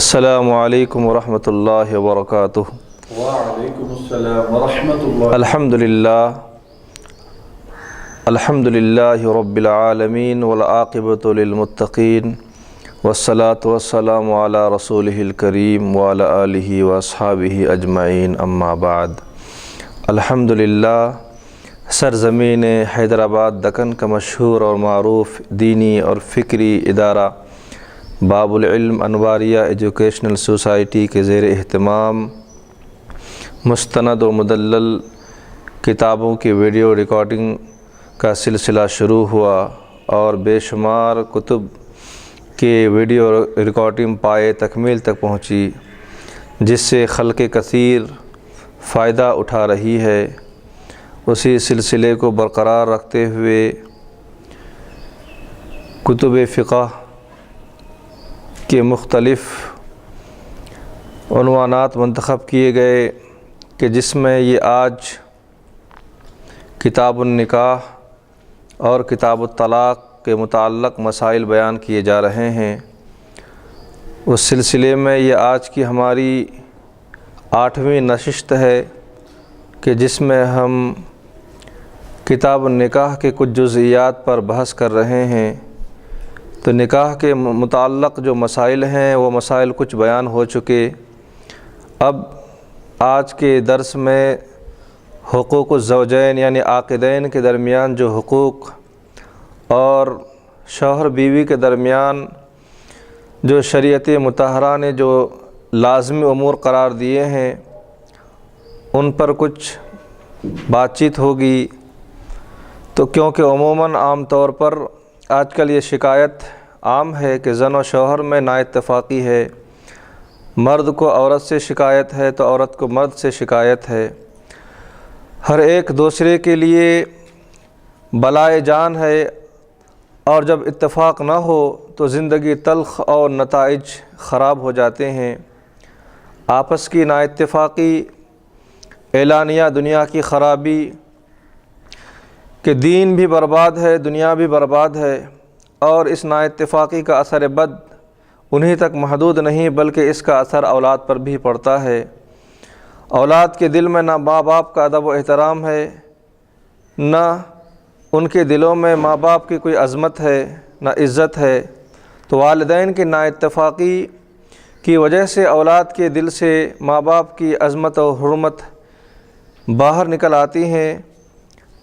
السلام علیکم ورحمۃ اللہ وبرکاتہ۔ وعلیکم السلام ورحمۃ اللہ۔ الحمدللہ رب العالمین والعاقبۃ للمتقین والصلاة والسلام علی رسولہ الکریم وعلی آلہ واصحابہ اجمعین، اما بعد۔ الحمدللہ سرزمین حیدرآباد دکن کا مشہور اور معروف دینی اور فکری ادارہ باب العلم انواریہ ایجوکیشنل سوسائٹی کے زیر اہتمام مستند و مدلل کتابوں کی ویڈیو ریکارڈنگ کا سلسلہ شروع ہوا اور بے شمار کتب کے ویڈیو ریکارڈنگ پائے تکمیل تک پہنچی، جس سے خلق کثیر فائدہ اٹھا رہی ہے۔ اسی سلسلے کو برقرار رکھتے ہوئے کتب فقہ کے مختلف عنوانات منتخب کیے گئے کہ جس میں یہ آج کتاب النکاح اور کتاب الطلاق کے متعلق مسائل بیان کیے جا رہے ہیں۔ اس سلسلے میں یہ آج کی ہماری 8ویں نشست ہے کہ جس میں ہم کتاب النکاح کے کچھ جزئیات پر بحث کر رہے ہیں۔ تو نکاح کے متعلق جو مسائل ہیں وہ مسائل کچھ بیان ہو چکے۔ اب آج کے درس میں حقوق الزوجین یعنی عاقدین کے درمیان جو حقوق اور شوہر بیوی کے درمیان جو شریعت مطہرہ نے جو لازمی امور قرار دیے ہیں ان پر کچھ بات چیت ہوگی۔ تو کیونکہ عموماً عام طور پر آج کل یہ شکایت عام ہے کہ زن و شوہر میں نا اتفاقی ہے، مرد کو عورت سے شکایت ہے تو عورت کو مرد سے شکایت ہے، ہر ایک دوسرے کے لیے بلائے جان ہے، اور جب اتفاق نہ ہو تو زندگی تلخ اور نتائج خراب ہو جاتے ہیں۔ آپس کی نا اتفاقی اعلانیہ دنیا کی خرابی کہ دین بھی برباد ہے، دنیا بھی برباد ہے، اور اس نا اتفاقی کا اثر بد انہی تک محدود نہیں بلکہ اس کا اثر اولاد پر بھی پڑتا ہے۔ اولاد کے دل میں نہ ماں باپ کا ادب و احترام ہے، نہ ان کے دلوں میں ماں باپ کی کوئی عظمت ہے، نہ عزت ہے۔ تو والدین کی نا اتفاقی کی وجہ سے اولاد کے دل سے ماں باپ کی عظمت و حرمت باہر نکل آتی ہیں۔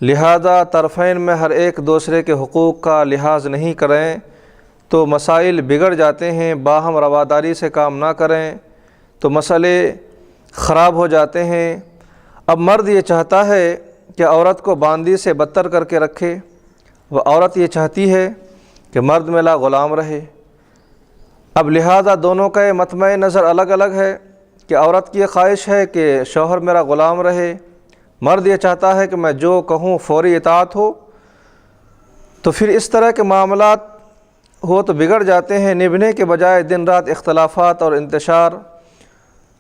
لہذا طرفین میں ہر ایک دوسرے کے حقوق کا لحاظ نہیں کریں تو مسائل بگڑ جاتے ہیں، باہم رواداری سے کام نہ کریں تو مسئلے خراب ہو جاتے ہیں۔ اب مرد یہ چاہتا ہے کہ عورت کو باندی سے بدتر کر کے رکھے، وہ عورت یہ چاہتی ہے کہ مرد میرا غلام رہے۔ اب لہذا دونوں کا مطمع نظر الگ الگ ہے کہ عورت کی یہ خواہش ہے کہ شوہر میرا غلام رہے، مرد یہ چاہتا ہے کہ میں جو کہوں فوری اطاعت ہو۔ تو پھر اس طرح کے معاملات ہو تو بگڑ جاتے ہیں، نبھنے کے بجائے دن رات اختلافات اور انتشار،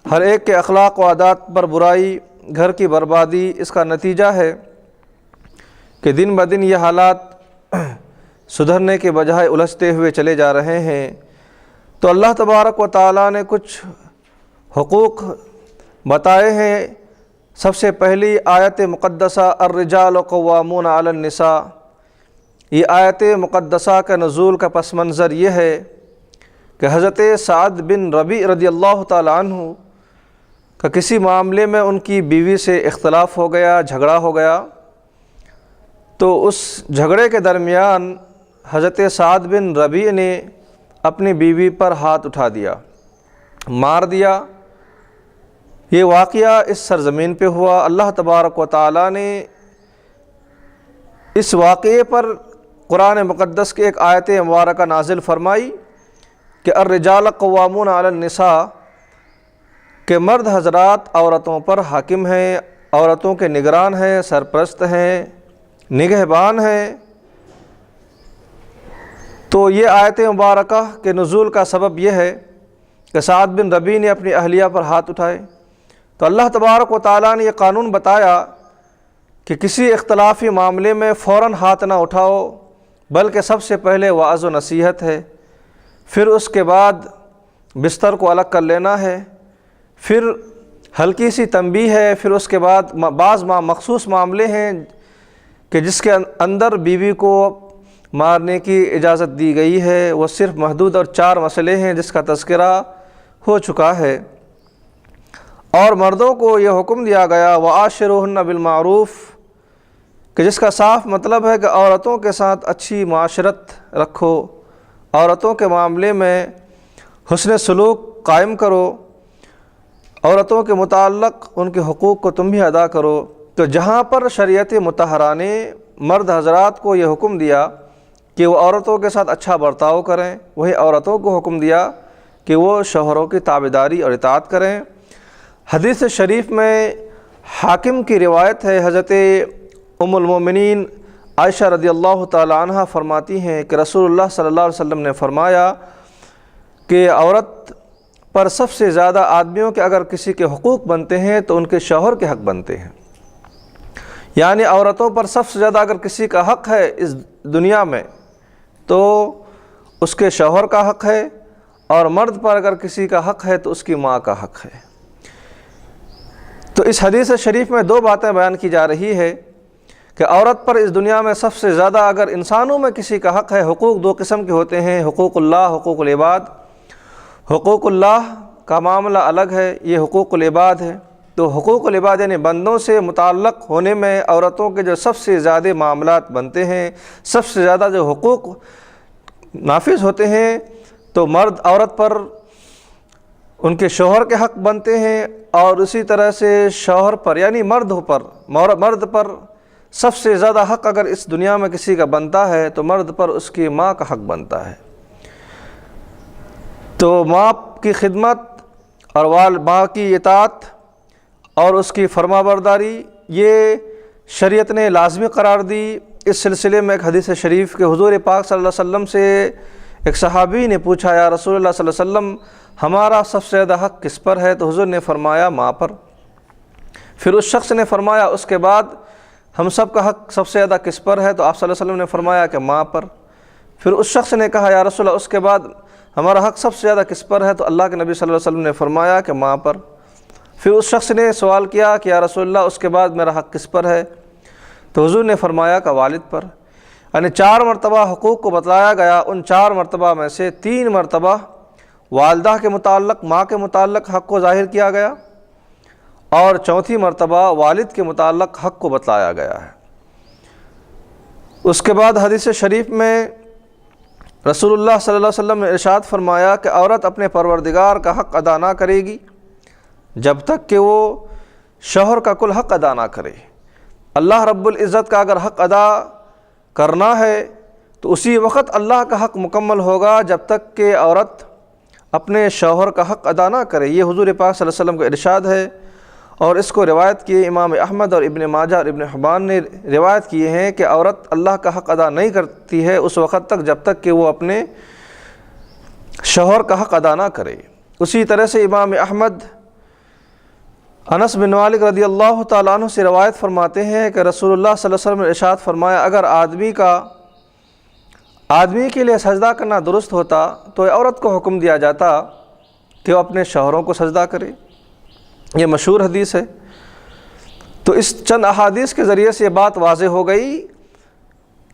ہر ایک کے اخلاق و عادات پر برائی، گھر کی بربادی اس کا نتیجہ ہے کہ دن بدن یہ حالات سدھرنے کے بجائے الجھتے ہوئے چلے جا رہے ہیں۔ تو اللہ تبارک و تعالیٰ نے کچھ حقوق بتائے ہیں۔ سب سے پہلی آیت مقدسہ الرجال قوامون علی النساء، یہ آیت مقدسہ کا نزول کا پس منظر یہ ہے کہ حضرت سعد بن ربیع رضی اللہ تعالیٰ عنہ کا کسی معاملے میں ان کی بیوی سے اختلاف ہو گیا، جھگڑا ہو گیا، تو اس جھگڑے کے درمیان حضرت سعد بن ربیع نے اپنی بیوی پر ہاتھ اٹھا دیا، مار دیا۔ یہ واقعہ اس سرزمین پہ ہوا۔ اللہ تبارک و تعالیٰ نے اس واقعے پر قرآن مقدس کے ایک آیت مبارکہ نازل فرمائی کہ الرجال قوامون علی النساء، کہ مرد حضرات عورتوں پر حاکم ہیں، عورتوں کے نگران ہیں، سرپرست ہیں، نگہبان ہیں۔ تو یہ آیت مبارکہ کے نزول کا سبب یہ ہے کہ سعد بن ربیع نے اپنی اہلیہ پر ہاتھ اٹھائے۔ تو اللہ تبارک و تعالیٰ نے یہ قانون بتایا کہ کسی اختلافی معاملے میں فوراً ہاتھ نہ اٹھاؤ، بلکہ سب سے پہلے وعظ و نصیحت ہے، پھر اس کے بعد بستر کو الگ کر لینا ہے، پھر ہلکی سی تنبیہ ہے، پھر اس کے بعد بعض مخصوص معاملے ہیں کہ جس کے اندر بیوی کو مارنے کی اجازت دی گئی ہے، وہ صرف محدود اور 4 مسئلے ہیں جس کا تذکرہ ہو چکا ہے۔ اور مردوں کو یہ حکم دیا گیا وَعَاشِرُوهُنَّ بِالْمَعْرُوفِ کہ جس کا صاف مطلب ہے کہ عورتوں کے ساتھ اچھی معاشرت رکھو، عورتوں کے معاملے میں حسن سلوک قائم کرو، عورتوں کے متعلق ان کے حقوق کو تم بھی ادا کرو۔ تو جہاں پر شریعت مطہرہ نے مرد حضرات کو یہ حکم دیا کہ وہ عورتوں کے ساتھ اچھا برتاؤ کریں، وہی عورتوں کو حکم دیا کہ وہ شوہروں کی تابعداری اور اطاعت کریں۔ حدیث شریف میں حاکم کی روایت ہے، حضرت ام المومنین عائشہ رضی اللہ تعالی عنہ فرماتی ہیں کہ رسول اللہ صلی اللہ علیہ وسلم نے فرمایا کہ عورت پر سب سے زیادہ آدمیوں کے اگر کسی کے حقوق بنتے ہیں تو ان کے شوہر کے حق بنتے ہیں، یعنی عورتوں پر سب سے زیادہ اگر کسی کا حق ہے اس دنیا میں تو اس کے شوہر کا حق ہے، اور مرد پر اگر کسی کا حق ہے تو اس کی ماں کا حق ہے۔ تو اس حدیث شریف میں 2 باتیں بیان کی جا رہی ہے کہ عورت پر اس دنیا میں سب سے زیادہ اگر انسانوں میں کسی کا حق ہے، حقوق 2 قسم کے ہوتے ہیں، حقوق اللہ، حقوق العباد۔ حقوق اللہ کا معاملہ الگ ہے، یہ حقوق العباد ہے۔ تو حقوق العباد یعنی بندوں سے متعلق ہونے میں عورتوں کے جو سب سے زیادہ معاملات بنتے ہیں، سب سے زیادہ جو حقوق نافذ ہوتے ہیں، تو مرد عورت پر ان کے شوہر کے حق بنتے ہیں، اور اسی طرح سے شوہر پر یعنی مرد پر سب سے زیادہ حق اگر اس دنیا میں کسی کا بنتا ہے تو مرد پر اس کی ماں کا حق بنتا ہے۔ تو ماں کی خدمت اور ماں کی اطاعت اور اس کی فرما برداری یہ شریعت نے لازمی قرار دی۔ اس سلسلے میں ایک حدیث شریف کہ حضور پاک صلی اللہ علیہ وسلم سے ایک صحابی نے پوچھا یا رسول اللہ صلی اللہ علیہ وسلم ہمارا سب سے زیادہ حق کس پر ہے؟ تو حضور نے فرمایا ماں پر۔ پھر اس شخص نے فرمایا اس کے بعد ہم سب کا حق سب سے زیادہ کس پر ہے؟ تو آپ صلی اللہ علیہ وسلم نے فرمایا کہ ماں پر۔ پھر اس شخص نے کہا یا رسول اللہ اس کے بعد ہمارا حق سب سے زیادہ کس پر ہے؟ تو اللہ کے نبی صلی اللہ علیہ وسلم نے فرمایا کہ ماں پر۔ پھر اس شخص نے سوال کیا کہ یا رسول اللہ اس کے بعد میرا حق کس پر ہے؟ تو حضور نے فرمایا کہ والد پر۔ یعنی 4 مرتبہ حقوق کو بتلایا گیا، ان 4 مرتبہ میں سے 3 مرتبہ والدہ کے متعلق، ماں کے متعلق حق کو ظاہر کیا گیا، اور 4تھی مرتبہ والد کے متعلق حق کو بتلایا گیا ہے۔ اس کے بعد حدیث شریف میں رسول اللہ صلی اللہ علیہ وسلم نے ارشاد فرمایا کہ عورت اپنے پروردگار کا حق ادا نہ کرے گی جب تک کہ وہ شوہر کا کل حق ادا نہ کرے۔ اللہ رب العزت کا اگر حق ادا کرنا ہے تو اسی وقت اللہ کا حق مکمل ہوگا جب تک کہ عورت اپنے شوہر کا حق ادا نہ کرے۔ یہ حضور پاک صلی اللہ علیہ وسلم کا ارشاد ہے، اور اس کو روایت کیے امام احمد اور ابن ماجہ اور ابن حبان نے روایت کیے ہیں کہ عورت اللہ کا حق ادا نہیں کرتی ہے اس وقت تک جب تک کہ وہ اپنے شوہر کا حق ادا نہ کرے۔ اسی طرح سے امام احمد انس بن مالک رضی اللہ تعالیٰ عنہ سے روایت فرماتے ہیں کہ رسول اللہ صلی اللہ علیہ وسلم نے ارشاد فرمایا اگر آدمی کے لیے سجدہ کرنا درست ہوتا تو عورت کو حکم دیا جاتا کہ وہ اپنے شوہروں کو سجدہ کرے۔ یہ مشہور حدیث ہے۔ تو اس چند احادیث کے ذریعے سے یہ بات واضح ہو گئی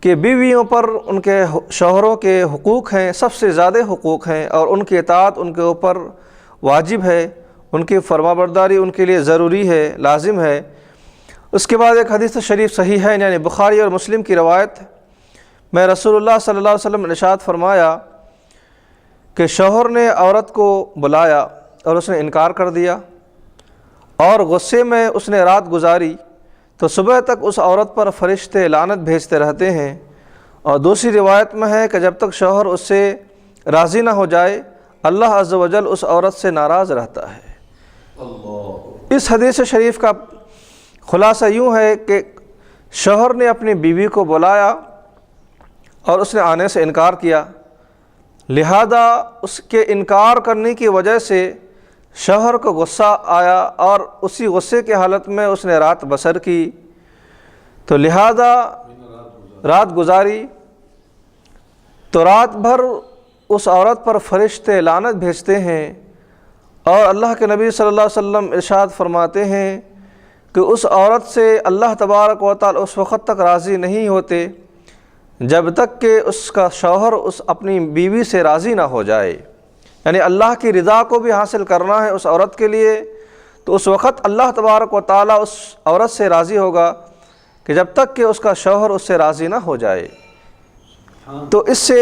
کہ بیویوں پر ان کے شوہروں کے حقوق ہیں، سب سے زیادہ حقوق ہیں، اور ان کی اطاعت ان کے اوپر واجب ہے، ان کی فرما برداری ان کے لیے ضروری ہے، لازم ہے۔ اس کے بعد ایک حدیث شریف صحیح ہے، یعنی بخاری اور مسلم کی روایت میں رسول اللہ صلی اللہ علیہ وسلم نے ارشاد فرمایا کہ شوہر نے عورت کو بلایا اور اس نے انکار کر دیا اور غصے میں اس نے رات گزاری تو صبح تک اس عورت پر فرشتے لعنت بھیجتے رہتے ہیں، اور دوسری روایت میں ہے کہ جب تک شوہر اس سے راضی نہ ہو جائے اللہ عز و جل اس عورت سے ناراض رہتا ہے۔ اس حدیث شریف کا خلاصہ یوں ہے کہ شوہر نے اپنی بیوی کو بلایا اور اس نے آنے سے انکار کیا، لہذا اس کے انکار کرنے کی وجہ سے شوہر کو غصہ آیا اور اسی غصے کی حالت میں اس نے رات بسر کی، تو لہذا رات گزاری، تو رات بھر اس عورت پر فرشتے لعنت بھیجتے ہیں، اور اللہ کے نبی صلی اللہ علیہ وسلم ارشاد فرماتے ہیں کہ اس عورت سے اللہ تبارک و تعالی اس وقت تک راضی نہیں ہوتے جب تک کہ اس کا شوہر اس اپنی بیوی سے راضی نہ ہو جائے۔ یعنی اللہ کی رضا کو بھی حاصل کرنا ہے اس عورت کے لیے، تو اس وقت اللہ تبارک و تعالی اس عورت سے راضی ہوگا کہ جب تک کہ اس کا شوہر اس سے راضی نہ ہو جائے۔ تو اس سے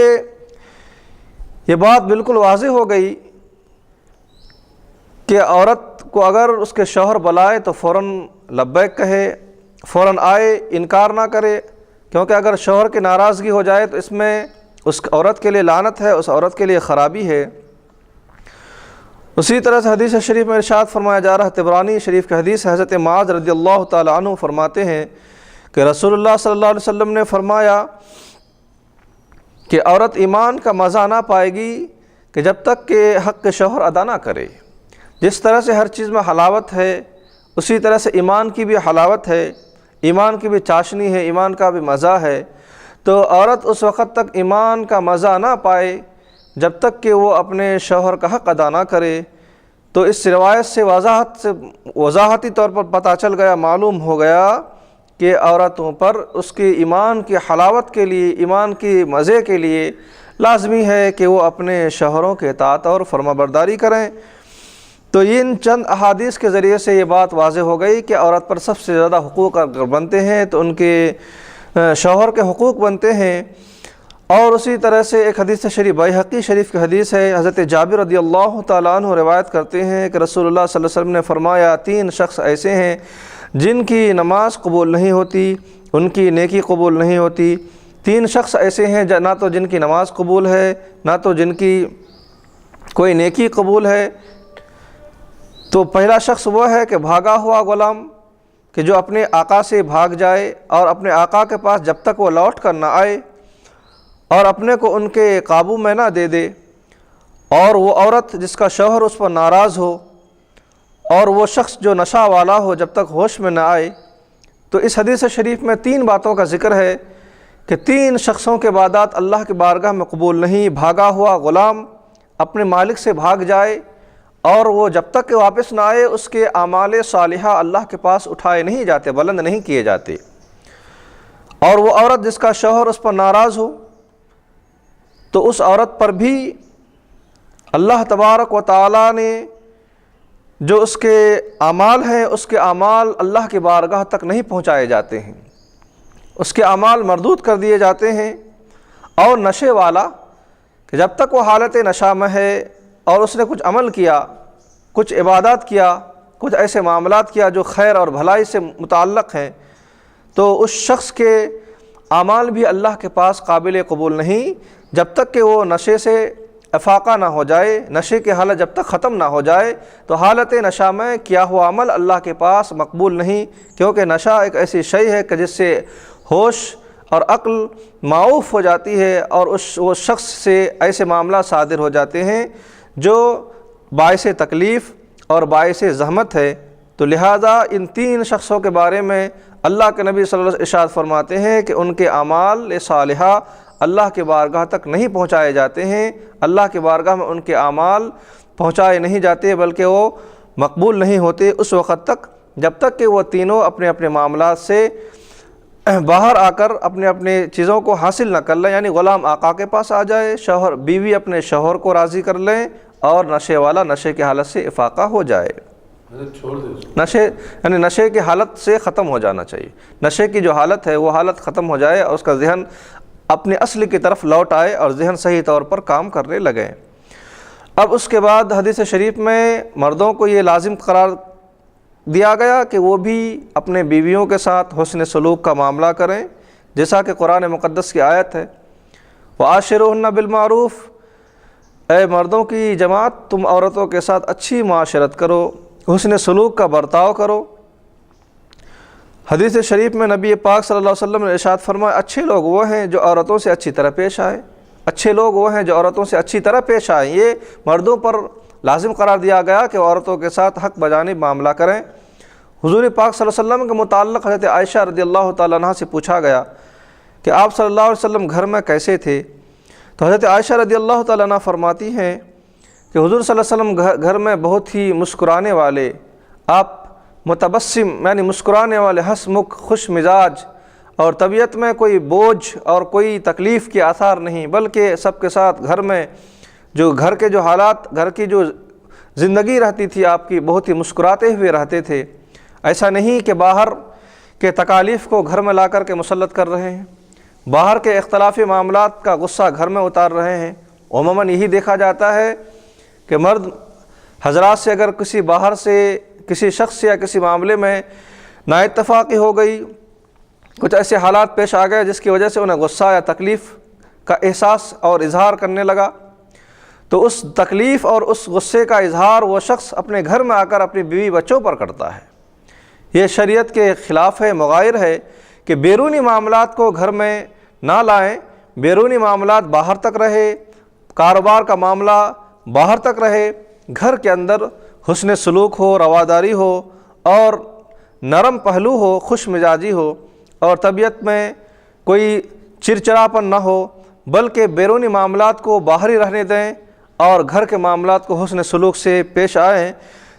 یہ بات بالکل واضح ہو گئی کہ عورت کو اگر اس کے شوہر بلائے تو فوراً لبیک کہے، فوراً آئے، انکار نہ کرے، کیونکہ اگر شوہر کی ناراضگی ہو جائے تو اس میں اس عورت کے لیے لعنت ہے، اس عورت کے لیے خرابی ہے۔ اسی طرح سے حدیث شریف میں ارشاد فرمایا جا رہا ہے، طبرانی شریف کی حدیث، حضرت معاذ رضی اللہ تعالی عنہ فرماتے ہیں کہ رسول اللہ صلی اللہ علیہ وسلم نے فرمایا کہ عورت ایمان کا مزہ نہ پائے گی کہ جب تک کہ حق کے شوہر ادا نہ کرے۔ جس طرح سے ہر چیز میں حلاوت ہے، اسی طرح سے ایمان کی بھی حلاوت ہے، ایمان کی بھی چاشنی ہے، ایمان کا بھی مزہ ہے۔ تو عورت اس وقت تک ایمان کا مزہ نہ پائے جب تک کہ وہ اپنے شوہر کا حق ادا نہ کرے۔ تو اس روایت سے وضاحتی طور پر پتہ چل گیا، معلوم ہو گیا کہ عورتوں پر اس کی ایمان کی حلاوت کے لیے، ایمان کی مزے کے لیے لازمی ہے کہ وہ اپنے شوہروں کے اطاعت اور فرمانبرداری کریں۔ تو ان چند احادیث کے ذریعے سے یہ بات واضح ہو گئی کہ عورت پر سب سے زیادہ حقوق اگر بنتے ہیں تو ان کے شوہر کے حقوق بنتے ہیں۔ اور اسی طرح سے ایک حدیث شریف بیہقی شریف کی حدیث ہے، حضرت جابر رضی اللہ تعالیٰ عنہ روایت کرتے ہیں کہ رسول اللہ صلی اللہ علیہ وسلم نے فرمایا، 3 شخص ایسے ہیں جن کی نماز قبول نہیں ہوتی، ان کی نیکی قبول نہیں ہوتی۔ 3 شخص ایسے ہیں نہ تو جن کی نماز قبول ہے، نہ تو جن کی کوئی نیکی قبول ہے۔ تو پہلا شخص وہ ہے کہ بھاگا ہوا غلام، کہ جو اپنے آقا سے بھاگ جائے اور اپنے آقا کے پاس جب تک وہ لوٹ کر نہ آئے اور اپنے کو ان کے قابو میں نہ دے دے۔ اور وہ عورت جس کا شوہر اس پر ناراض ہو، اور وہ شخص جو نشہ والا ہو جب تک ہوش میں نہ آئے۔ تو اس حدیث شریف میں 3 باتوں کا ذکر ہے کہ 3 شخصوں کے عبادات اللہ کی بارگاہ میں قبول نہیں۔ بھاگا ہوا غلام اپنے مالک سے بھاگ جائے اور وہ جب تک کہ واپس نہ آئے اس کے اعمال صالحہ اللہ کے پاس اٹھائے نہیں جاتے، بلند نہیں کیے جاتے۔ اور وہ عورت جس کا شوہر اس پر ناراض ہو، تو اس عورت پر بھی اللہ تبارک و تعالیٰ نے جو اس کے اعمال ہیں، اس کے اعمال اللہ کی بارگاہ تک نہیں پہنچائے جاتے ہیں، اس کے اعمال مردود کر دیے جاتے ہیں۔ اور نشے والا کہ جب تک وہ حالت نشہ میں ہے اور اس نے کچھ عمل کیا، کچھ عبادات کیا، کچھ ایسے معاملات کیا جو خیر اور بھلائی سے متعلق ہیں، تو اس شخص کے اعمال بھی اللہ کے پاس قابل قبول نہیں جب تک کہ وہ نشے سے افاقہ نہ ہو جائے، نشے کی حالت جب تک ختم نہ ہو جائے تو حالت نشہ میں کیا ہوا عمل اللہ کے پاس مقبول نہیں، کیونکہ نشہ ایک ایسی شے ہے کہ جس سے ہوش اور عقل معوف ہو جاتی ہے اور وہ شخص سے ایسے معاملات صادر ہو جاتے ہیں جو باعث تکلیف اور باعث زحمت ہے۔ تو لہٰذا ان 3 شخصوں کے بارے میں اللہ کے نبی صلی اللہ علیہ وسلم ارشاد فرماتے ہیں کہ ان کے اعمال صالحہ اللہ کے بارگاہ تک نہیں پہنچائے جاتے ہیں، اللہ کے بارگاہ میں ان کے اعمال پہنچائے نہیں جاتے بلکہ وہ مقبول نہیں ہوتے اس وقت تک جب تک کہ وہ تینوں اپنے اپنے معاملات سے باہر آ کر اپنے اپنے چیزوں کو حاصل نہ کر لیں، یعنی غلام آقا کے پاس آ جائے، شوہر بیوی اپنے شوہر کو راضی کر لیں، اور نشے والا نشے کی حالت سے افاقہ ہو جائے۔ چھوڑ دے یعنی نشے کی حالت سے ختم ہو جانا چاہیے، نشے کی جو حالت ہے وہ حالت ختم ہو جائے اور اس کا ذہن اپنے اصل کی طرف لوٹ آئے اور ذہن صحیح طور پر کام کرنے لگے۔ اب اس کے بعد حدیث شریف میں مردوں کو یہ لازم قرار دیا گیا کہ وہ بھی اپنے بیویوں کے ساتھ حسن سلوک کا معاملہ کریں، جیسا کہ قرآن مقدس کی آیت ہے، وَعَاشِرُوهُنَّ بِالْمَعْرُوفِ، اے مردوں کی جماعت تم عورتوں کے ساتھ اچھی معاشرت کرو، حسن سلوک کا برتاؤ کرو۔ حدیث شریف میں نبی پاک صلی اللہ علیہ وسلم نے ارشاد فرمایا، اچھے لوگ وہ ہیں جو عورتوں سے اچھی طرح پیش آئے، اچھے لوگ وہ ہیں جو عورتوں سے اچھی طرح پیش آئیں۔ یہ مردوں پر لازم قرار دیا گیا کہ عورتوں کے ساتھ حق بجانب معاملہ کریں۔ حضور پاک صلی اللہ علیہ وسلم کے متعلق حضرت عائشہ رضی اللہ تعالیٰ عنہ سے پوچھا گیا کہ آپ صلی اللہ علیہ وسلم گھر میں کیسے تھے؟ تو حضرت عائشہ رضی اللہ تعالیٰ عنہ فرماتی ہیں کہ حضور صلی اللہ علیہ وسلم گھر میں بہت ہی مسکرانے والے، آپ متبسم یعنی مسکرانے والے، ہنسمکھ، خوش مزاج، اور طبیعت میں کوئی بوجھ اور کوئی تکلیف کے آثار نہیں، بلکہ سب کے ساتھ گھر میں جو گھر کے جو حالات، گھر کی جو زندگی رہتی تھی آپ کی، بہت ہی مسکراتے ہوئے رہتے تھے۔ ایسا نہیں کہ باہر کے تکالیف کو گھر میں لا کر کے مسلط کر رہے ہیں، باہر کے اختلافی معاملات کا غصہ گھر میں اتار رہے ہیں۔ عموماً یہی دیکھا جاتا ہے کہ مرد حضرات سے اگر کسی باہر سے کسی شخص یا کسی معاملے میں نا اتفاقی ہو گئی، کچھ ایسے حالات پیش آ گئے جس کی وجہ سے انہیں غصہ یا تکلیف کا احساس اور اظہار کرنے لگا، تو اس تکلیف اور اس غصے کا اظہار وہ شخص اپنے گھر میں آ کر اپنی بیوی بچوں پر کرتا ہے۔ یہ شریعت کے خلاف ہے، مغائر ہے کہ بیرونی معاملات کو گھر میں نہ لائیں، بیرونی معاملات باہر تک رہے، کاروبار کا معاملہ باہر تک رہے، گھر کے اندر حسن سلوک ہو، رواداری ہو اور نرم پہلو ہو، خوش مزاجی ہو، اور طبیعت میں کوئی چرچراپن نہ ہو، بلکہ بیرونی معاملات کو باہر ہی رہنے دیں اور گھر کے معاملات کو حسن سلوک سے پیش آئیں۔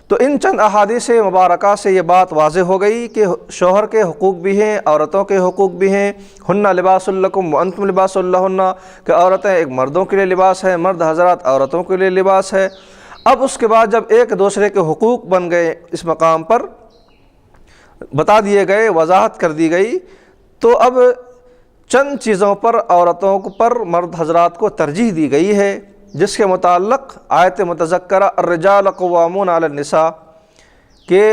تو ان چند احادیث مبارکہ سے یہ بات واضح ہو گئی کہ شوہر کے حقوق بھی ہیں، عورتوں کے حقوق بھی ہیں۔ ہن لباس لکم وانتم لباس لہن، کہ عورتیں ایک مردوں کے لیے لباس ہے، مرد حضرات عورتوں کے لیے لباس ہے۔ اب اس کے بعد جب ایک دوسرے کے حقوق بن گئے، اس مقام پر بتا دیے گئے، وضاحت کر دی گئی، تو اب چند چیزوں پر عورتوں پر مرد حضرات کو ترجیح دی گئی ہے، جس کے متعلق آیت متذکرہ الرجال قوامون علی النساء کہ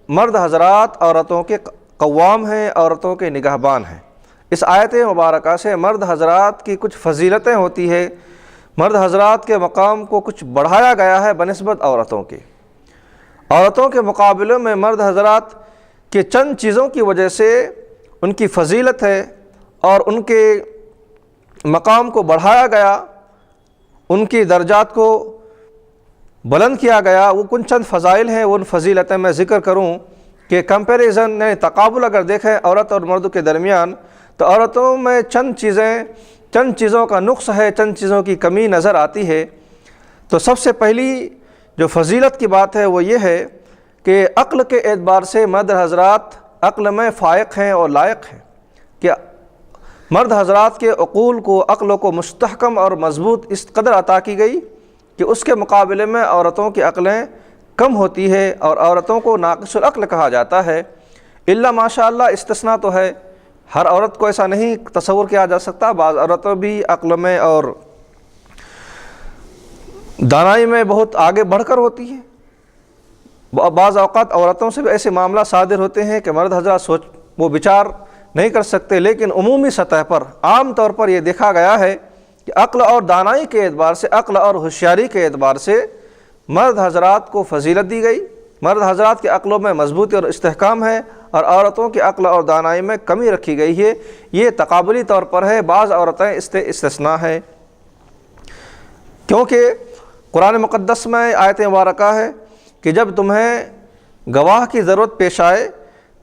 مرد حضرات عورتوں کے قوام ہیں، عورتوں کے نگہبان ہیں۔ اس آیت مبارکہ سے مرد حضرات کی کچھ فضیلتیں ہوتی ہے، مرد حضرات کے مقام کو کچھ بڑھایا گیا ہے بنسبت عورتوں کے۔ عورتوں کے مقابلے میں مرد حضرات کے چند چیزوں کی وجہ سے ان کی فضیلت ہے اور ان کے مقام کو بڑھایا گیا، ان کی درجات کو بلند کیا گیا۔ وہ کن چند فضائل ہیں، ان فضیلتیں میں ذکر کروں کہ کمپیریزن یعنی تقابل اگر دیکھیں عورت اور مرد کے درمیان، تو عورتوں میں چند چیزوں کا نقص ہے، چند چیزوں کی کمی نظر آتی ہے۔ تو سب سے پہلی جو فضیلت کی بات ہے وہ یہ ہے کہ عقل کے اعتبار سے مرد حضرات عقل میں فائق ہیں اور لائق ہیں، کہ مرد حضرات کے عقول کو، عقل کو مستحکم اور مضبوط اس قدر عطا کی گئی کہ اس کے مقابلے میں عورتوں کی عقلیں کم ہوتی ہے اور عورتوں کو ناقص العقل کہا جاتا ہے۔ الا ماشاء اللہ استثناء تو ہے، ہر عورت کو ایسا نہیں تصور کیا جا سکتا، بعض عورتیں بھی عقل میں اور دانائی میں بہت آگے بڑھ کر ہوتی ہیں۔ بعض اوقات عورتوں سے بھی ایسے معاملہ صادر ہوتے ہیں کہ مرد حضرات وہ بچار نہیں کر سکتے، لیکن عمومی سطح پر عام طور پر یہ دیکھا گیا ہے کہ عقل اور دانائی کے اعتبار سے، عقل اور ہوشیاری کے اعتبار سے مرد حضرات کو فضیلت دی گئی۔ مرد حضرات کے عقلوں میں مضبوطی اور استحکام ہے اور عورتوں کی عقل اور دانائی میں کمی رکھی گئی ہے۔ یہ تقابلی طور پر ہے، بعض عورتیں اس سے استثناء ہے، کیونکہ قرآن مقدس میں آیت مبارکہ ہے کہ جب تمہیں گواہ کی ضرورت پیش آئے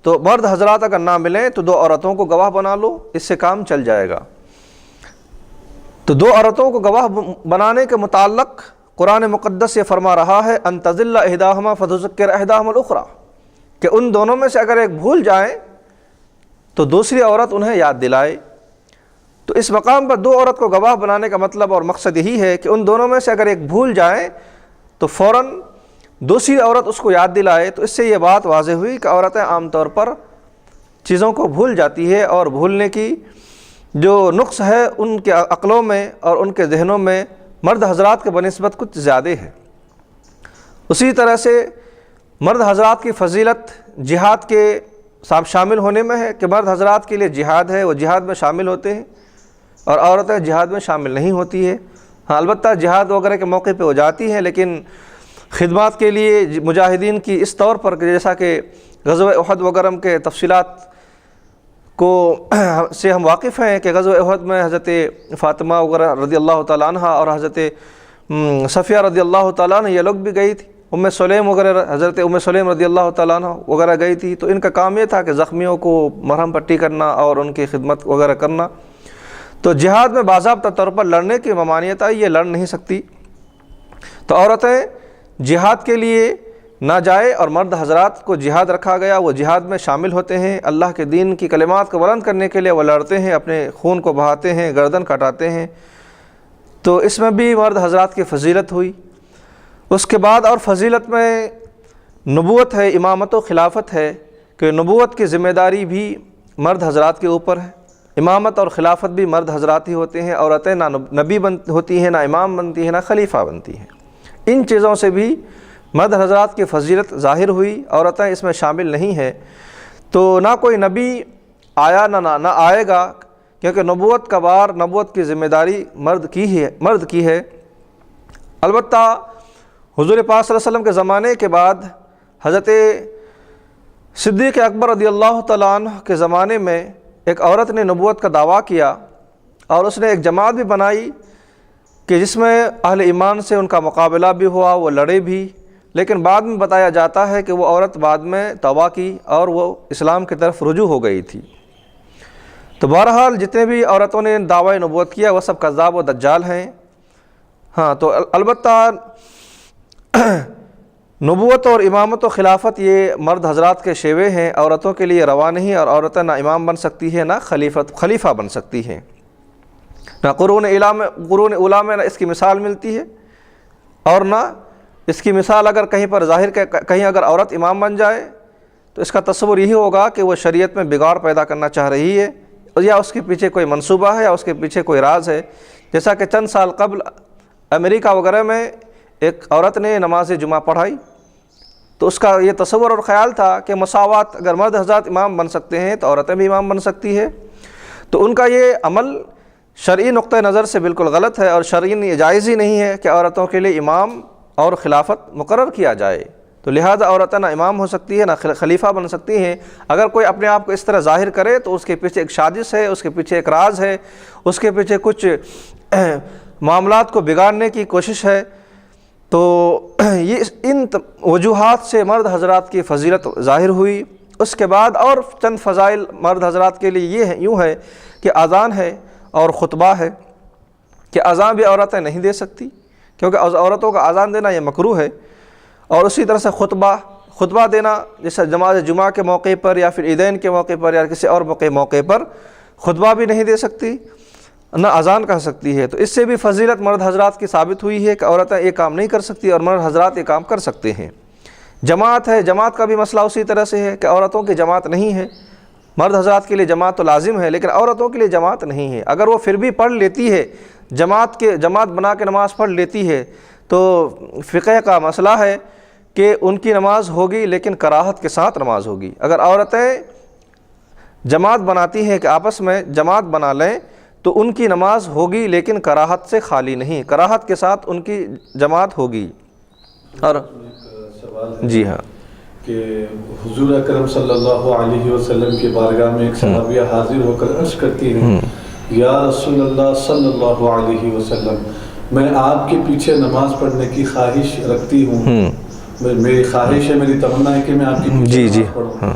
تو مرد حضرات اگر نہ ملیں تو 2 عورتوں کو گواہ بنا لو، اس سے کام چل جائے گا۔ تو 2 عورتوں کو گواہ بنانے کے متعلق قرآن مقدس یہ فرما رہا ہے ان تضل احداہما فتذکر احداہما الاخری، کہ ان دونوں میں سے اگر ایک بھول جائیں تو دوسری عورت انہیں یاد دلائے۔ تو اس مقام پر 2 عورت کو گواہ بنانے کا مطلب اور مقصد یہی ہے کہ ان دونوں میں سے اگر ایک بھول جائیں تو فوراً دوسری عورت اس کو یاد دلائے۔ تو اس سے یہ بات واضح ہوئی کہ عورتیں عام طور پر چیزوں کو بھول جاتی ہے اور بھولنے کی جو نقص ہے ان کے عقلوں میں اور ان کے ذہنوں میں مرد حضرات کے بنسبت کچھ زیادہ ہے۔ اسی طرح سے مرد حضرات کی فضیلت جہاد کے شامل ہونے میں ہے کہ مرد حضرات کے لیے جہاد ہے، وہ جہاد میں شامل ہوتے ہیں اور عورتیں جہاد میں شامل نہیں ہوتی ہے۔ ہاں البتہ جہاد وغیرہ کے موقع پہ وہ جاتی ہیں، لیکن خدمات کے لیے مجاہدین کی اس طور پر جیسا کہ غزوہ احد وغیرہ کے تفصیلات کو سے ہم واقف ہیں کہ غزوہ احد میں حضرت فاطمہ وغیرہ رضی اللہ تعالیٰ عنہ اور حضرت صفیہ رضی اللہ تعالیٰ عنہ یہ لوگ بھی گئی تھی، سلیم وغیرہ حضرت سلیم رضی اللہ تعالیٰ عنہ وغیرہ گئی تھی۔ تو ان کا کام یہ تھا کہ زخمیوں کو مرہم پٹی کرنا اور ان کی خدمت وغیرہ کرنا۔ تو جہاد میں باضابطہ طور پر لڑنے کی ممانعت ہے، یہ لڑ نہیں سکتی۔ تو عورتیں جہاد کے لیے نہ جائے، اور مرد حضرات کو جہاد رکھا گیا، وہ جہاد میں شامل ہوتے ہیں، اللہ کے دین کی کلمات کو بلند کرنے کے لیے وہ لڑتے ہیں، اپنے خون کو بہاتے ہیں، گردن کٹاتے ہیں۔ تو اس میں بھی مرد حضرات کی فضیلت ہوئی۔ اس کے بعد اور فضیلت میں نبوت ہے، امامت و خلافت ہے، کہ نبوت کی ذمہ داری بھی مرد حضرات کے اوپر ہے، امامت اور خلافت بھی مرد حضرات ہی ہوتے ہیں، عورتیں نہ نبی ہوتی ہیں، نہ امام بنتی ہیں، نہ خلیفہ بنتی ہیں۔ ان چیزوں سے بھی مرد حضرات کی فضیلت ظاہر ہوئی، عورتیں اس میں شامل نہیں ہیں۔ تو نہ کوئی نبی آیا نہ آئے گا، کیونکہ نبوت کا بار، نبوت کی ذمہ داری مرد کی ہے۔ البتہ حضور پاک صلی اللہ علیہ وسلم کے زمانے کے بعد حضرت صدیق اکبر رضی اللہ تعالیٰ عنہ کے زمانے میں ایک عورت نے نبوت کا دعویٰ کیا، اور اس نے ایک جماعت بھی بنائی کہ جس میں اہل ایمان سے ان کا مقابلہ بھی ہوا، وہ لڑے بھی، لیکن بعد میں بتایا جاتا ہے کہ وہ عورت بعد میں توبہ کی اور وہ اسلام کی طرف رجوع ہو گئی تھی۔ تو بہرحال جتنے بھی عورتوں نے دعوی نبوت کیا وہ سب کذاب و دجال ہیں۔ ہاں، تو البتہ نبوت اور امامت و خلافت یہ مرد حضرات کے شیوے ہیں، عورتوں کے لیے روا نہیں، اور عورتیں نہ امام بن سکتی ہے، نہ خلیفہ بن سکتی ہیں، نہ قرون اولیٰ میں اس کی مثال ملتی ہے، اور نہ اس کی مثال اگر کہیں پر ظاہر کہیں اگر عورت امام بن جائے تو اس کا تصور یہی ہوگا کہ وہ شریعت میں بگاڑ پیدا کرنا چاہ رہی ہے، یا اس کے پیچھے کوئی منصوبہ ہے، یا اس کے پیچھے کوئی راز ہے۔ جیسا کہ چند سال قبل امریکہ وغیرہ میں ایک عورت نے نماز جمعہ پڑھائی، تو اس کا یہ تصور اور خیال تھا کہ مساوات، اگر مرد حضرات امام بن سکتے ہیں تو عورتیں بھی امام بن سکتی ہے۔ تو ان کا یہ عمل شرعی نقطہ نظر سے بالکل غلط ہے، اور شرعی جائز ہی نہیں ہے کہ عورتوں کے لیے امام اور خلافت مقرر کیا جائے۔ تو لہذا عورتیں نہ امام ہو سکتی ہے، نہ خلیفہ بن سکتی ہیں۔ اگر کوئی اپنے آپ کو اس طرح ظاہر کرے تو اس کے پیچھے ایک سازش ہے، اس کے پیچھے ایک راز ہے، اس کے پیچھے کچھ معاملات کو بگاڑنے کی کوشش ہے۔ تو یہ ان وجوہات سے مرد حضرات کی فضیلت ظاہر ہوئی۔ اس کے بعد اور چند فضائل مرد حضرات کے لیے یہ یوں ہے کہ اذان ہے اور خطبہ ہے، کہ اذان بھی عورتیں نہیں دے سکتی، کیونکہ عورتوں کا اذان دینا یہ مکروہ ہے، اور اسی طرح سے خطبہ دینا، جیسے نماز جمعہ کے موقع پر یا پھر عیدین کے موقع پر یا کسی اور موقع پر خطبہ بھی نہیں دے سکتی، نہ اذان کہہ سکتی ہے۔ تو اس سے بھی فضیلت مرد حضرات کی ثابت ہوئی ہے کہ عورتیں یہ کام نہیں کر سکتی اور مرد حضرات یہ کام کر سکتے ہیں۔ جماعت ہے، جماعت کا بھی مسئلہ اسی طرح سے ہے کہ عورتوں کی جماعت نہیں ہے۔ مرد حضرات کے لیے جماعت تو لازم ہے، لیکن عورتوں کے لیے جماعت نہیں ہے۔ اگر وہ پھر بھی پڑھ لیتی ہے، جماعت بنا کے نماز پڑھ لیتی ہے، تو فقہ کا مسئلہ ہے کہ ان کی نماز ہوگی، لیکن کراہت کے ساتھ نماز ہوگی۔ اگر عورتیں جماعت بناتی ہیں کہ آپس میں جماعت بنا لیں تو ان کی نماز ہوگی، لیکن کراہت سے خالی نہیں، کراہت کے ساتھ ان کی جماعت ہوگی۔ اور سوال ہے جی ہاں، کہ حضور اکرم صلی اللہ علیہ وسلم کی بارگاہ میں ایک صحابیہ حاضر ہو کر عرض کرتی ہیں، یا رسول اللہ صلی اللہ علیہ وسلم، میں آپ کے پیچھے نماز پڑھنے کی خواہش رکھتی ہوں، میری خواہش ہے، میری تمنا ہے کہ میں آپ کے پیچھے نماز پڑھوں۔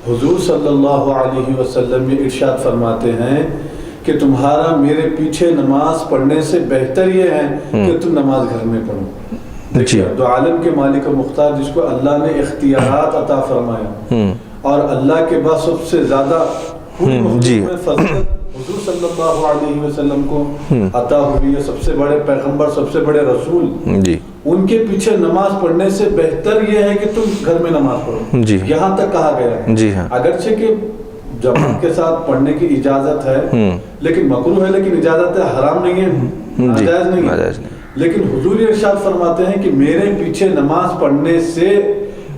حضور صلی اللہ علیہ وسلم یہ ارشاد فرماتے ہیں کہ تمہارا میرے پیچھے نماز پڑھنے سے بہتر یہ ہے کہ تم نماز گھر میں پڑھو۔ دیکھیے، دو عالم کے مالک و مختار جس کو اللہ نے اختیارات عطا فرمایا، اور اللہ کے بعد سب سے زیادہ فضیلت حضور صلی اللہ علیہ وسلم کو عطا ہوئی ہے، سب سے بڑے پیغمبر، سب سے بڑے رسول، ان کے پیچھے نماز پڑھنے سے بہتر یہ ہے کہ تم گھر میں نماز پڑھو۔ یہاں تک کہا گیا ہے، اگرچہ کہ جماعت کے ساتھ پڑھنے کی اجازت ہے، لیکن مکروہ ہے، لیکن اجازت ہے، حرام نہیں ہے، ناجائز نہیں ہے۔ لیکن حضور ارشاد فرماتے ہیں کہ میرے پیچھے نماز پڑھنے سے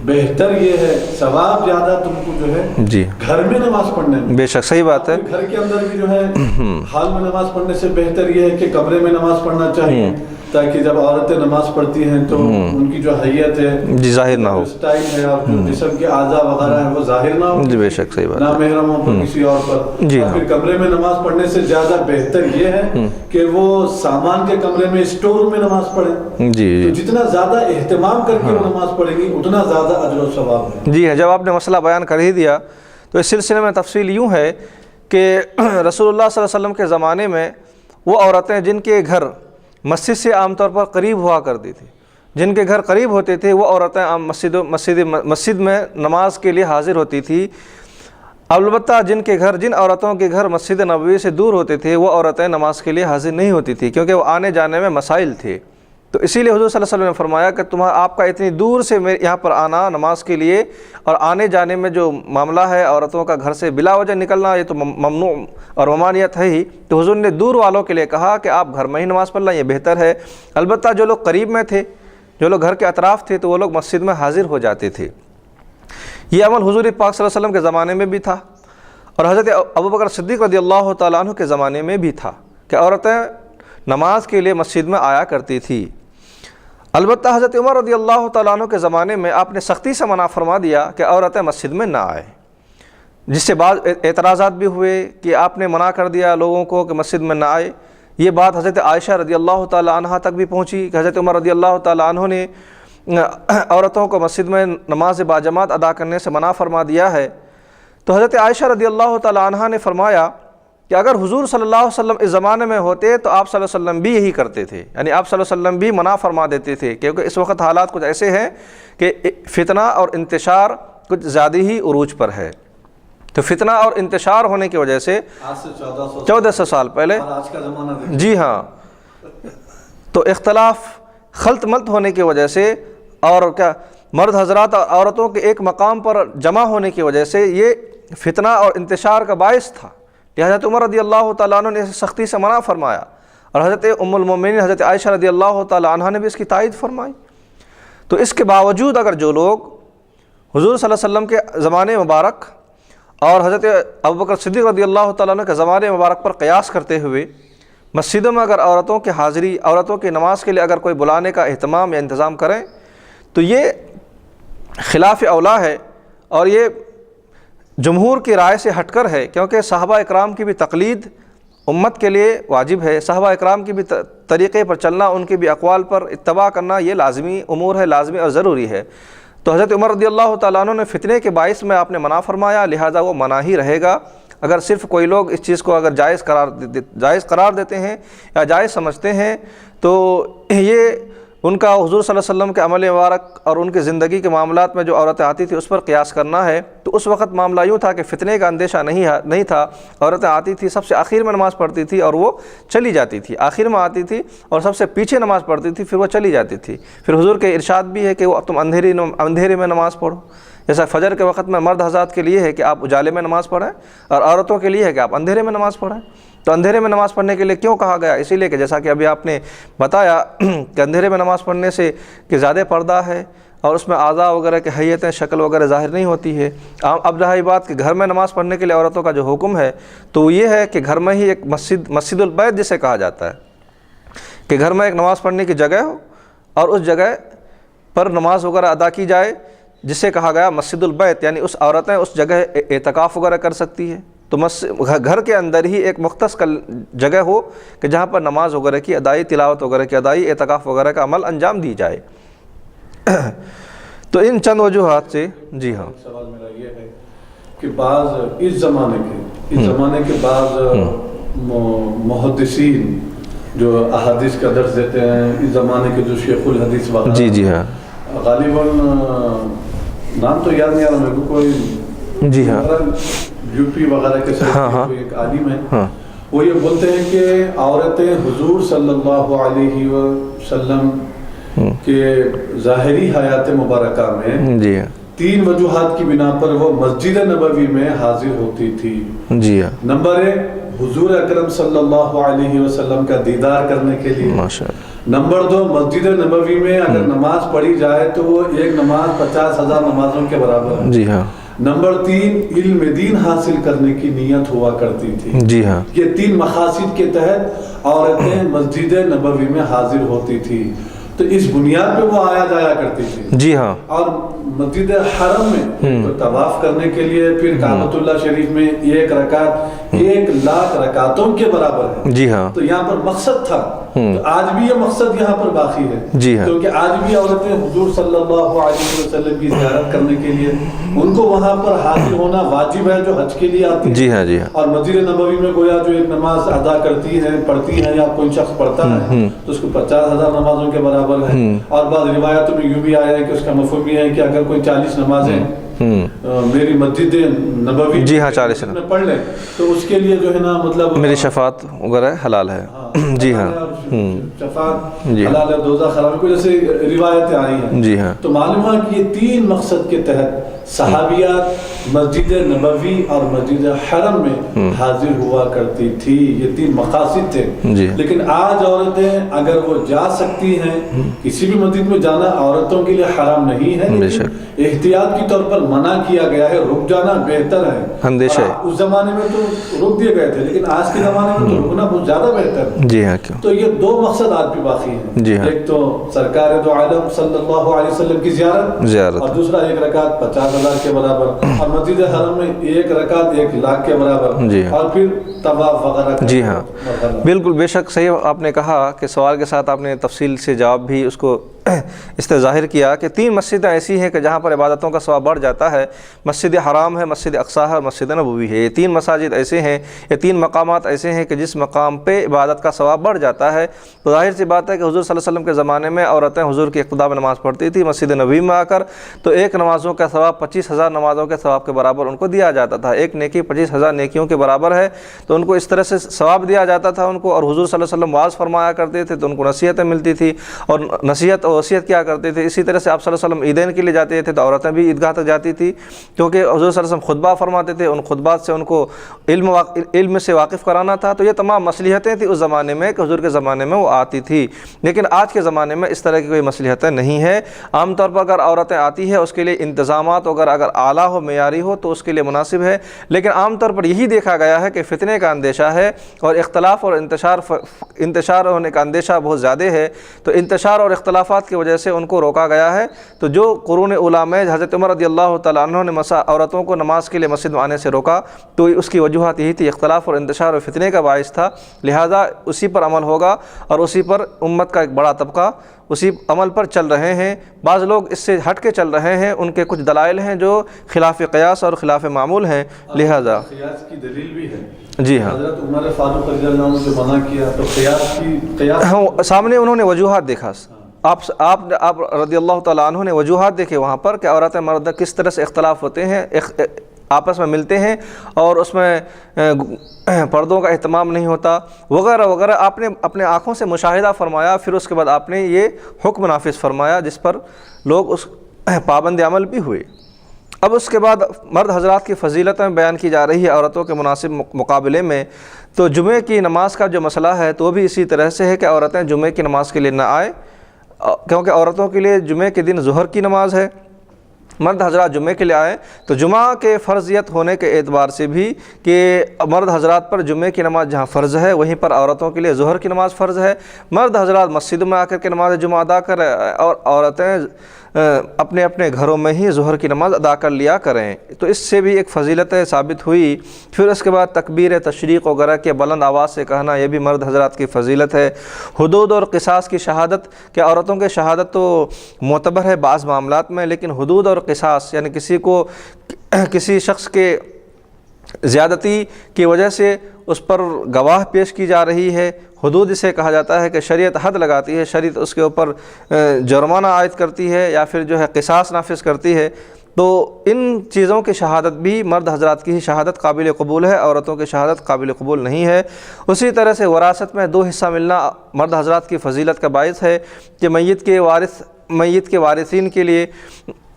بہتر یہ ہے، ثواب زیادہ تم کو جو ہے گھر میں نماز پڑھنے میں۔ بے شک صحیح بات ہے۔ گھر کے اندر بھی جو ہے حال میں نماز پڑھنے سے بہتر یہ ہے کہ کمرے میں نماز پڑھنا چاہیے، تاکہ جب عورتیں نماز پڑھتی ہیں تو ان کی جو حیت ہے ظاہر نہ ہو، اسٹائل ہے اور جو جسم کے اعضاء وغیرہ ہیں وہ ظاہر نہ ہو، بے شک صحیح بات، نہ محرموں پر کسی اور پر۔ پھر کمرے میں نماز پڑھنے سے زیادہ بہتر یہ ہے کہ وہ سامان کے کمرے میں اسٹور میں نماز پڑھیں۔ تو جتنا زیادہ اہتمام کر کے وہ نماز پڑھیں گی اتنا زیادہ اجر و ثواب ہے۔ جی ہاں، جب آپ نے مسئلہ بیان کر ہی دیا تو اس سلسلے میں تفصیل یوں ہے کہ رسول اللہ صلی اللہ علیہ وسلم کے زمانے میں وہ عورتیں جن کے گھر مسجد سے عام طور پر قریب ہوا کرتی تھی، جن کے گھر قریب ہوتے تھے، وہ عورتیں مسجد میں نماز کے لیے حاضر ہوتی تھی۔ البتہ جن عورتوں کے گھر مسجد نبوی سے دور ہوتے تھے، وہ عورتیں نماز کے لیے حاضر نہیں ہوتی تھی، کیونکہ وہ آنے جانے میں مسائل تھے۔ تو اسی لیے حضور صلی اللہ علیہ وسلم نے فرمایا کہ آپ کا اتنی دور سے یہاں پر آنا نماز کے لیے اور آنے جانے میں جو معاملہ ہے عورتوں کا گھر سے بلا وجہ نکلنا، یہ تو ممنوع اور ممانعت ہے ہی۔ تو حضور نے دور والوں کے لیے کہا کہ آپ گھر میں ہی نماز پڑھ لیں، یہ بہتر ہے۔ البتہ جو لوگ قریب میں تھے، جو لوگ گھر کے اطراف تھے، تو وہ لوگ مسجد میں حاضر ہو جاتے تھے۔ یہ عمل حضور پاک صلی اللہ علیہ وسلم کے زمانے میں بھی تھا اور حضرت ابوبکر صدیق رضی اللہ تعالیٰ عنہ کے زمانے میں بھی تھا کہ عورتیں نماز کے لیے مسجد میں آیا کرتی تھی۔ البتہ حضرت عمر رضی اللہ تعالیٰ عنہ کے زمانے میں آپ نے سختی سے منع فرما دیا کہ عورتیں مسجد میں نہ آئیں، جس سے بعض اعتراضات بھی ہوئے کہ آپ نے منع کر دیا لوگوں کو کہ مسجد میں نہ آئے۔ یہ بات حضرت عائشہ رضی اللہ تعالیٰ عنہ تک بھی پہنچی کہ حضرت عمر رضی اللہ تعالیٰ عنہ نے عورتوں کو مسجد میں نماز باجماعت ادا کرنے سے منع فرما دیا ہے۔ تو حضرت عائشہ رضی اللہ تعالیٰ عنہ نے فرمایا کہ اگر حضور صلی اللہ علیہ وسلم اس زمانے میں ہوتے تو آپ صلی اللہ علیہ وسلم بھی یہی کرتے تھے، یعنی آپ صلی اللہ علیہ وسلم بھی منع فرما دیتے تھے، کیونکہ اس وقت حالات کچھ ایسے ہیں کہ فتنہ اور انتشار کچھ زیادہ ہی عروج پر ہے۔ تو فتنہ اور انتشار ہونے کی وجہ سے آج سے 1400 سال پہلے، اور آج کا زمانہ دیکھیں، جی ہاں، تو اختلاف خلط ملط ہونے کی وجہ سے اور کیا مرد حضرات اور عورتوں کے ایک مقام پر جمع ہونے کی وجہ سے یہ فتنہ اور انتشار کا باعث تھا۔ حضرت عمر رضی اللہ تعالیٰ عنہ نے سختی سے منع فرمایا اور حضرت ام المومنین حضرت عائشہ رضی اللہ تعالیٰ عنہ نے بھی اس کی تائید فرمائی۔ تو اس کے باوجود اگر جو لوگ حضور صلی اللہ علیہ وسلم کے زمانے مبارک اور حضرت ابوبکر صدیق رضی اللہ تعالیٰ عنہ کے زمانے مبارک پر قیاس کرتے ہوئے مسجدوں میں اگر عورتوں کی حاضری، عورتوں کی نماز کے لیے اگر کوئی بلانے کا اہتمام یا انتظام کریں تو یہ خلاف اولا ہے اور یہ جمہور کی رائے سے ہٹ کر ہے، کیونکہ صحابہ اکرام کی بھی تقلید امت کے لیے واجب ہے، صحابہ اکرام کی بھی طریقے پر چلنا، ان کے بھی اقوال پر اتباع کرنا یہ لازمی امور ہے، لازمی اور ضروری ہے۔ تو حضرت عمر رضی اللہ تعالیٰ عنہ نے فتنے کے باعث میں آپ نے منع فرمایا، لہٰذا وہ منع ہی رہے گا۔ اگر صرف کوئی لوگ اس چیز کو اگر جائز قرار دیتے ہیں یا جائز سمجھتے ہیں تو یہ ان کا حضور صلی اللہ علیہ وسلم کے عمل مبارک اور ان کی زندگی کے معاملات میں جو عورتیں آتی تھیں اس پر قیاس کرنا ہے۔ تو اس وقت معاملہ یوں تھا کہ فتنے کا اندیشہ نہیں تھا، عورتیں آتی تھیں، سب سے آخر میں نماز پڑھتی تھی اور وہ چلی جاتی تھی، آخر میں آتی تھی اور سب سے پیچھے نماز پڑھتی تھی، پھر وہ چلی جاتی تھی۔ پھر حضور کے ارشاد بھی ہے کہ وہ تم اندھیرے میں نماز پڑھو، جیسا فجر کے وقت میں مرد حضرات کے لیے ہے کہ آپ اجالے میں نماز پڑھیں اور عورتوں کے لیے ہے کہ آپ اندھیرے میں نماز پڑھیں۔ تو اندھیرے میں نماز پڑھنے کے لیے کیوں کہا گیا؟ اسی لیے کہ جیسا کہ ابھی آپ نے بتایا کہ اندھیرے میں نماز پڑھنے سے کہ زیادہ پردہ ہے اور اس میں اعضاء وغیرہ کی حیتیں، شکل وغیرہ ظاہر نہیں ہوتی ہے۔ اب رہی بات کہ گھر میں نماز پڑھنے کے لیے عورتوں کا جو حکم ہے تو وہ یہ ہے کہ گھر میں ہی ایک مسجد البیت جسے کہا جاتا ہے کہ گھر میں ایک نماز پڑھنے کی جگہ ہو اور اس جگہ پر نماز وغیرہ ادا کی جائے، جسے کہا گیا مسجد البیت، یعنی اس عورتیں اس جگہ اعتکاف وغیرہ کر سکتی ہے۔ تو گھر کے اندر ہی ایک مختص جگہ ہو کہ جہاں پر نماز وغیرہ کی ادائی، تلاوت وغیرہ کی ادائی، اعتکاف وغیرہ کا عمل انجام دی جائے۔ تو ان چند وجوہات سے جی ہاں سوال میرا یہ ہے کہ بعض اس زمانے کے بعض محدثین جو احادیث کا درس دیتے ہیں، اس زمانے کے جو شیخ الحدیث وغیرہ، جی ہاں غالباً نام تو یاد نہیں آ رہا میرے کو، کوئی جی ہاں یو پی وغیرہ کے کوئی ایک عالم ہے، وہ یہ بولتے ہیں کہ عورتیں حضور صلی اللہ علیہ وسلم کے ظاہری حیات مبارکہ میں جی ہاں 3 وجوہات کی بنا پر وہ مسجد نبوی میں حاضر ہوتی تھی۔ جی ہاں نمبر 1 حضور اکرم صلی اللہ علیہ وسلم کا دیدار کرنے کے لیے، نمبر 2 مسجد نبوی میں اگر نماز پڑھی جائے تو وہ ایک نماز 50,000 نمازوں کے برابر ہے، جی ہاں، نمبر 3 علم دین حاصل کرنے کی نیت ہوا کرتی تھی۔ جی ہاں، یہ 3 مقاصد کے تحت عورتیں مسجد نبوی میں حاضر ہوتی تھی۔ تو اس بنیاد پہ وہ آیا جایا کرتی تھی. جی ہاں. اور مسجد حرم میں طواف کرنے کے لیے پھر کعبۃ اللہ شریف میں 1 رکعت 1,00,000 رکعتوں کے برابر ہے. جی ہاں. تو یہاں پر مقصد تھا. تو آج بھی یہ مقصد یہاں پر باقی ہے. جی ہاں. کیونکہ آج بھی عورتیں حضور صلی اللہ علیہ وسلم کی زیارت کرنے کے لیے ان کو وہاں پر حاضر ہونا واجب ہے جو حج کے لیے آتی ہے. جی ہاں. جی ہاں. اور مسجد نبوی میں گویا جو ایک نماز ادا کرتی ہے پڑھتی ہے یا کوئی شخص پڑھتا ہے تو اس کو 50,000 نمازوں کے برابر ہے. اور بعض روایتوں میں یوں بھی آیا ہے کہ اس کا مفہوم یہ ہے کہ اگر کوئی 40 نمازیں میری مسجد نبوی جی ہاں 40 میں پڑھ لیں تو اس کے لیے جو ہے نا مطلب میری شفاعت وغیرہ حلال ہے. جی ہاں. شفاعت حلال ہے دوزخ حرام کوئی جیسے روایتیں آئی ہیں. جی ہاں. تو معلوم ہے کہ یہ 3 مقصد کے تحت صحابیات مسجد نبوی اور مسجد حرم میں حاضر ہوا کرتی تھی. یہ 3 مقاصد تھے. جی. لیکن آج عورتیں اگر وہ جا سکتی ہیں کسی بھی مسجد میں جانا عورتوں کے لیے حرام نہیں ہے لیکن احتیاط کی طور پر منع کیا گیا ہے. رک جانا بہتر ہے. اندیشہ اس زمانے میں تو رک دیے گئے تھے لیکن آج کے زمانے میں تو رکنا بہت زیادہ بہتر ہے. جی ہاں. کیوں؟ تو یہ 2 مقصد آج بھی باقی ہیں. جی ہاں. ایک تو سرکار دو عالم صلی اللہ علیہ وسلم کی زیارت اور دوسرا 1 رکعت 50,000 کے برابر اور مسجد حرم میں 1 رکعت 1,00,000 کے برابر. جی. اور پھر طواف وغیرہ. جی ہاں بالکل بے شک صحیح آپ نے کہا کہ سوال کے ساتھ آپ نے تفصیل سے جواب بھی اس کو اس نے ظاہر کیا کہ 3 مسجدیں ایسی ہیں کہ جہاں پر عبادتوں کا ثواب بڑھ جاتا ہے. مسجد حرام ہے, مسجد اقصیٰ ہے اور مسجد نبوی ہے. یہ 3 مساجد ایسے ہیں, یہ 3 مقامات ایسے ہیں کہ جس مقام پہ عبادت کا ثواب بڑھ جاتا ہے. تو ظاہر سی بات ہے کہ حضور صلی اللہ علیہ وسلم کے زمانے میں عورتیں حضور کی اقتداء میں نماز پڑھتی تھی مسجد نبوی میں آ کر, تو 1 نمازوں کا ثواب 25,000 نمازوں کے ثواب کے برابر ان کو دیا جاتا تھا. 1 نیکی 25,000 نیکیوں کے برابر ہے. تو ان کو اس طرح سے ثواب دیا جاتا تھا ان کو. اور حضور صلی اللہ علیہ وسلم واعظ فرمایا کرتے تھے تو ان کو نصیحتیں ملتی تھی اور نصیحت اور وصیت کیا کرتے تھے. اسی طرح سے آپ صلی اللہ علیہ وسلم عیدین کے لیے جاتے تھے تو عورتیں بھی عیدگاہ تک جاتی تھی کیونکہ حضور صلی اللہ علیہ وسلم خطبہ فرماتے تھے. ان خطبات سے ان کو علم سے واقف کرانا تھا. تو یہ تمام مصلحتیں تھیں اس زمانے میں کہ حضور کے زمانے میں وہ آتی تھی. لیکن آج کے زمانے میں اس طرح کی کوئی مصلحتیں نہیں ہیں. عام طور پر اگر عورتیں آتی ہے اس کے لیے انتظامات اگر اعلیٰ ہو معیاری ہو تو اس کے لیے مناسب ہے. لیکن عام طور پر یہی دیکھا گیا ہے کہ فتنے کا اندیشہ ہے اور اختلاف اور انتشار ہونے کا اندیشہ بہت زیادہ ہے. تو انتشار اور اختلافات کی وجہ سے ان کو روکا گیا ہے. تو جو قرون اولیٰ میں حضرت عمر رضی اللہ تعالیٰ عنہ نے عورتوں کو نماز کے لیے مسجد میں آنے سے روکا تو اس کی وجوہات یہی تھی, اختلاف اور انتشار اور فتنے کا باعث تھا. لہٰذا اسی پر عمل ہوگا اور اسی پر امت کا ایک بڑا طبقہ اسی عمل پر چل رہے ہیں. بعض لوگ اس سے ہٹ کے چل رہے ہیں, ان کے کچھ دلائل ہیں جو خلاف قیاس اور خلاف معمول ہیں. لہٰذا قیاس کی دلیل بھی ہے. جی ہاں حضرت عمر فاروق رضی اللہ عنہ جو منع کیا تو قیاس ہاں سامنے انہوں نے وجوہات دیکھا. آپ رضی اللہ تعالیٰ عنہ نے وجوہات دیکھے وہاں پر کہ عورتیں مرد کس طرح سے اختلاف ہوتے ہیں, آپس میں ملتے ہیں اور اس میں پردوں کا اہتمام نہیں ہوتا وغیرہ وغیرہ. آپ نے اپنے آنکھوں سے مشاہدہ فرمایا, پھر اس کے بعد آپ نے یہ حکم نافذ فرمایا جس پر لوگ اس پابند عمل بھی ہوئے. اب اس کے بعد مرد حضرات کی فضیلتیں بیان کی جا رہی ہے عورتوں کے مناسب مقابلے میں. تو جمعہ کی نماز کا جو مسئلہ ہے تو بھی اسی طرح سے ہے کہ عورتیں جمعہ کی نماز کے لیے نہ آئیں کیونکہ عورتوں کے لیے جمعہ کے دن ظہر کی نماز ہے. مرد حضرات جمعہ کے لیے آئیں تو جمعہ کے فرضیت ہونے کے اعتبار سے بھی کہ مرد حضرات پر جمعہ کی نماز جہاں فرض ہے وہیں پر عورتوں کے لیے ظہر کی نماز فرض ہے. مرد حضرات مسجد میں آ کر کے نماز جمعہ ادا کریں اور عورتیں اپنے اپنے گھروں میں ہی ظہر کی نماز ادا کر لیا کریں. تو اس سے بھی ایک فضیلت ثابت ہوئی. پھر اس کے بعد تکبیر تشریق وغیرہ کے بلند آواز سے کہنا یہ بھی مرد حضرات کی فضیلت ہے. حدود اور قصاص کی شہادت کہ عورتوں کے شہادت تو معتبر ہے بعض معاملات میں, لیکن حدود اور قصاص یعنی کسی شخص کے زیادتی کی وجہ سے اس پر گواہ پیش کی جا رہی ہے. حدود اسے کہا جاتا ہے کہ شریعت حد لگاتی ہے, شریعت اس کے اوپر جرمانہ عائد کرتی ہے یا پھر جو ہے قصاص نافذ کرتی ہے. تو ان چیزوں کی شہادت بھی مرد حضرات کی ہی شہادت قابل قبول ہے, عورتوں کی شہادت قابل قبول نہیں ہے. اسی طرح سے وراثت میں 2 حصہ ملنا مرد حضرات کی فضیلت کا باعث ہے کہ میت کے وارثین کے لیے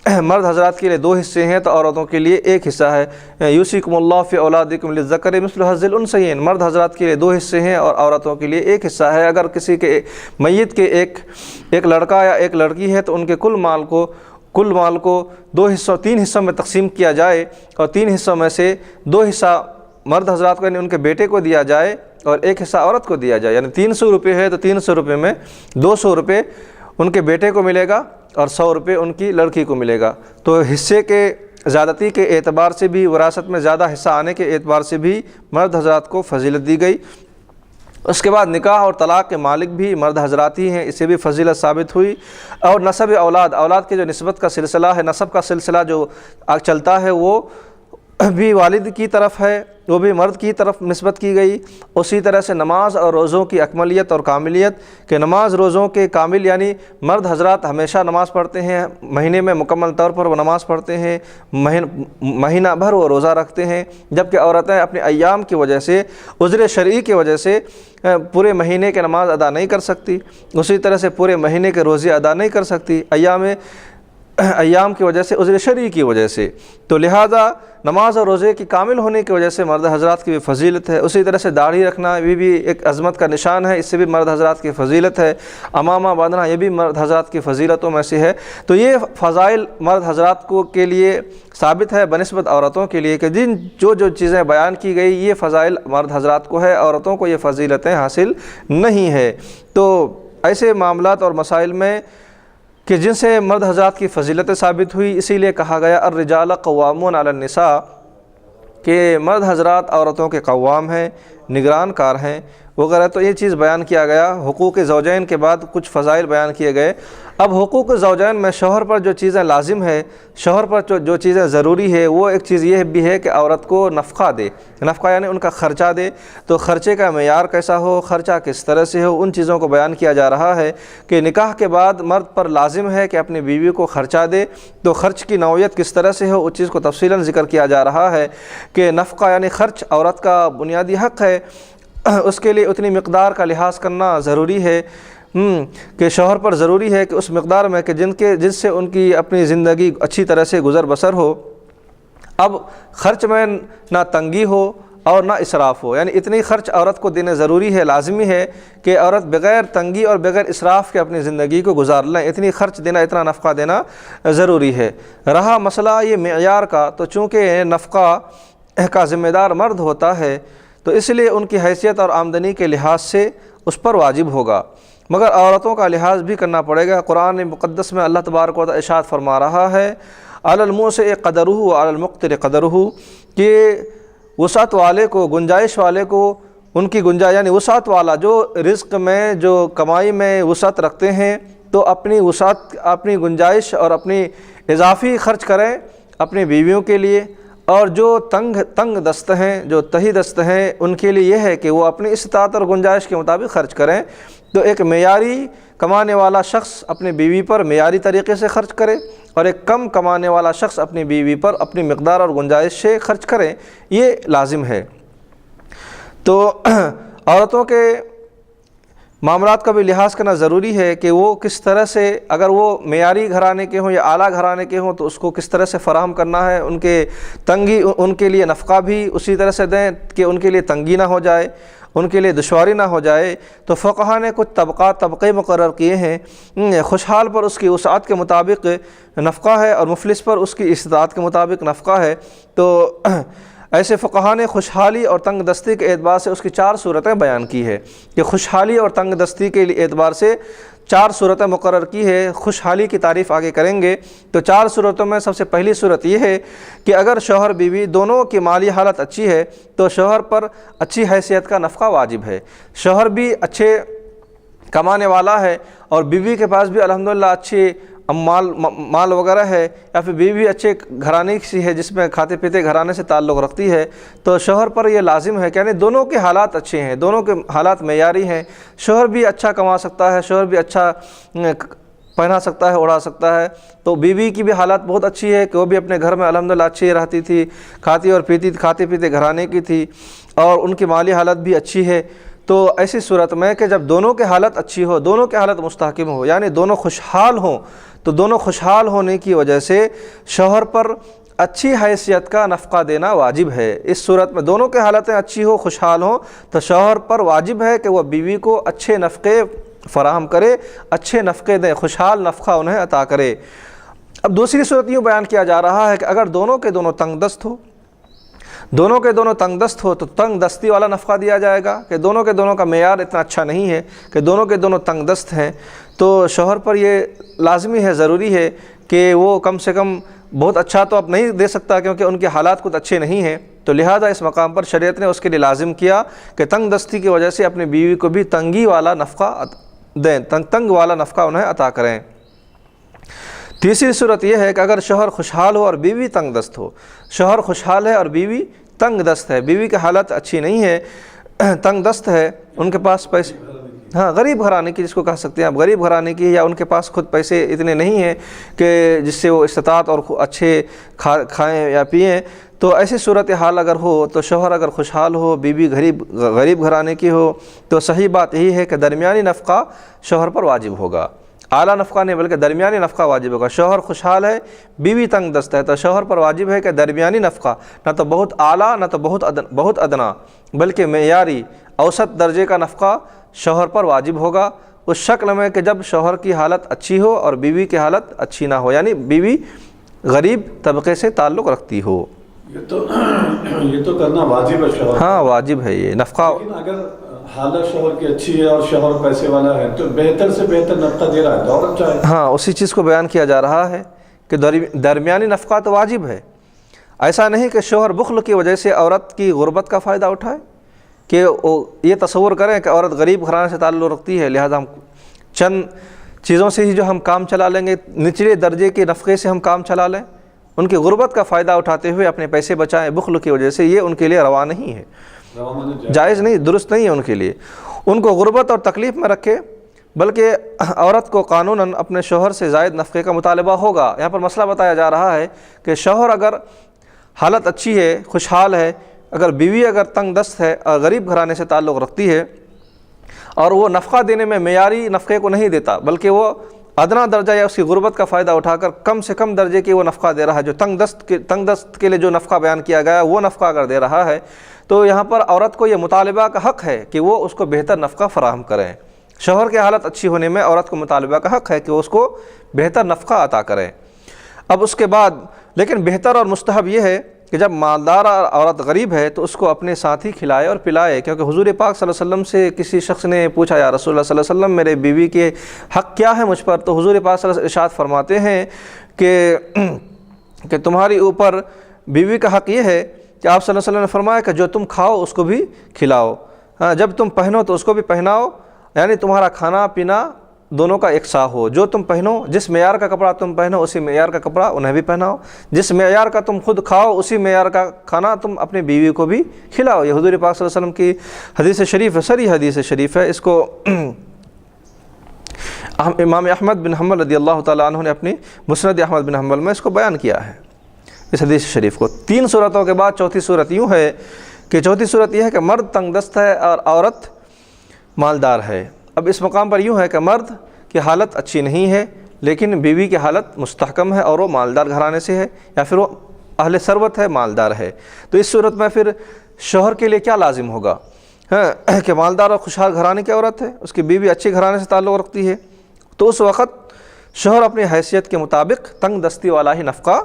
مرد حضرات کے لیے 2 حصے ہیں تو عورتوں کے لیے 1 حصہ ہے. یوصیکم اللہ فی اولادکم للذکر مثل حظ الانثیین. مرد حضرات کے لیے 2 حصے ہیں اور عورتوں کے لیے 1 حصہ ہے. اگر کسی کے میت کے ایک لڑکا یا ایک لڑکی ہے تو ان کے کل مال کو 3 حصوں میں تقسیم کیا جائے اور 3 حصوں میں سے 2 حصہ مرد حضرات کو یعنی ان کے بیٹے کو دیا جائے اور 1 حصہ عورت کو دیا جائے. یعنی 300 روپے ہے تو 300 روپے میں 200 روپے ان کے بیٹے کو ملے گا اور 100 روپے ان کی لڑکی کو ملے گا۔ تو حصے کے زیادتی کے اعتبار سے بھی، وراثت میں زیادہ حصہ آنے کے اعتبار سے بھی مرد حضرات کو فضیلت دی گئی۔ اس کے بعد نکاح اور طلاق کے مالک بھی مرد حضرات ہی ہیں، اسے بھی فضیلت ثابت ہوئی۔ اور نسب اولاد کے جو نسبت کا سلسلہ ہے، نسب کا سلسلہ جو چلتا ہے، وہ بھی والد کی طرف ہے، وہ بھی مرد کی طرف نسبت کی گئی۔ اسی طرح سے نماز اور روزوں کی اکملیت اور کاملیت، کہ نماز روزوں کے کامل یعنی مرد حضرات ہمیشہ نماز پڑھتے ہیں، مہینے میں مکمل طور پر وہ نماز پڑھتے ہیں، مہینہ بھر وہ روزہ رکھتے ہیں، جبکہ عورتیں اپنے ایام کی وجہ سے، عذر شرعی کی وجہ سے پورے مہینے کے نماز ادا نہیں کر سکتی، اسی طرح سے پورے مہینے کے روزے ادا نہیں کر سکتی ایام کی وجہ سے، عذر شرعی کی وجہ سے۔ تو لہٰذا نماز اور روزے کی کامل ہونے کی وجہ سے مرد حضرات کی بھی فضیلت ہے۔ اسی طرح سے داڑھی رکھنا بھی ایک عظمت کا نشان ہے، اس سے بھی مرد حضرات کی فضیلت ہے۔ امامہ باندھنا یہ بھی مرد حضرات کی فضیلتوں میں سے ہے۔ تو یہ فضائل مرد حضرات کے لیے ثابت ہے بنسبت عورتوں کے لیے، کہ جو چیزیں بیان کی گئی یہ فضائل مرد حضرات کو ہے، عورتوں کو یہ فضیلتیں حاصل نہیں ہے۔ تو ایسے معاملات اور مسائل میں کہ جن سے مرد حضرات کی فضیلتیں ثابت ہوئی، اسی لیے کہا گیا الرجال قوامون علی النساء، کہ مرد حضرات عورتوں کے قوام ہیں، نگران کار ہیں وغیرہ۔ تو یہ چیز بیان کیا گیا۔ حقوق زوجین کے بعد کچھ فضائل بیان کیے گئے۔ اب حقوق زوجین میں شوہر پر جو چیزیں لازم ہے، شوہر پر جو چیزیں ضروری ہے، وہ ایک چیز یہ بھی ہے کہ عورت کو نفقہ دے، نفقہ یعنی ان کا خرچہ دے۔ تو خرچے کا معیار کیسا ہو، خرچہ کس طرح سے ہو، ان چیزوں کو بیان کیا جا رہا ہے کہ نکاح کے بعد مرد پر لازم ہے کہ اپنی بیوی کو خرچہ دے۔ تو خرچ کی نوعیت کس طرح سے ہو، اس چیز کو تفصیلاً ذکر کیا جا رہا ہے کہ نفقہ یعنی خرچ عورت کا بنیادی حق ہے، اس کے لیے اتنی مقدار کا لحاظ کرنا ضروری ہے کہ شوہر پر ضروری ہے کہ اس مقدار میں کہ جس سے ان کی اپنی زندگی اچھی طرح سے گزر بسر ہو۔ اب خرچ میں نہ تنگی ہو اور نہ اسراف ہو، یعنی اتنی خرچ عورت کو دینے ضروری ہے، لازمی ہے کہ عورت بغیر تنگی اور بغیر اسراف کے اپنی زندگی کو گزار لیں، اتنی خرچ دینا، اتنا نفقہ دینا ضروری ہے۔ رہا مسئلہ یہ معیار کا، تو چونکہ نفقہ کا ذمہ دار مرد ہوتا ہے، تو اس لیے ان کی حیثیت اور آمدنی کے لحاظ سے اس پر واجب ہوگا، مگر عورتوں کا لحاظ بھی کرنا پڑے گا۔ قرآن مقدس میں اللہ تبارک و تعالی ارشاد فرما رہا ہے علی الموسع قدرہ وعلی المقتر قدرہ، کہ وسعت والے کو، گنجائش والے کو ان کی گنجائش، یعنی وسعت والا جو رزق میں، جو کمائی میں وسعت رکھتے ہیں، تو اپنی وسعت، اپنی گنجائش اور اپنی اضافی خرچ کریں اپنی بیویوں کے لیے۔ اور جو تنگ دست ہیں، جو تہی دست ہیں، ان کے لیے یہ ہے کہ وہ اپنی استطاعت اور گنجائش کے مطابق خرچ کریں۔ تو ایک معیاری کمانے والا شخص اپنی بیوی پر معیاری طریقے سے خرچ کرے، اور ایک کم کمانے والا شخص اپنی بیوی پر اپنی مقدار اور گنجائش سے خرچ کرے، یہ لازم ہے۔ تو عورتوں کے معاملات کا بھی لحاظ کرنا ضروری ہے کہ وہ کس طرح سے، اگر وہ معیاری گھرانے کے ہوں یا اعلیٰ گھرانے کے ہوں، تو اس کو کس طرح سے فراہم کرنا ہے۔ ان کے تنگی، ان کے لیے نفقہ بھی اسی طرح سے دیں کہ ان کے لیے تنگی نہ ہو جائے، ان کے لیے دشواری نہ ہو جائے۔ تو فقہا نے کچھ طبقے مقرر کیے ہیں۔ خوشحال پر اس کی وسعت کے مطابق نفقہ ہے، اور مفلس پر اس کی استطاعت کے مطابق نفقہ ہے۔ تو ایسے فقہا نے خوشحالی اور تنگ دستی کے اعتبار سے اس کی 4 صورتیں بیان کی ہے، کہ خوشحالی اور تنگ دستی کے اعتبار سے 4 صورتیں مقرر کی ہے۔ خوشحالی کی تعریف آگے کریں گے۔ تو 4 صورتوں میں سب سے پہلی صورت یہ ہے کہ اگر شوہر بیوی دونوں کی مالی حالت اچھی ہے، تو شوہر پر اچھی حیثیت کا نفقہ واجب ہے۔ شوہر بھی اچھے کمانے والا ہے، اور بیوی کے پاس بھی الحمدللہ اچھی مال وغیرہ ہے، یا پھر بیوی اچھے گھرانے سی ہے جس میں کھاتے پیتے گھرانے سے تعلق رکھتی ہے، تو شوہر پر یہ لازم ہے کہ یعنی دونوں کے حالات اچھے ہیں، دونوں کے حالات معیاری ہیں۔ شوہر بھی اچھا کما سکتا ہے، شوہر بھی اچھا پہنا سکتا ہے، اڑا سکتا ہے، تو بیوی کی بھی حالات بہت اچھی ہے کہ وہ بھی اپنے گھر میں الحمدللہ اچھی رہتی تھی، کھاتے پیتے گھرانے کی تھی، اور ان کی مالی حالت بھی اچھی ہے۔ تو ایسی صورت میں کہ جب دونوں کی حالت اچھی ہو، دونوں کی حالت مستحکم ہو، یعنی دونوں خوشحال ہوں، تو دونوں خوشحال ہونے کی وجہ سے شوہر پر اچھی حیثیت کا نفقہ دینا واجب ہے۔ اس صورت میں دونوں کی حالتیں اچھی ہو، خوشحال ہوں، تو شوہر پر واجب ہے کہ وہ بیوی کو اچھے نفقے فراہم کرے، اچھے نفقے دیں، خوشحال نفقہ انہیں عطا کرے۔ اب دوسری صورت یوں بیان کیا جا رہا ہے کہ اگر دونوں کے دونوں تنگ دست ہو، دونوں کے دونوں تنگ دست ہو تو تنگ دستی والا نفقہ دیا جائے گا، کہ دونوں کے دونوں کا معیار اتنا اچھا نہیں ہے کہ دونوں کے دونوں تنگ دست ہیں، تو شوہر پر یہ لازمی ہے، ضروری ہے کہ وہ کم سے کم بہت اچھا تو اب نہیں دے سکتا کیونکہ ان کے حالات کچھ اچھے نہیں ہیں، تو لہٰذا اس مقام پر شریعت نے اس کے لیے لازم کیا کہ تنگ دستی کی وجہ سے اپنی بیوی کو بھی تنگی والا نفقہ دیں، تنگ والا نفقہ انہیں عطا کریں۔ تیسری صورت یہ ہے کہ اگر شوہر خوشحال ہو اور بیوی تنگ دست ہو، شوہر خوشحال ہے اور بیوی تنگ دست ہے، بیوی کی حالت اچھی نہیں ہے، تنگ دست ہے، ان کے پاس پیسے، ہاں غریب گھرانے کی جس کو کہہ سکتے ہیں آپ، غریب گھرانے کی، یا ان کے پاس خود پیسے اتنے نہیں ہیں کہ جس سے وہ استطاعت اور اچھے کھائیں یا پئیں، تو ایسی صورتحال اگر ہو تو شوہر اگر خوشحال ہو، بیوی غریب گھرانے کی ہو، تو صحیح بات یہی ہے کہ درمیانی نفقہ شوہر پر واجب ہوگا، اعلیٰ نفقہ نہیں بلکہ درمیانی نفقہ واجب ہوگا۔ شوہر خوشحال ہے، بیوی تنگ دست ہے، تو شوہر پر واجب ہے کہ درمیانی نفقہ، نہ تو بہت اعلیٰ نہ تو بہت ادنا، بلکہ معیاری اوسط درجے کا نفقہ شوہر پر واجب ہوگا، اس شکل میں کہ جب شوہر کی حالت اچھی ہو اور بیوی کی حالت اچھی نہ ہو، یعنی بیوی غریب طبقے سے تعلق رکھتی ہو۔ یہ تو کرنا واجب ہے شوہر، ہاں واجب ہے یہ نفقہ۔ لیکن اگر حالت شوہر کی اچھی ہے اور شوہر پیسے والا ہے تو بہتر سے بہتر نفقہ دے رہا ہے تو عورت چاہے، ہاں اسی چیز کو بیان کیا جا رہا ہے کہ درمیانی نفقہ تو واجب ہے، ایسا نہیں کہ شوہر بخل کی وجہ سے عورت کی غربت کا فائدہ اٹھائے، کہ یہ تصور کریں کہ عورت غریب گھرانے سے تعلق رکھتی ہے لہذا ہم چند چیزوں سے ہی جو ہم کام چلا لیں گے، نچلے درجے کے نفقے سے ہم کام چلا لیں، ان کی غربت کا فائدہ اٹھاتے ہوئے اپنے پیسے بچائیں بخل کی وجہ سے، یہ ان کے لیے روا نہیں ہے، جائز نہیں، درست نہیں ہے ان کے لیے، ان کو غربت اور تکلیف میں رکھے، بلکہ عورت کو قانوناً اپنے شوہر سے زائد نفقے کا مطالبہ ہوگا۔ یہاں پر مسئلہ بتایا جا رہا ہے کہ شوہر اگر حالت اچھی ہے، خوشحال ہے، اگر بیوی اگر تنگ دست ہے اور غریب گھرانے سے تعلق رکھتی ہے اور وہ نفقہ دینے میں معیاری نفقے کو نہیں دیتا بلکہ وہ ادنا درجہ یا اس کی غربت کا فائدہ اٹھا کر کم سے کم درجے کی وہ نفقہ دے رہا ہے، جو تنگ دست کے لیے جو نفقہ بیان کیا گیا وہ نفقہ اگر دے رہا ہے، تو یہاں پر عورت کو یہ مطالبہ کا حق ہے کہ وہ اس کو بہتر نفقہ فراہم کریں۔ شوہر کی حالت اچھی ہونے میں عورت کو مطالبہ کا حق ہے کہ وہ اس کو بہتر نفقہ عطا کریں۔ اب اس کے بعد لیکن بہتر اور مستحب یہ ہے کہ جب مالدار عورت غریب ہے تو اس کو اپنے ساتھ ہی کھلائے اور پلائے، کیونکہ حضور پاک صلی اللہ علیہ وسلم سے کسی شخص نے پوچھا یا رسول اللہ صلی اللہ علیہ وسلم میرے بیوی کے حق کیا ہے مجھ پر، تو حضور پاک صلی اللہ علیہ وسلم ارشاد فرماتے ہیں کہ تمہاری اوپر بیوی کا حق یہ ہے کہ آپ صلی اللہ علیہ وسلم نے فرمایا کہ جو تم کھاؤ اس کو بھی کھلاؤ، جب تم پہنو تو اس کو بھی پہناؤ، یعنی تمہارا کھانا پینا دونوں کا یکساں ہو، جو تم پہنو جس معیار کا کپڑا تم پہنو اسی معیار کا کپڑا انہیں بھی پہناؤ، جس معیار کا تم خود کھاؤ اسی معیار کا کھانا تم اپنی بیوی کو بھی کھلاؤ۔ یہ حضور پاک صلی اللہ علیہ وسلم کی حدیث شریف ہے، صریح حدیث شریف ہے، اس کو امام احمد بن حنبل رضی اللہ تعالیٰ عنہ نے اپنی مسند احمد بن حنبل میں اس کو بیان کیا ہے، اس حدیث شریف کو۔ 3 صورتوں کے بعد چوتھی صورت یوں ہے کہ چوتھی صورت یہ ہے کہ مرد تنگ دست ہے اور عورت مالدار ہے۔ اب اس مقام پر یوں ہے کہ مرد کی حالت اچھی نہیں ہے لیکن بیوی کی حالت مستحکم ہے اور وہ مالدار گھرانے سے ہے یا پھر وہ اہل ثروت ہے، مالدار ہے، تو اس صورت میں پھر شوہر کے لیے کیا لازم ہوگا کہ مالدار اور خوشحال گھرانے کی عورت ہے، اس کی بیوی اچھے گھرانے سے تعلق رکھتی ہے، تو اس وقت شوہر اپنی حیثیت کے مطابق تنگ دستی والا ہی نفقہ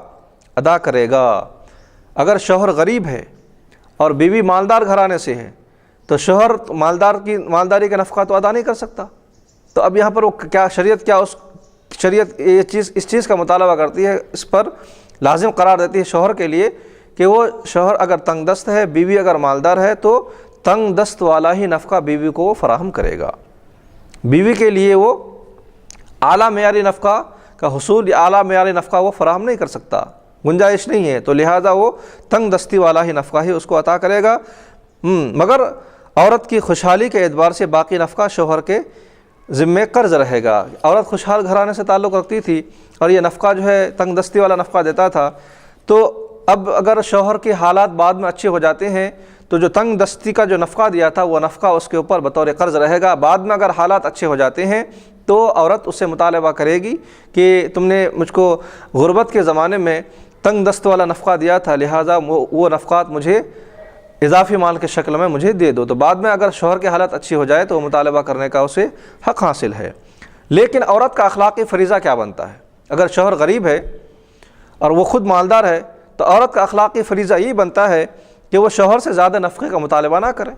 ادا کرے گا۔ اگر شوہر غریب ہے اور بیوی مالدار گھرانے سے ہے تو شوہر مالداری کا نفقہ تو ادا نہیں کر سکتا، تو اب یہاں پر وہ شریعت اس چیز کا مطالبہ کرتی ہے، اس پر لازم قرار دیتی ہے شوہر کے لیے کہ وہ شوہر اگر تنگ دست ہے، بیوی اگر مالدار ہے تو تنگ دست والا ہی نفقہ بیوی کو فراہم کرے گا۔ بیوی کے لیے وہ اعلیٰ معیاری نفقہ کا حصول، اعلیٰ معیاری نفقہ وہ فراہم نہیں کر سکتا، گنجائش نہیں ہے، تو لہٰذا وہ تنگ دستی والا ہی نفقہ ہی اس کو عطا کرے گا، مگر عورت کی خوشحالی کے اعتبار سے باقی نفقہ شوہر کے ذمے قرض رہے گا۔ عورت خوشحال گھرانے سے تعلق رکھتی تھی اور یہ نفقہ جو ہے تنگ دستی والا نفقہ دیتا تھا، تو اب اگر شوہر کے حالات بعد میں اچھے ہو جاتے ہیں تو جو تنگ دستی کا جو نفقہ دیا تھا وہ نفقہ اس کے اوپر بطور قرض رہے گا۔ بعد میں اگر حالات اچھے ہو جاتے ہیں تو عورت اس سے مطالبہ کرے گی کہ تم نے مجھ کو غربت کے زمانے میں تنگ دست والا نفقہ دیا تھا، لہٰذا وہ نفقات مجھے اضافی مال کے شکل میں مجھے دے دو، تو بعد میں اگر شوہر کی حالت اچھی ہو جائے تو وہ مطالبہ کرنے کا اسے حق حاصل ہے۔ لیکن عورت کا اخلاقی فریضہ کیا بنتا ہے؟ اگر شوہر غریب ہے اور وہ خود مالدار ہے تو عورت کا اخلاقی فریضہ یہ بنتا ہے کہ وہ شوہر سے زیادہ نفقے کا مطالبہ نہ کرے،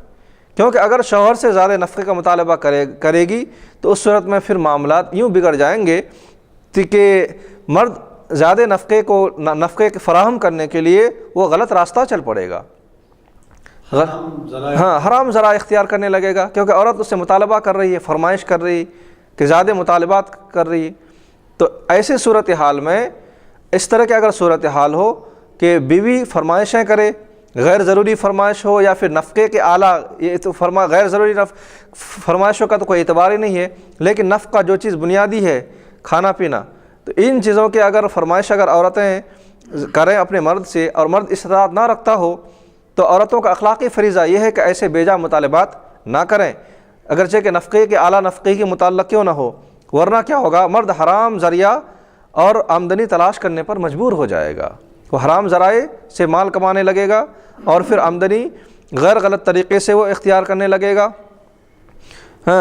کیونکہ اگر شوہر سے زیادہ نفقے کا مطالبہ کرے گی تو اس صورت میں پھر معاملات یوں بگڑ جائیں گے کہ مرد زیادہ نفقے فراہم کرنے کے لیے وہ غلط راستہ چل پڑے گا، ہاں حرام ذرائع اختیار کرنے لگے گا، کیونکہ عورت اس سے مطالبہ کر رہی ہے، فرمائش کر رہی کہ زیادہ مطالبات کر رہی. تو ایسے صورتحال میں اس طرح کی اگر صورتحال ہو کہ بیوی فرمائشیں کرے، غیر ضروری فرمائش ہو یا پھر نفقے کے اعلیٰ، یہ تو غیر ضروری فرمائشوں کا تو کوئی اعتبار ہی نہیں ہے، لیکن نفقہ جو چیز بنیادی ہے کھانا پینا، تو ان چیزوں کے اگر فرمائش اگر عورتیں کریں اپنے مرد سے اور مرد استطاعت نہ رکھتا ہو تو عورتوں کا اخلاقی فریضہ یہ ہے کہ ایسے بیجا مطالبات نہ کریں، اگرچہ کہ نفقے کے اعلیٰ نفقے کے متعلق کیوں نہ ہو، ورنہ کیا ہوگا، مرد حرام ذریعہ اور آمدنی تلاش کرنے پر مجبور ہو جائے گا، وہ حرام ذرائع سے مال کمانے لگے گا اور پھر آمدنی غیر غلط طریقے سے وہ اختیار کرنے لگے گا.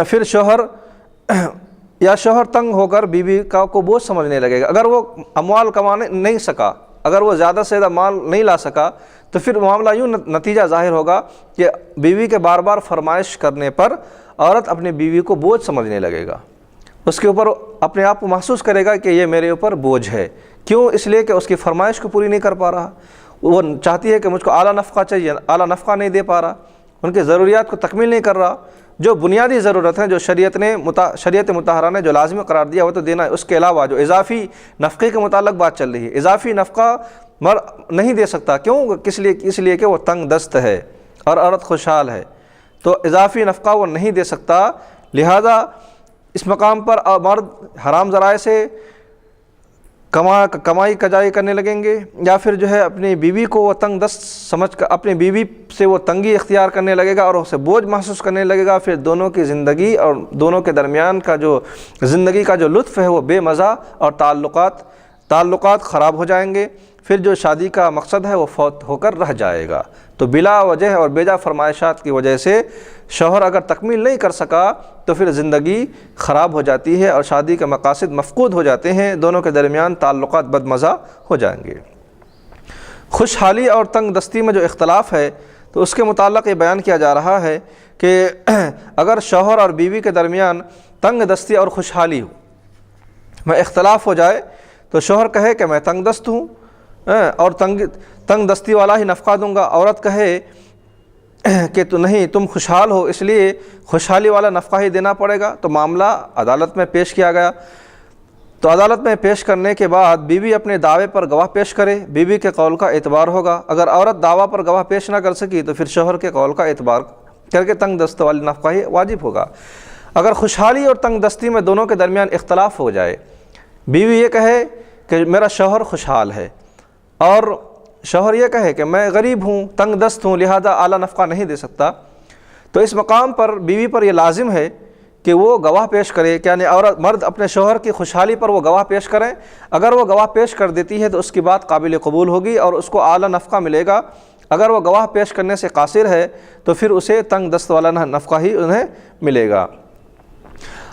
پھر شوہر تنگ ہو کر بیوی کو بوجھ سمجھنے لگے گا، اگر وہ اموال کمانے نہیں سکا، اگر وہ زیادہ سے زیادہ مال نہیں لا سکا تو پھر معاملہ یوں نتیجہ ظاہر ہوگا کہ بیوی کے بار بار فرمائش کرنے پر عورت اپنے بیوی کو بوجھ سمجھنے لگے گا، اس کے اوپر اپنے آپ کو محسوس کرے گا کہ یہ میرے اوپر بوجھ ہے. کیوں؟ اس لیے کہ اس کی فرمائش کو پوری نہیں کر پا رہا، وہ چاہتی ہے کہ مجھ کو اعلیٰ نفقہ چاہیے، اعلیٰ نفقہ نہیں دے پا رہا، ان کے ضروریات کو تکمیل نہیں کر رہا. جو بنیادی ضرورت ہیں جو شریعت مطہرہ نے جو لازمی قرار دیا وہ تو دینا ہے، اس کے علاوہ جو اضافی نفقے کے متعلق بات چل رہی ہے، اضافی نفقہ مرد نہیں دے سکتا. کیوں؟ اس لیے کہ وہ تنگ دست ہے اور عورت خوشحال ہے، تو اضافی نفقہ وہ نہیں دے سکتا. لہذا اس مقام پر مرد حرام ذرائع سے کمائی کجائی کرنے لگیں گے، یا پھر جو ہے اپنی بیوی کو وہ تنگ دست سمجھ کر اپنی بیوی سے وہ تنگی اختیار کرنے لگے گا اور اسے بوجھ محسوس کرنے لگے گا. پھر دونوں کی زندگی اور دونوں کے درمیان کا جو زندگی کا جو لطف ہے وہ بے مزہ اور تعلقات خراب ہو جائیں گے. پھر جو شادی کا مقصد ہے وہ فوت ہو کر رہ جائے گا. تو بلا وجہ اور بیجا فرمائشات کی وجہ سے شوہر اگر تکمیل نہیں کر سکا تو پھر زندگی خراب ہو جاتی ہے اور شادی کے مقاصد مفقود ہو جاتے ہیں، دونوں کے درمیان تعلقات بدمزہ ہو جائیں گے. خوشحالی اور تنگ دستی میں جو اختلاف ہے تو اس کے متعلق یہ بیان کیا جا رہا ہے کہ اگر شوہر اور بیوی کے درمیان تنگ دستی اور خوشحالی میں اختلاف ہو جائے تو شوہر کہے کہ میں تنگ دست ہوں اور تنگ دستی والا ہی نفقہ دوں گا، عورت کہے کہ تو نہیں تم خوشحال ہو اس لیے خوشحالی والا نفقہ ہی دینا پڑے گا. تو معاملہ عدالت میں پیش کیا گیا. تو عدالت میں پیش کرنے کے بعد بیوی اپنے دعوے پر گواہ پیش کرے، بیوی کے قول کا اعتبار ہوگا. اگر عورت دعویٰ پر گواہ پیش نہ کر سکی تو پھر شوہر کے قول کا اعتبار کر کے تنگ دست والی نفقہ ہی واجب ہوگا. اگر خوشحالی اور تنگ دستی میں دونوں کے درمیان اختلاف ہو جائے، بیوی یہ کہے کہ میرا شوہر خوشحال ہے اور شوہر یہ کہے کہ میں غریب ہوں، تنگ دست ہوں، لہذا اعلیٰ نفقہ نہیں دے سکتا، تو اس مقام پر بیوی پر یہ لازم ہے کہ وہ گواہ پیش کرے، یعنی مرد اپنے شوہر کی خوشحالی پر وہ گواہ پیش کریں. اگر وہ گواہ پیش کر دیتی ہے تو اس کی بات قابل قبول ہوگی اور اس کو اعلیٰ نفقہ ملے گا. اگر وہ گواہ پیش کرنے سے قاصر ہے تو پھر اسے تنگ دست والا نفقہ ہی انہیں ملے گا.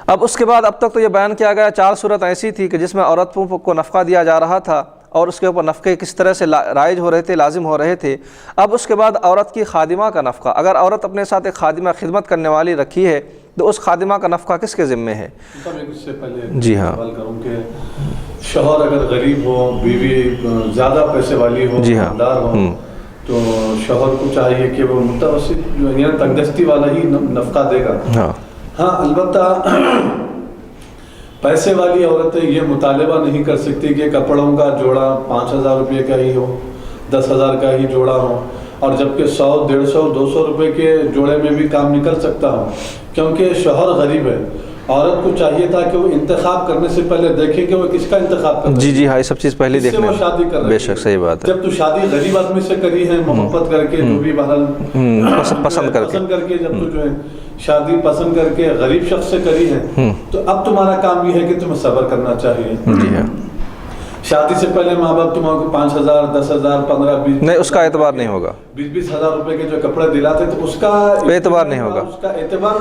اب اس کے بعد اب تک تو یہ بیان کیا گیا 4 صورت ایسی تھی کہ جس میں عورتوں کو نفقہ دیا جا رہا تھا اور اس کے اوپر نفقے کس طرح سے رائج ہو رہے تھے، لازم ہو رہے تھے. اب اس کے بعد عورت کی خادمہ کا نفقہ، اگر عورت اپنے ساتھ ایک خادمہ خدمت کرنے والی رکھی ہے تو اس خادمہ کا نفقہ کس کے ذمے ہے؟ اس سے پہلے جی ہاں سوال کروں کہ شوہر اگر غریب ہو، بیوی زیادہ پیسے والی ہو، جی ہاں مالدار ہو، تو شوہر کو چاہیے کہ وہ متوسط یعنی تنگ دستی والا ہی نفقہ دے گا. ہاں البتہ پیسے والی عورتیں یہ مطالبہ نہیں کر سکتی کہ کپڑوں کا جوڑا 5,000 روپے کا ہی ہو، 10,000 کا ہی جوڑا ہو، اور جبکہ 100, 150, 200 روپے کے جوڑے میں بھی کام نکل سکتا ہو، کیونکہ شوہر غریب ہے. عورت کو چاہیے تھا کہ وہ انتخاب کرنے سے پہلے دیکھے کہ وہ کس کا انتخاب کرتا ہے. جی ہاں یہ سب چیز پہلے دیکھنا وہ شادی کر رہی ہے. بے شک صحیح بات ہے. جب تو شادی غریب آدمی سے کری ہے محبت کر کے، جو بھی بہرحال پسند کر کے، جب تو جو ہے شادی پسند کر کے غریب شخص سے کری ہے، تو اب تمہارا کام یہ ہے کہ تمہیں صبر کرنا چاہیے. جی ہاں شادی سے پہلے ماں باپ تمہارے کو 5,000 10,000 15 20 نہیں، اس کا اعتبار نہیں ہوگا، 20 ہزار روپے کے جو کپڑے دلاتے تو اس کا اعتبار نہیں ہوگا، اس کا اعتبار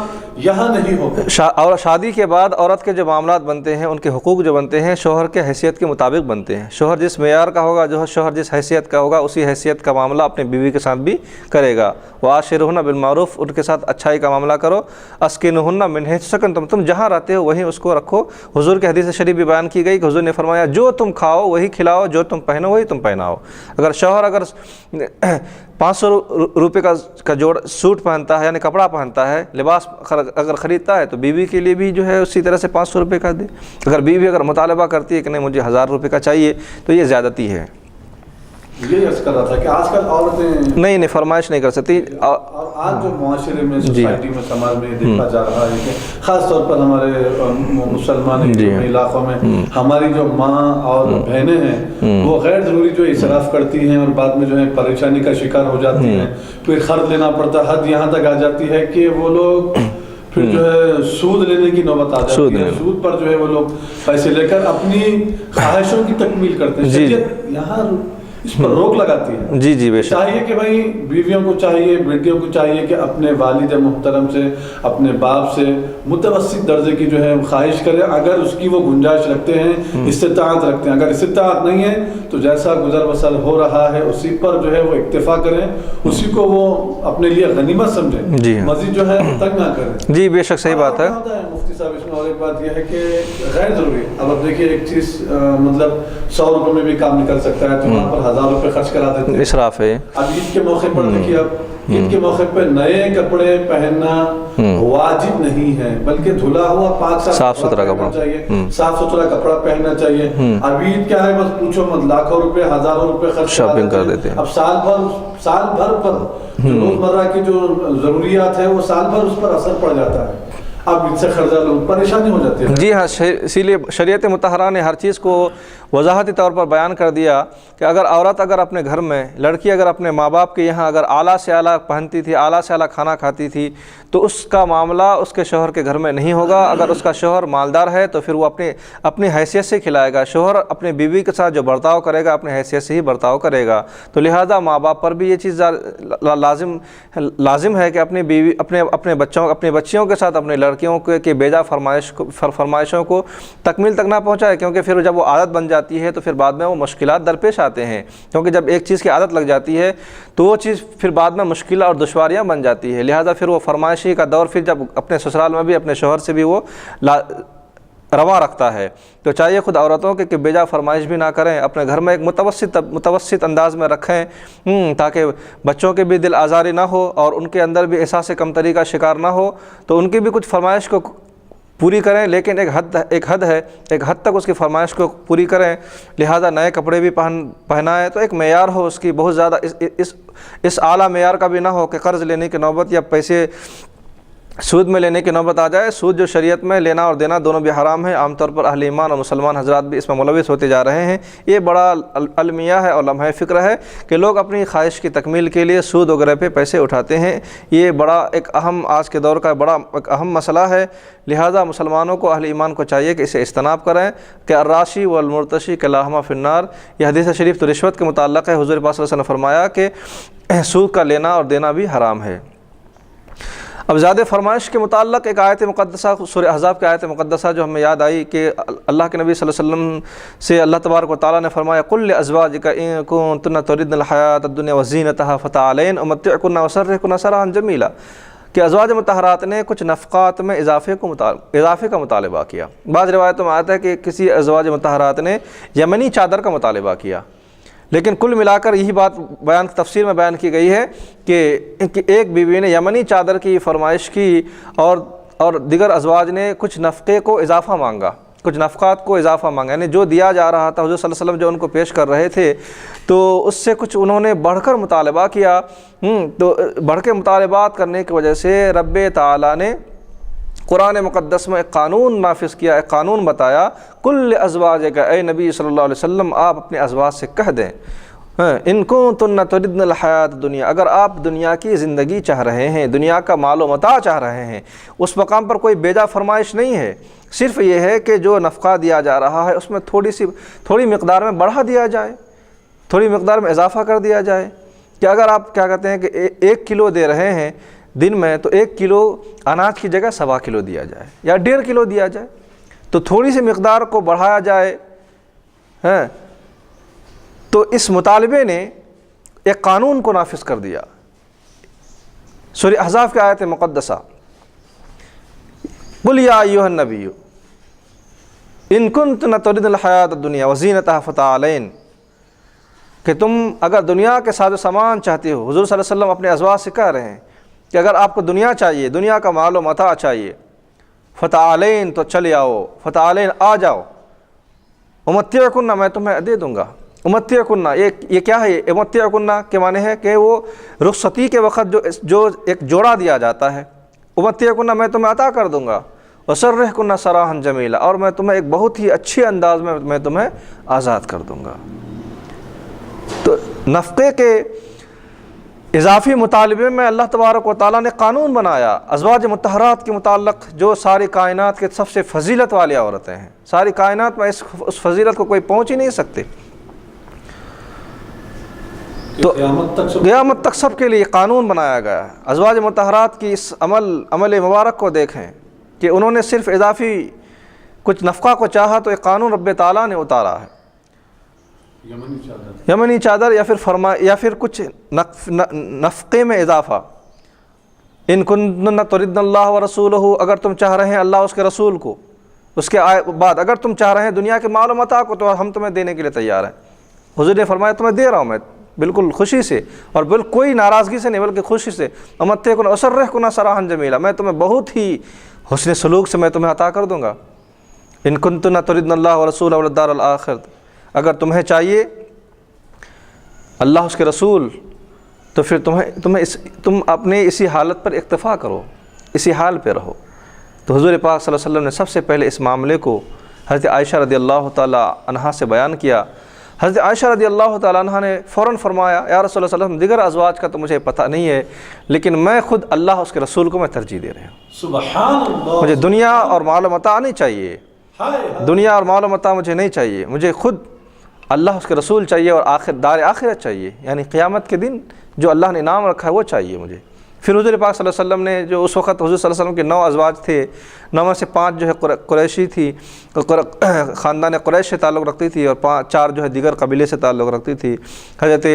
یہاں نہیں ہوگا۔ اور شادی کے بعد عورت کے جو معاملات بنتے ہیں، ان کے حقوق جو بنتے ہیں شوہر کے حیثیت کے مطابق بنتے ہیں۔ شوہر جس معیار کا ہوگا، جو شوہر جس حیثیت کا ہوگا، اسی حیثیت کا معاملہ اپنی بیوی کے ساتھ بھی کرے گا۔ وعاشرہن بالمعروف، ان کے ساتھ اچھائی کا معاملہ کرو۔ اسکنہن من حیث سکنتم، تم جہاں رہتے ہو وہیں اس کو رکھو۔ حضور کے حدیث شریف بھی بیان کی گئی کہ حضور نے فرمایا جو تم کھاؤ وہی کھلاؤ، جو تم پہنو وہی تم پہناؤ۔ اگر شوہر 500 روپے کا جوڑ سوٹ پہنتا ہے، یعنی کپڑا پہنتا ہے، لباس اگر خریدتا ہے، تو بیوی کے لیے بھی جو ہے اسی طرح سے 500 روپے کا دے۔ اگر بیوی اگر مطالبہ کرتی ہے کہ نہیں مجھے 1000 روپے کا چاہیے، تو یہ زیادتی ہے۔ یہ عرض کر رہا تھا کہ آج کل عورتیں نہیں فرمائش نہیں کر سکتی۔ اور آج جو معاشرے میں سوسائٹی میں سماج میں دیکھا جا رہا ہے کہ خاص طور پر ہمارے مسلمان علاقوں میں ہماری جو ماں اور بہنیں ہیں وہ غیر ضروری جو اسراف کرتی ہیں اور بعد میں جو ہے پریشانی کا شکار ہو جاتی ہیں، پھر خرچ لینا پڑتا ہے، حد یہاں تک آ جاتی ہے کہ وہ لوگ پھر جو ہے سود لینے کی نوبت آ جاتی ہے، سود پر جو ہے وہ لوگ پیسے لے کر اپنی خواہشوں کی تکمیل کرتے ہیں۔ شریعت یہاں اس پر روک لگاتی ہے۔ جی بے شک۔ چاہیے کہ بھائی بیویوں کو چاہیے، بیٹیوں کو چاہیے کہ اپنے والد محترم سے، اپنے باپ سے متوسط درجے کی جو ہے خواہش کریں، اگر اس کی وہ گنجائش رکھتے ہیں، استطاعت رکھتے ہیں۔ اگر استطاعت نہیں ہے تو جیسا گزر بسر ہو رہا ہے اسی پر جو ہے وہ اکتفا کریں، اسی کو وہ اپنے لیے غنیمت سمجھیں، مزید جو ہے تنگ نہ کریں۔ جی بے شک، صحیح بات ہے مفتی صاحب۔ اس میں اور ایک بات یہ ہے کہ غیر ضروری، اب آپ دیکھیے ایک چیز مطلب 100 روپے میں بھی کام نکل سکتا ہے، تو وہاں پر 1000 روپے خرچ کرا دیتے ہیں، اسراف ہے۔ اب عید کے موقع پر دیکھیے، اب عید کے موقع پہ نئے کپڑے پہننا واجب نہیں ہے، بلکہ دھلا ہوا پاک صاف ستھرا کپڑا چاہیے، صاف ستھرا کپڑا پہننا چاہیے۔ اب عید کیا ہے، بس پوچھو مت، لاکھوں روپے ہزاروں روپے خرچ شاپنگ کر دیتے ہیں۔ اب سال بھر پر جو روزمرہ کی جو ضروریات ہے وہ سال بھر اس پر اثر پڑ جاتا ہے، اب ان سے قرضہ لو، پریشانی ہو جاتی ہے۔ جی ہاں، اسی لیے شریعت مطہرہ نے ہر چیز کو وضاحتی طور پر بیان کر دیا کہ اگر عورت اگر اپنے گھر میں، لڑکی اگر اپنے ماں باپ کے یہاں اگر اعلیٰ سے اعلیٰ پہنتی تھی، اعلیٰ سے اعلیٰ کھانا کھاتی تھی، تو اس کا معاملہ اس کے شوہر کے گھر میں نہیں ہوگا۔ اگر اس کا شوہر مالدار ہے تو پھر وہ اپنی حیثیت سے کھلائے گا۔ شوہر اپنے بیوی کے ساتھ جو برتاؤ کرے گا اپنے حیثیت سے ہی برتاؤ کرے گا۔ تو لہٰذا ماں باپ پر بھی یہ چیز لازم ہے کہ اپنی بیوی اپنے بچیوں کے ساتھ اپنے لڑکیوں کے بیجا فرمائشوں کو تکمیل تک نہ پہنچائے، کیونکہ پھر جب وہ عادت بن جاتی ہے تو پھر بعد میں وہ مشکلات درپیش آتے ہیں، کیونکہ جب ایک چیز کی عادت لگ جاتی ہے تو وہ چیز پھر بعد میں مشکل اور دشواریاں بن جاتی ہے۔ لہٰذا پھر وہ فرمائشی کا دور پھر جب اپنے سسرال میں بھی اپنے شوہر سے بھی وہ رواں رکھتا ہے، تو چاہیے خود عورتوں کہ بیجا فرمائش بھی نہ کریں، اپنے گھر میں ایک متوسط انداز میں رکھیں تاکہ بچوں کے بھی دل آزاری نہ ہو اور ان کے اندر بھی احساس کمتری کا شکار نہ ہو، تو ان کی بھی کچھ فرمائش کو پوری کریں، لیکن ایک حد ہے، ایک حد تک اس کی فرمائش کو پوری کریں۔ لہٰذا نئے کپڑے بھی پہنائیں تو ایک معیار ہو اس کی، بہت زیادہ اس اعلیٰ معیار کا بھی نہ ہو کہ قرض لینے کی نوبت یا پیسے سود میں لینے کی نوبت آ جائے۔ سود جو شریعت میں لینا اور دینا دونوں بھی حرام ہے، عام طور پر اہل ایمان اور مسلمان حضرات بھی اس میں ملوث ہوتے جا رہے ہیں۔ یہ بڑا المیہ ہے اور لمحہ فکر ہے کہ لوگ اپنی خواہش کی تکمیل کے لیے سود وغیرہ پہ پیسے اٹھاتے ہیں۔ یہ بڑا ایک اہم آج کے دور کا بڑا ایک اہم مسئلہ ہے، لہٰذا مسلمانوں کو اہل ایمان کو چاہیے کہ اسے اجتناب کریں کہ الراشی والمرتشی کلاہما فی النار۔ یہ حدیث شریف تو رشوت کے متعلق ہے، حضور پاک صلی اللہ علیہ وسلم نے فرمایا کہ سود کا لینا اور دینا بھی حرام ہے۔ اب زیادہ فرمائش کے متعلق ایک آیت مقدسہ سورہ احزاب کی آیت مقدسہ جو ہمیں یاد آئی کہ اللہ کے نبی صلی اللہ علیہ وسلم سے اللہ تبارک و تعالیٰ نے فرمایا قل لازواجک ان کنتن تردن الحیات الدنیا وزینتها فتعالین امتعکن وسرحکن سراحا جمیلا، کہ ازواج مطہرات نے کچھ نفقات میں اضافے کا مطالبہ کیا۔ بعض روایتوں میں آتا ہے کہ کسی ازواج مطہرات نے یمنی چادر کا مطالبہ کیا، لیکن کل ملا کر یہی بات تفسیر میں بیان کی گئی ہے کہ ایک بیوی نے یمنی چادر کی فرمائش کی اور دیگر ازواج نے کچھ نفقے کو اضافہ مانگا، کچھ نفقات کو اضافہ مانگا، یعنی جو دیا جا رہا تھا حضور صلی اللہ علیہ وسلم جو ان کو پیش کر رہے تھے تو اس سے کچھ انہوں نے بڑھ کر مطالبہ کیا۔ تو بڑھ کے مطالبات کرنے کی وجہ سے رب تعالیٰ نے قرآن مقدس میں ایک قانون نافذ کیا، ایک قانون بتایا، کل ازواجک، اے نبی صلی اللہ علیہ وسلم آپ اپنے ازواج سے کہہ دیں، ان کنتن تردن الحیات الدنیا، اگر آپ دنیا کی زندگی چاہ رہے ہیں، دنیا کا مال و متاع چاہ رہے ہیں، اس مقام پر کوئی بیجا فرمائش نہیں ہے، صرف یہ ہے کہ جو نفقہ دیا جا رہا ہے اس میں تھوڑی مقدار میں بڑھا دیا جائے، تھوڑی مقدار میں اضافہ کر دیا جائے، کہ اگر آپ کیا کہتے ہیں کہ 1 کلو دے رہے ہیں دن میں، تو 1 کلو اناج کی جگہ 1.25 کلو دیا جائے یا 1.5 کلو دیا جائے، تو تھوڑی سی مقدار کو بڑھایا جائے. تو اس مطالبے نے ایک قانون کو نافذ کر دیا. سورہ احزاب کی آیت مقدسہ، قل یا ایھا النبی ان کنتن تردن الحیات الدنیا وزینتہا فتعالین، کہ تم اگر دنیا کے ساز و سامان چاہتے ہو، حضور صلی اللہ علیہ وسلم اپنے ازواج سے کہہ رہے ہیں کہ اگر آپ کو دنیا چاہیے، دنیا کا مال و متاع چاہیے، فتعالین تو چلے آؤ، فتعالین آ جاؤ، امتعکن میں تمہیں دے دوں گا. امتعکن یہ کیا ہے؟ امتعکن کے معنی ہے کہ وہ رخصتی کے وقت جو ایک جوڑا دیا جاتا ہے، امتعکن میں تمہیں عطا کر دوں گا، وسرحکن سراحا جمیلا، اور میں تمہیں ایک بہت ہی اچھے انداز میں تمہیں آزاد کر دوں گا. تو نفقے کے اضافی مطالبے میں اللہ تبارک و تعالیٰ نے قانون بنایا. ازواج مطہرات کے متعلق جو ساری کائنات کے سب سے فضیلت والی عورتیں ہیں، ساری کائنات میں اس فضیلت کو کوئی پہنچ ہی نہیں سکتے، تو قیامت تک سب کے لیے قانون بنایا گیا ہے. ازواج مطہرات کی اس عمل مبارک کو دیکھیں کہ انہوں نے صرف اضافی کچھ نفقہ کو چاہا تو ایک قانون رب تعالیٰ نے اتارا ہے، یمنی چادر یا پھر کچھ نفقے میں اضافہ. ان کنتن تردن اللہ ورسولہ، اگر تم چاہ رہے ہیں اللہ اس کے رسول کو، اس کے بعد اگر تم چاہ رہے ہیں دنیا کے مال و متاع کو، تو ہم تمہیں دینے کے لیے تیار ہیں. حضور نے فرمایا تمہیں دے رہا ہوں میں بالکل خوشی سے، اور بالکل کوئی ناراضگی سے نہیں بلکہ خوشی سے. امتعکن وسرحکن سراحا جمیلا، میں تمہیں بہت ہی حسن سلوک سے میں تمہیں عطا کر دوں گا. ان کنتن تردن اللہ ورسولہ والدار الآخرۃ، اگر تمہیں چاہیے اللہ اس کے رسول، تو پھر تم اپنے اسی حالت پر اکتفا کرو، اسی حال پہ رہو. تو حضور پاک صلی اللہ علیہ وسلم نے سب سے پہلے اس معاملے کو حضرت عائشہ رضی اللہ تعالی عنہا سے بیان کیا. حضرت عائشہ رضی اللہ تعالی عنہا نے فوراً فرمایا یا رسول اللہ صلی اللہ علیہ وسلم، دیگر ازواج کا تو مجھے پتہ نہیں ہے، لیکن میں خود اللہ اس کے رسول کو میں ترجیح دے رہا ہوں. سبحان اللہ. مجھے دنیا اور مال و متاع نہیں چاہیے، دنیا اور مال و متاع مجھے نہیں چاہیے، مجھے خود اللہ اس کے رسول چاہیے اور دار آخرت چاہیے، یعنی قیامت کے دن جو اللہ نے انعام رکھا ہے وہ چاہیے مجھے. پھر حضور پاک صلی اللہ علیہ وسلم نے جو اس وقت حضور صلی اللہ علیہ وسلم کے 9 ازواج تھے، 9 میں سے 5 جو ہے قریشی تھی، خاندان قریش سے تعلق رکھتی تھی، اور 4 جو ہے دیگر قبیلے سے تعلق رکھتی تھی. حضرت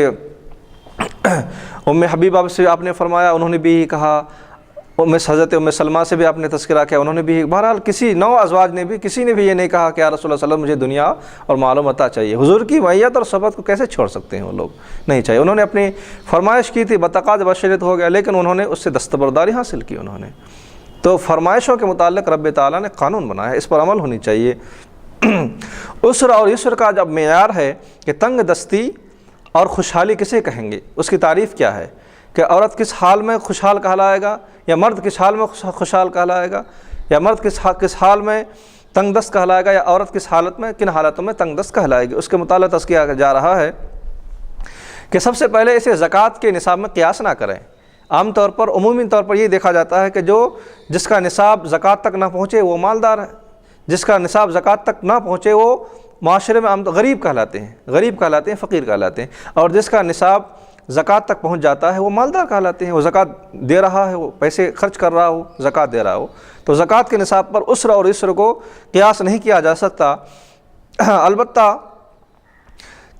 ام حبیبہ سے آپ نے فرمایا، انہوں نے بھی کہا، حضرت ام سلمہ سے بھی آپ نے تذکرہ کیا، انہوں نے بھی. بہرحال کسی 9 ازواج نے بھی، کسی نے بھی یہ نہیں کہا کہ یا رسول اللہ صلی اللہ علیہ وسلم مجھے دنیا اور مال و متاع چاہیے. حضور کی معیت اور صحبت کو کیسے چھوڑ سکتے ہیں وہ لوگ؟ نہیں چاہیے. انہوں نے اپنی فرمائش کی تھی، بتقاض بشریت ہو گیا، لیکن انہوں نے اس سے دستبرداری حاصل کی. انہوں نے تو فرمائشوں کے متعلق رب تعالیٰ نے قانون بنایا ہے، اس پر عمل ہونی چاہیے. عسر اور یسر کا جب معیار ہے کہ تنگ دستی اور خوشحالی کسے کہیں گے، اس کی تعریف کیا ہے کہ عورت کس حال میں خوشحال کہلائے گا، یا مرد کس حال میں خوشحال کہلائے گا، یا مرد کس حال میں تنگ دست کہلائے گا، یا عورت کس حالت میں، کن حالتوں میں تنگ دست کہلائے گی. اس کے متعلق تذکیہ جا رہا ہے کہ سب سے پہلے اسے زکوٰۃ کے نصاب میں قیاس نہ کریں. عام طور پر عمومی طور پر یہ دیکھا جاتا ہے کہ جس کا نصاب زکوٰۃ تک نہ پہنچے وہ مالدار ہے، جس کا نصاب زکوٰۃ تک نہ پہنچے وہ معاشرے میں عام طور غریب کہلاتے ہیں، فقیر کہلاتے ہیں، اور جس کا نصاب زکوٰۃ تک پہنچ جاتا ہے وہ مالدار کہلاتے ہیں، وہ زکوٰۃ دے رہا ہے، وہ پیسے خرچ کر رہا ہو، زکوٰۃ دے رہا ہو. تو زکوٰۃ کے نصاب پر عسر اور یسر کو قیاس نہیں کیا جا سکتا. البتہ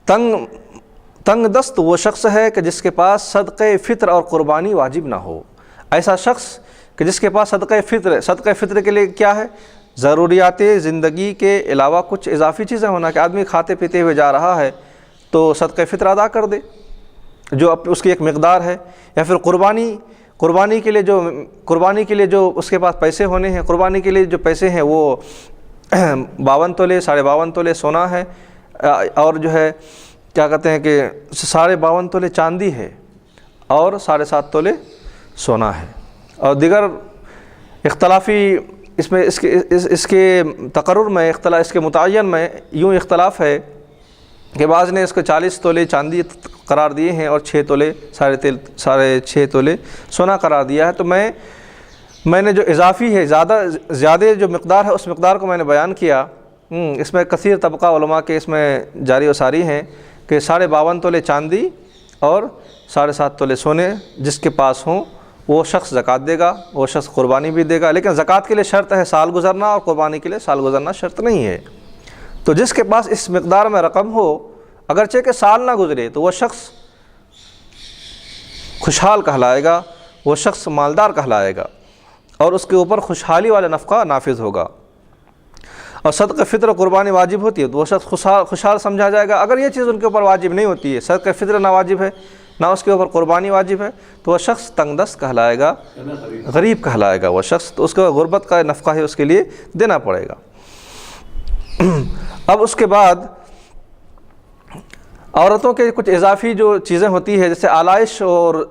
تنگ دست وہ شخص ہے کہ جس کے پاس صدقہ فطر اور قربانی واجب نہ ہو. ایسا شخص کہ جس کے پاس صدقہ فطر کے لیے کیا ہے، ضروریات زندگی کے علاوہ کچھ اضافی چیزیں ہونا، کہ آدمی کھاتے پیتے ہوئے جا رہا ہے تو صدقہ فطر ادا کر دے جو اس کی ایک مقدار ہے. یا پھر قربانی کے لیے جو اس کے پاس پیسے ہونے ہیں، قربانی کے لیے جو پیسے ہیں وہ 52 تولے 52.5 تولے سونا ہے، اور جو ہے کیا کہتے ہیں کہ 52.5 تولے چاندی ہے، اور 7.5 تولے سونا ہے. اور دیگر اختلافی اس میں اس کے تقرر میں اس کے متعین میں یوں اختلاف ہے کہ بعض نے اس کو 40 تولے چاندی قرار دیے ہیں اور 6 تولے ساڑھے 6 تولے سونا قرار دیا ہے۔ تو میں نے جو اضافی ہے زیادہ جو مقدار ہے اس مقدار کو میں نے بیان کیا۔ اس میں کثیر طبقہ علماء کے اس میں جاری و ساری ہیں کہ 52.5 تولے چاندی اور 7.5 تولے سونے جس کے پاس ہوں وہ شخص زکوٰۃ دے گا، وہ شخص قربانی بھی دے گا، لیکن زکوٰۃ کے لیے شرط ہے سال گزرنا اور قربانی کے لیے سال گزرنا شرط نہیں ہے۔ تو جس کے پاس اس مقدار میں رقم ہو، اگرچہ کہ سال نہ گزرے، تو وہ شخص خوشحال کہلائے گا، وہ شخص مالدار کہلائے گا اور اس کے اوپر خوشحالی والا نفقہ نافذ ہوگا۔ اور صدقہ فطر قربانی واجب ہوتی ہے تو وہ شخص خوشحال سمجھا جائے گا۔ اگر یہ چیز ان کے اوپر واجب نہیں ہوتی ہے، صدقہ فطر نہ واجب ہے نہ اس کے اوپر قربانی واجب ہے، تو وہ شخص تنگ دست کہلائے گا، غریب کہلائے گا وہ شخص، تو اس کو غربت کا نفقہ ہے اس کے لیے دینا پڑے گا۔ اب اس کے بعد عورتوں کے کچھ اضافی جو چیزیں ہوتی ہے، جیسے آلائش اور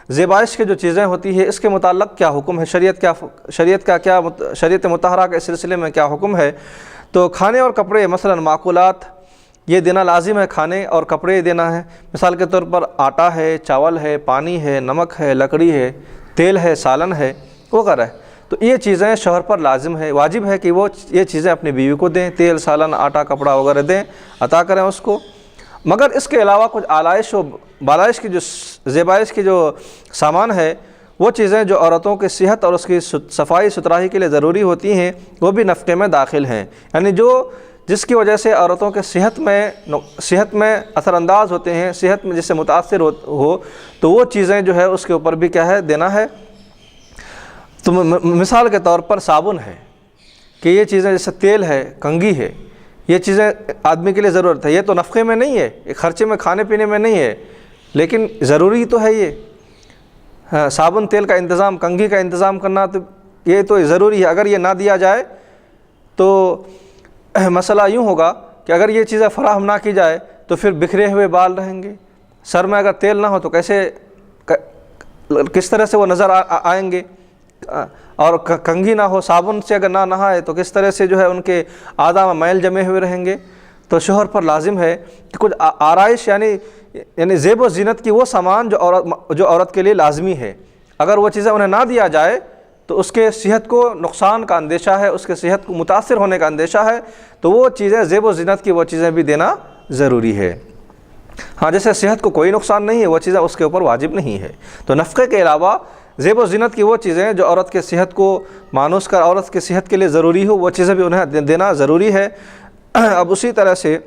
زیبائش کے جو چیزیں ہوتی ہے، اس کے متعلق کیا حکم ہے، شریعت مطہرہ کے سلسلے میں کیا حکم ہے۔ تو کھانے اور کپڑے، مثلا معقولات یہ دینا لازم ہے، کھانے اور کپڑے دینا ہے۔ مثال کے طور پر آٹا ہے، چاول ہے، پانی ہے، نمک ہے، لکڑی ہے، تیل ہے، سالن ہے وغیرہ۔ تو یہ چیزیں شوہر پر لازم ہے، واجب ہے کہ وہ یہ چیزیں اپنی بیوی کو دیں، تیل، سالن، آٹا، کپڑا وغیرہ دیں، عطا کریں اس کو۔ مگر اس کے علاوہ کچھ آلائش و بالائش کی جو زیبائش کی جو سامان ہے، وہ چیزیں جو عورتوں کی صحت اور اس کی صفائی ستھرائی کے لیے ضروری ہوتی ہیں، وہ بھی نفقے میں داخل ہیں۔ یعنی جس کی وجہ سے عورتوں کے صحت میں اثر انداز ہوتے ہیں، صحت میں جس سے متاثر ہو، تو وہ چیزیں جو ہے اس کے اوپر بھی کیا ہے، دینا ہے۔ تو مثال کے طور پر صابن ہے کہ یہ چیزیں جیسے تیل ہے، کنگھی ہے، یہ چیزیں آدمی کے لیے ضرورت ہے۔ یہ تو نفقے میں نہیں ہے، یہ خرچے میں، کھانے پینے میں نہیں ہے، لیکن ضروری تو ہے یہ۔ صابن، تیل کا انتظام، کنگھی کا انتظام کرنا، تو یہ تو ضروری ہے۔ اگر یہ نہ دیا جائے تو مسئلہ یوں ہوگا کہ اگر یہ چیزیں فراہم نہ کی جائے تو پھر بکھرے ہوئے بال رہیں گے، سر میں اگر تیل نہ ہو تو کس طرح سے وہ نظر آئیں گے، اور کنگھی نہ ہو، صابن سے اگر نہ نہائے تو کس طرح سے جو ہے ان کے اعضاء میں میل جمے ہوئے رہیں گے۔ تو شوہر پر لازم ہے کہ کچھ آرائش یعنی زیب و زینت کی وہ سامان جو عورت کے لیے لازمی ہے، اگر وہ چیزیں انہیں نہ دیا جائے تو اس کے صحت کو نقصان کا اندیشہ ہے، اس کے صحت کو متاثر ہونے کا اندیشہ ہے، تو وہ چیزیں زیب و زینت کی وہ چیزیں بھی دینا ضروری ہے۔ ہاں، جیسے صحت کو کوئی نقصان نہیں ہے، وہ چیزیں اس کے اوپر واجب نہیں ہے۔ تو نفقے کے علاوہ زیب و زینت کی وہ چیزیں جو عورت کے صحت کو مانوس کر عورت کے صحت کے لیے ضروری ہو، وہ چیزیں بھی انہیں دینا ضروری ہے۔ اب اسی طرح سے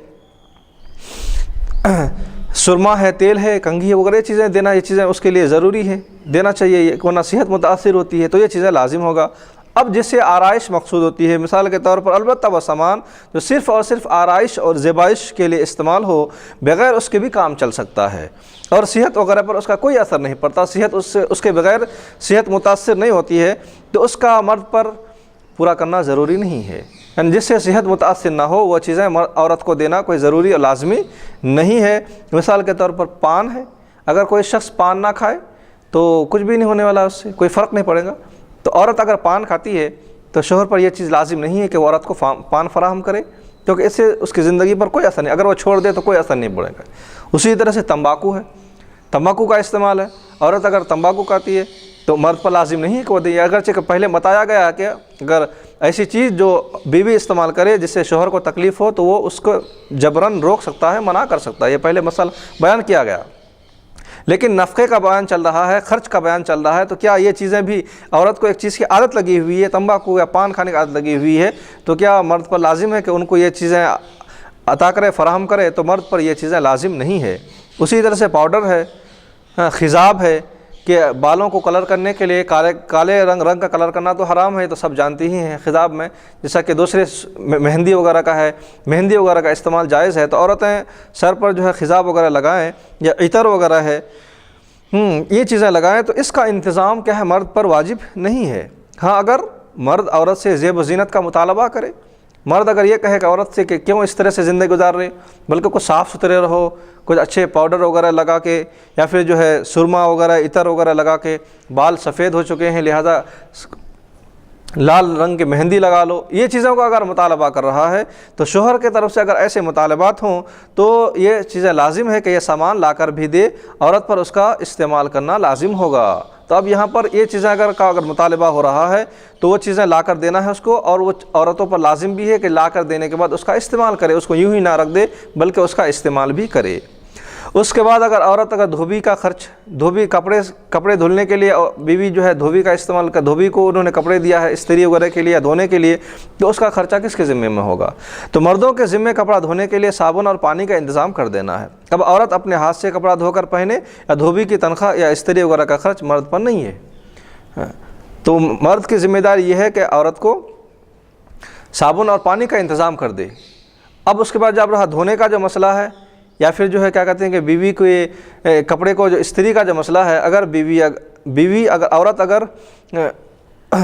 سرما ہے، تیل ہے، کنگھی ہے وغیرہ چیزیں دینا، یہ چیزیں اس کے لیے ضروری ہے، دینا چاہیے، ورنہ صحت متاثر ہوتی ہے، تو یہ چیزیں لازم ہوگا۔ اب جس سے آرائش مقصود ہوتی ہے، مثال کے طور پر البتہ وہ سامان جو صرف اور صرف آرائش اور زیبائش کے لیے استعمال ہو، بغیر اس کے بھی کام چل سکتا ہے اور صحت وغیرہ پر اس کا کوئی اثر نہیں پڑتا، صحت اس کے بغیر صحت متاثر نہیں ہوتی ہے، تو اس کا مرد پر پورا کرنا ضروری نہیں ہے۔ یعنی جس سے صحت متاثر نہ ہو وہ چیزیں عورت کو دینا کوئی ضروری اور لازمی نہیں ہے۔ مثال کے طور پر پان ہے، اگر کوئی شخص پان نہ کھائے تو کچھ بھی نہیں ہونے والا، اس سے کوئی فرق نہیں پڑے گا۔ تو عورت اگر پان کھاتی ہے تو شوہر پر یہ چیز لازم نہیں ہے کہ وہ عورت کو پان فراہم کرے، کیونکہ اس سے اس کی زندگی پر کوئی اثر نہیں، اگر وہ چھوڑ دے تو کوئی اثر نہیں پڑے گا۔ اسی طرح سے تمباکو ہے، تمباکو کا استعمال ہے، عورت اگر تمباکو کھاتی ہے تو مرد پر لازم نہیں ہے کہ وہ دے، اگرچہ کہ پہلے بتایا گیا کہ اگر ایسی چیز جو بیوی استعمال کرے جس سے شوہر کو تکلیف ہو تو وہ اس کو جبراً روک سکتا ہے، منع کر سکتا ہے، یہ پہلے مسئلہ بیان کیا گیا۔ لیکن نفقے کا بیان چل رہا ہے، خرچ کا بیان چل رہا ہے، تو کیا یہ چیزیں بھی عورت کو ایک چیز کی عادت لگی ہوئی ہے، تمباکو یا پان کھانے کی عادت لگی ہوئی ہے، تو کیا مرد پر لازم ہے کہ ان کو یہ چیزیں عطا کرے، فراہم کرے؟ تو مرد پر یہ چیزیں لازم نہیں ہے۔ اسی طرح سے پاؤڈر ہے، خضاب ہے کہ بالوں کو کلر کرنے کے لیے کالے رنگ کا کلر کرنا تو حرام ہے، تو سب جانتی ہی ہیں خضاب میں، جیسا کہ دوسرے مہندی وغیرہ کا ہے، مہندی وغیرہ کا استعمال جائز ہے، تو عورتیں سر پر جو ہے خضاب وغیرہ لگائیں یا عطر وغیرہ ہے، یہ چیزیں لگائیں، تو اس کا انتظام کیا ہے، مرد پر واجب نہیں ہے۔ ہاں، اگر مرد عورت سے زیب و زینت کا مطالبہ کرے، مرد اگر یہ کہے کہ عورت سے کہ کیوں اس طرح سے زندگی گزار رہے، بلکہ کچھ صاف ستھرے رہو، کچھ اچھے پاؤڈر وغیرہ لگا کے، یا پھر جو ہے سرما وغیرہ، عطر وغیرہ لگا کے، بال سفید ہو چکے ہیں لہذا لال رنگ کی مہندی لگا لو، یہ چیزوں کا اگر مطالبہ کر رہا ہے تو شوہر کی طرف سے اگر ایسے مطالبات ہوں تو یہ چیزیں لازم ہے کہ یہ سامان لا کر بھی دے، عورت پر اس کا استعمال کرنا لازم ہوگا۔ تو اب یہاں پر یہ چیزیں اگر مطالبہ ہو رہا ہے تو وہ چیزیں لا کر دینا ہے اس کو، اور وہ عورتوں پر لازم بھی ہے کہ لا کر دینے کے بعد اس کا استعمال کرے، اس کو یوں ہی نہ رکھ دے بلکہ اس کا استعمال بھی کرے۔ اس کے بعد عورت دھوبی کا خرچ، دھوبی کپڑے دھلنے کے لیے بیوی جو ہے دھوبی کا استعمال کر، دھوبی کو انہوں نے کپڑے دیا ہے استری وغیرہ کے لیے دھونے کے لیے، تو اس کا خرچہ کس کے ذمے میں ہوگا؟ تو مردوں کے ذمے کپڑا دھونے کے لیے صابن اور پانی کا انتظام کر دینا ہے۔ اب عورت اپنے ہاتھ سے کپڑا دھو کر پہنے یا دھوبی کی تنخواہ یا استری وغیرہ کا خرچ مرد پر نہیں ہے۔ تو مرد کی ذمہ داری یہ ہے کہ عورت کو صابن اور پانی کا انتظام کر دے۔ اب اس کے بعد جب رہا دھونے کا جو مسئلہ ہے، یا پھر جو ہے کیا کہتے ہیں کہ بیوی کو کپڑے کو جو استری کا جو مسئلہ ہے، اگر عورت اگر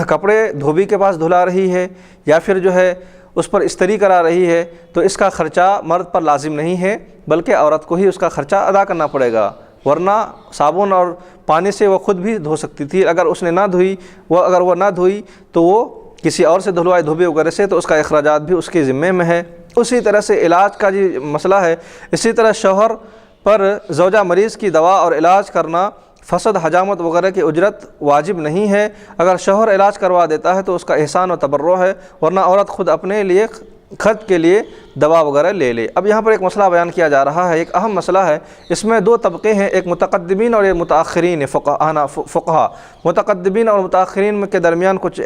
کپڑے دھوبی کے پاس دھلا رہی ہے یا پھر جو ہے اس پر استری کرا رہی ہے تو اس کا خرچہ مرد پر لازم نہیں ہے بلکہ عورت کو ہی اس کا خرچہ ادا کرنا پڑے گا، ورنہ صابن اور پانی سے وہ خود بھی دھو سکتی تھی، اگر اس نے نہ دھوئی، اگر وہ نہ دھوئی تو وہ کسی اور سے دھلوائے دھوبی وغیرہ سے، تو اس کا اخراجات بھی اس کے ذمے میں ہے۔ اسی طرح سے علاج کا جو مسئلہ ہے، اسی طرح شوہر پر زوجہ مریض کی دوا اور علاج کرنا، فسد حجامت وغیرہ کی اجرت واجب نہیں ہے۔ اگر شوہر علاج کروا دیتا ہے تو اس کا احسان و تبرع ہے، ورنہ عورت خود اپنے لیے خرچ کے لیے دوا وغیرہ لے لے۔ اب یہاں پر ایک مسئلہ بیان کیا جا رہا ہے، ایک اہم مسئلہ ہے، اس میں دو طبقے ہیں، ایک متقدمین اور ایک متاخرین فقہا۔ متقدمین اور متاخرین کے درمیان کچھ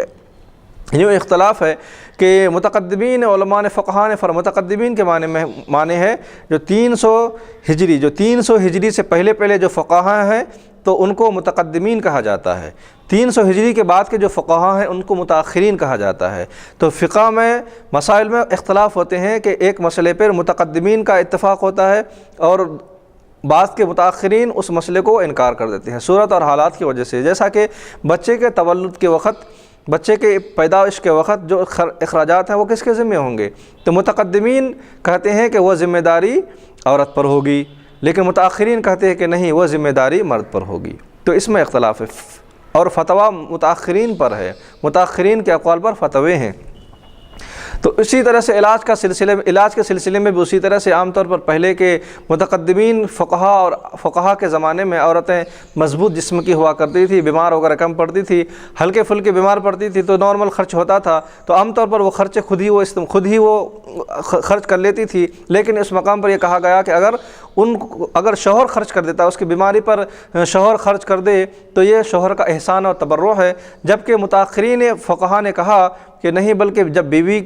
یوں اختلاف ہے کہ متقدمین علماء نے فقہاء نے متقدمین کے معنی ہے جو 300 ہجری سے پہلے جو فقہاء ہیں تو ان کو متقدمین کہا جاتا ہے، 300 ہجری کے بعد کے جو فقہاء ہیں ان کو متاخرین کہا جاتا ہے۔ تو فقہ میں مسائل میں اختلاف ہوتے ہیں کہ ایک مسئلے پر متقدمین کا اتفاق ہوتا ہے اور بعض کے متاخرین اس مسئلے کو انکار کر دیتے ہیں صورت اور حالات کی وجہ سے، جیسا کہ بچے کے تولد کے وقت، بچے کے پیدائش کے وقت جو اخراجات ہیں وہ کس کے ذمہ ہوں گے؟ تو متقدمین کہتے ہیں کہ وہ ذمہ داری عورت پر ہوگی، لیکن متاخرین کہتے ہیں کہ نہیں، وہ ذمہ داری مرد پر ہوگی۔ تو اس میں اختلاف ہے، اور فتویٰ متاخرین پر ہے، متاخرین کے اقوال پر فتوے ہیں۔ تو اسی طرح سے علاج کے سلسلے میں بھی اسی طرح سے عام طور پر پہلے کے متقدمین فقہا کے زمانے میں عورتیں مضبوط جسم کی ہوا کرتی تھی، بیمار وغیرہ کم پڑتی تھی، ہلکے پھلکے بیمار پڑتی تھی تو نارمل خرچ ہوتا تھا، تو عام طور پر وہ خرچے خود ہی وہ خرچ کر لیتی تھی۔ لیکن اس مقام پر یہ کہا گیا کہ اگر شوہر خرچ کر دیتا، اس کی بیماری پر شوہر خرچ کر دے تو یہ شوہر کا احسان اور تبرع ہے، جبکہ متاخرین فقہا نے کہا کہ نہیں، بلکہ جب بیوی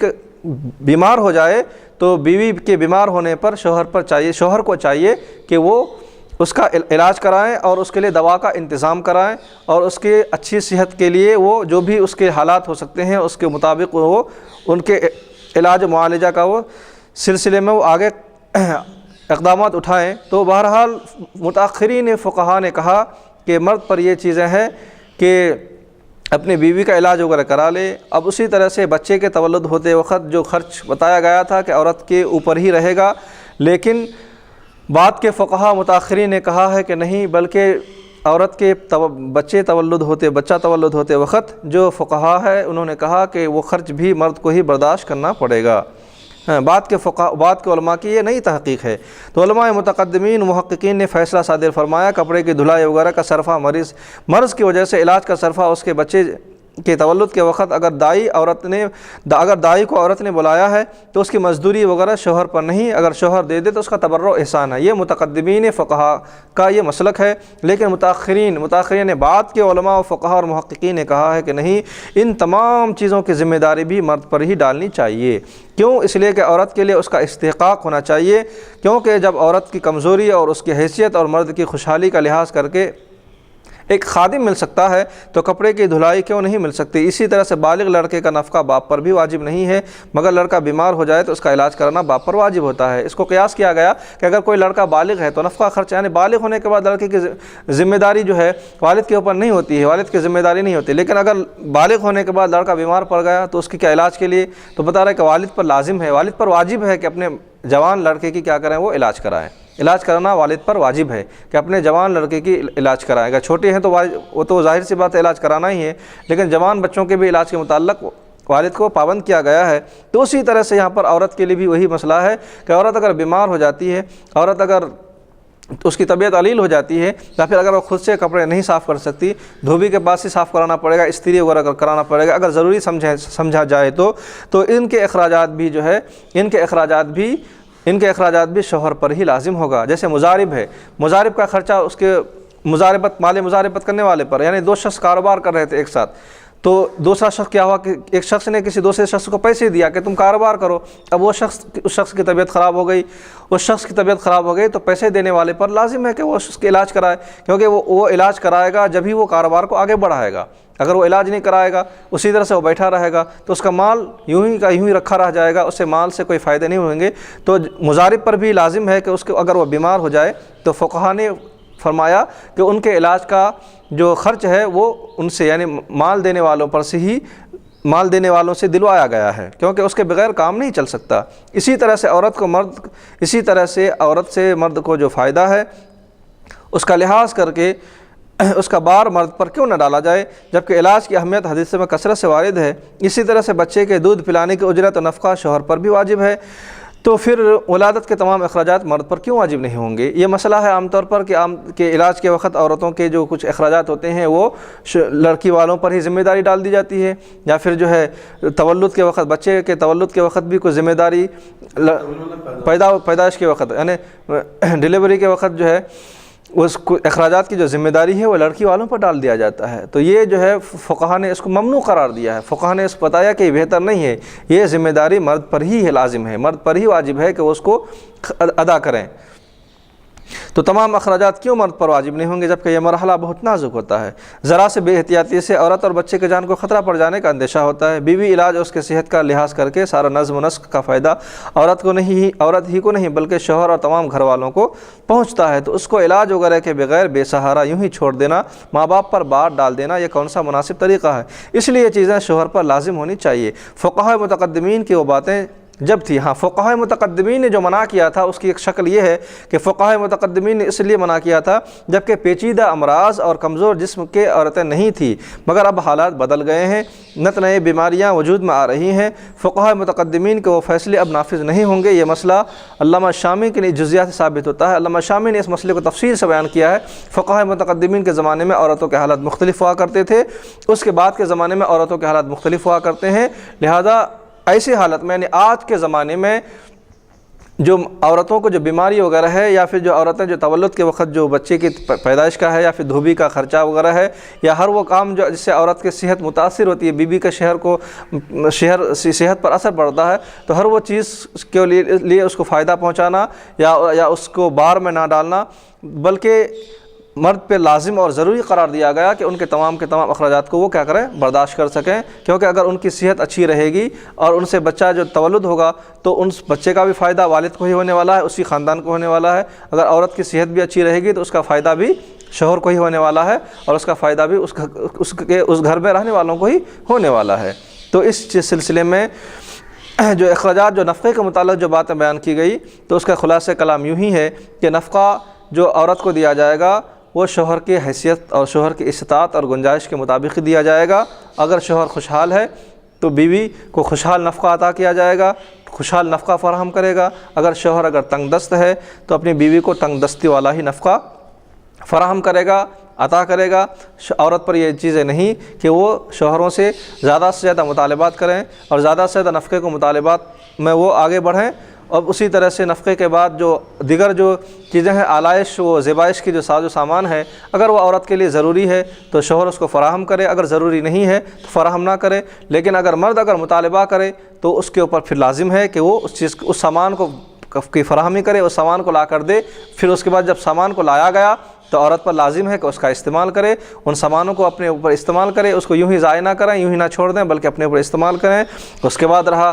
بیمار ہو جائے تو بیوی کے بیمار ہونے پر شوہر کو چاہیے کہ وہ اس کا علاج کرائیں اور اس کے لیے دوا کا انتظام کرائیں، اور اس کے اچھی صحت کے لیے وہ جو بھی اس کے حالات ہو سکتے ہیں اس کے مطابق وہ ان کے علاج معالجہ کا وہ سلسلے میں وہ آگے اقدامات اٹھائیں۔ تو بہرحال متاخرین فقہا نے کہا کہ مرد پر یہ چیزیں ہیں کہ اپنی بیوی کا علاج وغیرہ کرا لے۔ اب اسی طرح سے بچے کے تولد ہوتے وقت جو خرچ بتایا گیا تھا کہ عورت کے اوپر ہی رہے گا، لیکن بعد کے فقہا متاخرین نے کہا ہے کہ نہیں، بلکہ عورت کے بچہ تولد ہوتے وقت جو فقہا ہے انہوں نے کہا کہ وہ خرچ بھی مرد کو ہی برداشت کرنا پڑے گا۔ بعد کے علماء کی یہ نئی تحقیق ہے۔ تو علماء متقدمین محققین نے فیصلہ صادر فرمایا کپڑے کی دھلائی وغیرہ کا صرفہ مرض کی وجہ سے علاج کا صرفہ اس کے بچے کے تولد کے وقت اگر دائی کو عورت نے بلایا ہے تو اس کی مزدوری وغیرہ شوہر پر نہیں، اگر شوہر دے دے تو اس کا تبرع احسان ہے۔ یہ متقدمین فقہا کا یہ مسلک ہے، لیکن متاخرین نے بعد کے علماء و فقہا اور محققین نے کہا ہے کہ نہیں، ان تمام چیزوں کی ذمہ داری بھی مرد پر ہی ڈالنی چاہیے۔ کیوں؟ اس لیے کہ عورت کے لیے اس کا استحقاق ہونا چاہیے، کیونکہ جب عورت کی کمزوری اور اس کی حیثیت اور مرد کی خوشحالی کا لحاظ کر کے ایک خادم مل سکتا ہے تو کپڑے کی دھلائی کیوں نہیں مل سکتی؟ اسی طرح سے بالغ لڑکے کا نفقہ باپ پر بھی واجب نہیں ہے، مگر لڑکا بیمار ہو جائے تو اس کا علاج کرانا باپ پر واجب ہوتا ہے۔ اس کو قیاس کیا گیا کہ اگر کوئی لڑکا بالغ ہے تو نفقہ خرچ، یعنی بالغ ہونے کے بعد لڑکے کی ذمہ داری جو ہے والد کے اوپر نہیں ہوتی ہے، والد کی ذمہ داری نہیں ہوتی، لیکن اگر بالغ ہونے کے بعد لڑکا بیمار پڑ گیا تو اس کی کیا علاج کے لیے تو بتا رہا ہے کہ والد پر لازم ہے، والد پر واجب ہے کہ اپنے جوان لڑکے کی کیا کریں، وہ علاج کرائیں۔ علاج کرانا والد پر واجب ہے کہ اپنے جوان لڑکے کی علاج کرائے گا. چھوٹے ہیں تو وہ تو ظاہر سی بات ہے علاج کرانا ہی ہے، لیکن جوان بچوں کے بھی علاج کے متعلق والد کو پابند کیا گیا ہے. تو اسی طرح سے یہاں پر عورت کے لیے بھی وہی مسئلہ ہے کہ عورت اگر بیمار ہو جاتی ہے، عورت اگر اس کی طبیعت علیل ہو جاتی ہے، یا پھر اگر وہ خود سے کپڑے نہیں صاف کر سکتی، دھوبی کے پاس ہی صاف کرانا پڑے گا، استری وغیرہ کرانا پڑے گا اگر ضروری سمجھا جائے تو ان کے اخراجات بھی جو ہے ان کے اخراجات بھی شوہر پر ہی لازم ہوگا. جیسے مضارب ہے، مضارب کا خرچہ اس کے مال مضاربت کرنے والے پر، یعنی دو شخص کاروبار کر رہے تھے ایک ساتھ، تو دوسرا شخص کیا ہوا کہ ایک شخص نے کسی دوسرے شخص کو پیسے دیا کہ تم کاروبار کرو. اب وہ شخص اس شخص کی طبیعت خراب ہو گئی، تو پیسے دینے والے پر لازم ہے کہ وہ اس کا علاج کرائے، کیونکہ وہ علاج کرائے گا جب ہی وہ کاروبار کو آگے بڑھائے گا. اگر وہ علاج نہیں کرائے گا، اسی طرح سے وہ بیٹھا رہے گا تو اس کا مال یوں ہی رکھا رہ جائے گا، اس سے مال سے کوئی فائدے نہیں ہوئیں گے. تو مضارب پر بھی لازم ہے کہ اس کو اگر وہ بیمار ہو جائے تو فقہا نے فرمایا کہ ان کے علاج کا جو خرچ ہے وہ ان سے، یعنی مال دینے والوں سے دلوایا گیا ہے، کیونکہ اس کے بغیر کام نہیں چل سکتا. اسی طرح سے عورت سے مرد کو جو فائدہ ہے اس کا لحاظ کر کے اس کا بار مرد پر کیوں نہ ڈالا جائے، جبکہ علاج کی اہمیت حدیث میں کثرت سے وارد ہے. اسی طرح سے بچے کے دودھ پلانے کی اجرت و نفقہ شوہر پر بھی واجب ہے، تو پھر ولادت کے تمام اخراجات مرد پر کیوں واجب نہیں ہوں گے؟ یہ مسئلہ ہے عام طور پر کہ علاج کے وقت عورتوں کے جو کچھ اخراجات ہوتے ہیں وہ لڑکی والوں پر ہی ذمہ داری ڈال دی جاتی ہے، یا پھر جو ہے تولد کے وقت، بچے کے تولد کے وقت بھی کوئی ذمہ داری، پیدائش کے وقت یعنی ڈیلیوری کے وقت جو ہے اس اخراجات کی جو ذمہ داری ہے وہ لڑکی والوں پر ڈال دیا جاتا ہے. تو یہ جو ہے فقہا نے اس کو ممنوع قرار دیا ہے. فقہا نے اس کو بتایا کہ یہ بہتر نہیں ہے، یہ ذمہ داری مرد پر ہی لازم ہے، مرد پر ہی واجب ہے کہ وہ اس کو ادا کریں. تو تمام اخراجات کیوں مرد پر واجب نہیں ہوں گے جبکہ یہ مرحلہ بہت نازک ہوتا ہے؟ ذرا سے بے احتیاطی سے عورت اور بچے کے جان کو خطرہ پڑ جانے کا اندیشہ ہوتا ہے. بیوی علاج اور اس کے صحت کا لحاظ کر کے سارا نظم و نسق کا فائدہ عورت ہی کو نہیں بلکہ شوہر اور تمام گھر والوں کو پہنچتا ہے. تو اس کو علاج وغیرہ کے بغیر بے سہارا یوں ہی چھوڑ دینا، ماں باپ پر بار ڈال دینا، یہ کون سا مناسب طریقہ ہے؟ اس لیے یہ چیزیں شوہر پر لازم ہونی چاہیے. فقہاء متقدمین کی وہ باتیں جب تھی، فقہاء متقدمین نے جو منع کیا تھا اس کی ایک شکل یہ ہے کہ فقہاء متقدمین نے اس لیے منع کیا تھا جبکہ پیچیدہ امراض اور کمزور جسم کے عورتیں نہیں تھیں، مگر اب حالات بدل گئے ہیں، نئے بیماریاں وجود میں آ رہی ہیں. فقہاء متقدمین کے وہ فیصلے اب نافذ نہیں ہوں گے. یہ مسئلہ علامہ شامی کے جزیات سے ثابت ہوتا ہے. علامہ شامی نے اس مسئلے کو تفصیل سے بیان کیا ہے. فقہاء متقدمین کے زمانے میں عورتوں کے حالات مختلف ہوا کرتے تھے، اس کے بعد کے زمانے میں عورتوں کے حالات مختلف ہوا کرتے ہیں. لہذا ایسی حالت میں، یعنی آج کے زمانے میں جو عورتوں کو جو بیماری وغیرہ ہے، یا پھر جو عورتیں جو تولد کے وقت جو بچے کی پیدائش کا ہے، یا پھر دھوبی کا خرچہ وغیرہ ہے، یا ہر وہ کام جس سے عورت کی صحت متاثر ہوتی ہے، بیوی کے صحت پر اثر پڑتا ہے، تو ہر وہ چیز کے لیے اس کو فائدہ پہنچانا یا اس کو بار میں نہ ڈالنا، بلکہ مرد پہ لازم اور ضروری قرار دیا گیا کہ ان کے تمام اخراجات کو وہ کیا کریں، برداشت کر سکیں. کیونکہ اگر ان کی صحت اچھی رہے گی اور ان سے بچہ جو تولد ہوگا تو ان بچے کا بھی فائدہ والد کو ہی ہونے والا ہے، اسی خاندان کو ہونے والا ہے. اگر عورت کی صحت بھی اچھی رہے گی تو اس کا فائدہ بھی شوہر کو ہی ہونے والا ہے، اور اس کا فائدہ بھی اس گھر میں رہنے والوں کو ہی ہونے والا ہے. تو اس سلسلے میں جو اخراجات جو نفقے کے متعلق جو باتیں بیان کی گئی، تو اس کا خلاصہ کلام یوں ہی ہے کہ نفقہ جو عورت کو دیا جائے گا وہ شوہر کی حیثیت اور شوہر کی استطاعت اور گنجائش کے مطابق دیا جائے گا. اگر شوہر خوشحال ہے تو بیوی کو خوشحال نفقہ عطا کیا جائے گا، خوشحال نفقہ فراہم کرے گا. اگر شوہر تنگ دست ہے تو اپنی بیوی کو تنگ دستی والا ہی نفقہ فراہم کرے گا، عطا کرے گا. عورت پر یہ چیزیں نہیں کہ وہ شوہروں سے زیادہ مطالبات کریں اور زیادہ سے زیادہ نفقے کو مطالبات میں وہ آگے بڑھیں. اور اسی طرح سے نفقے کے بعد جو دیگر جو چیزیں ہیں، آلائش و زیبائش کی جو ساز و سامان ہے، اگر وہ عورت کے لیے ضروری ہے تو شوہر اس کو فراہم کرے، اگر ضروری نہیں ہے تو فراہم نہ کرے. لیکن اگر مرد مطالبہ کرے تو اس کے اوپر پھر لازم ہے کہ وہ اس سامان کی فراہمی کرے، اس سامان کو لا کر دے. پھر اس کے بعد جب سامان کو لایا گیا تو عورت پر لازم ہے کہ اس کا استعمال کرے، ان سامانوں کو اپنے اوپر استعمال کرے، اس کو یوں ہی ضائع نہ کریں، یوں ہی نہ چھوڑ دیں بلکہ اپنے اوپر استعمال کریں. اس کے بعد رہا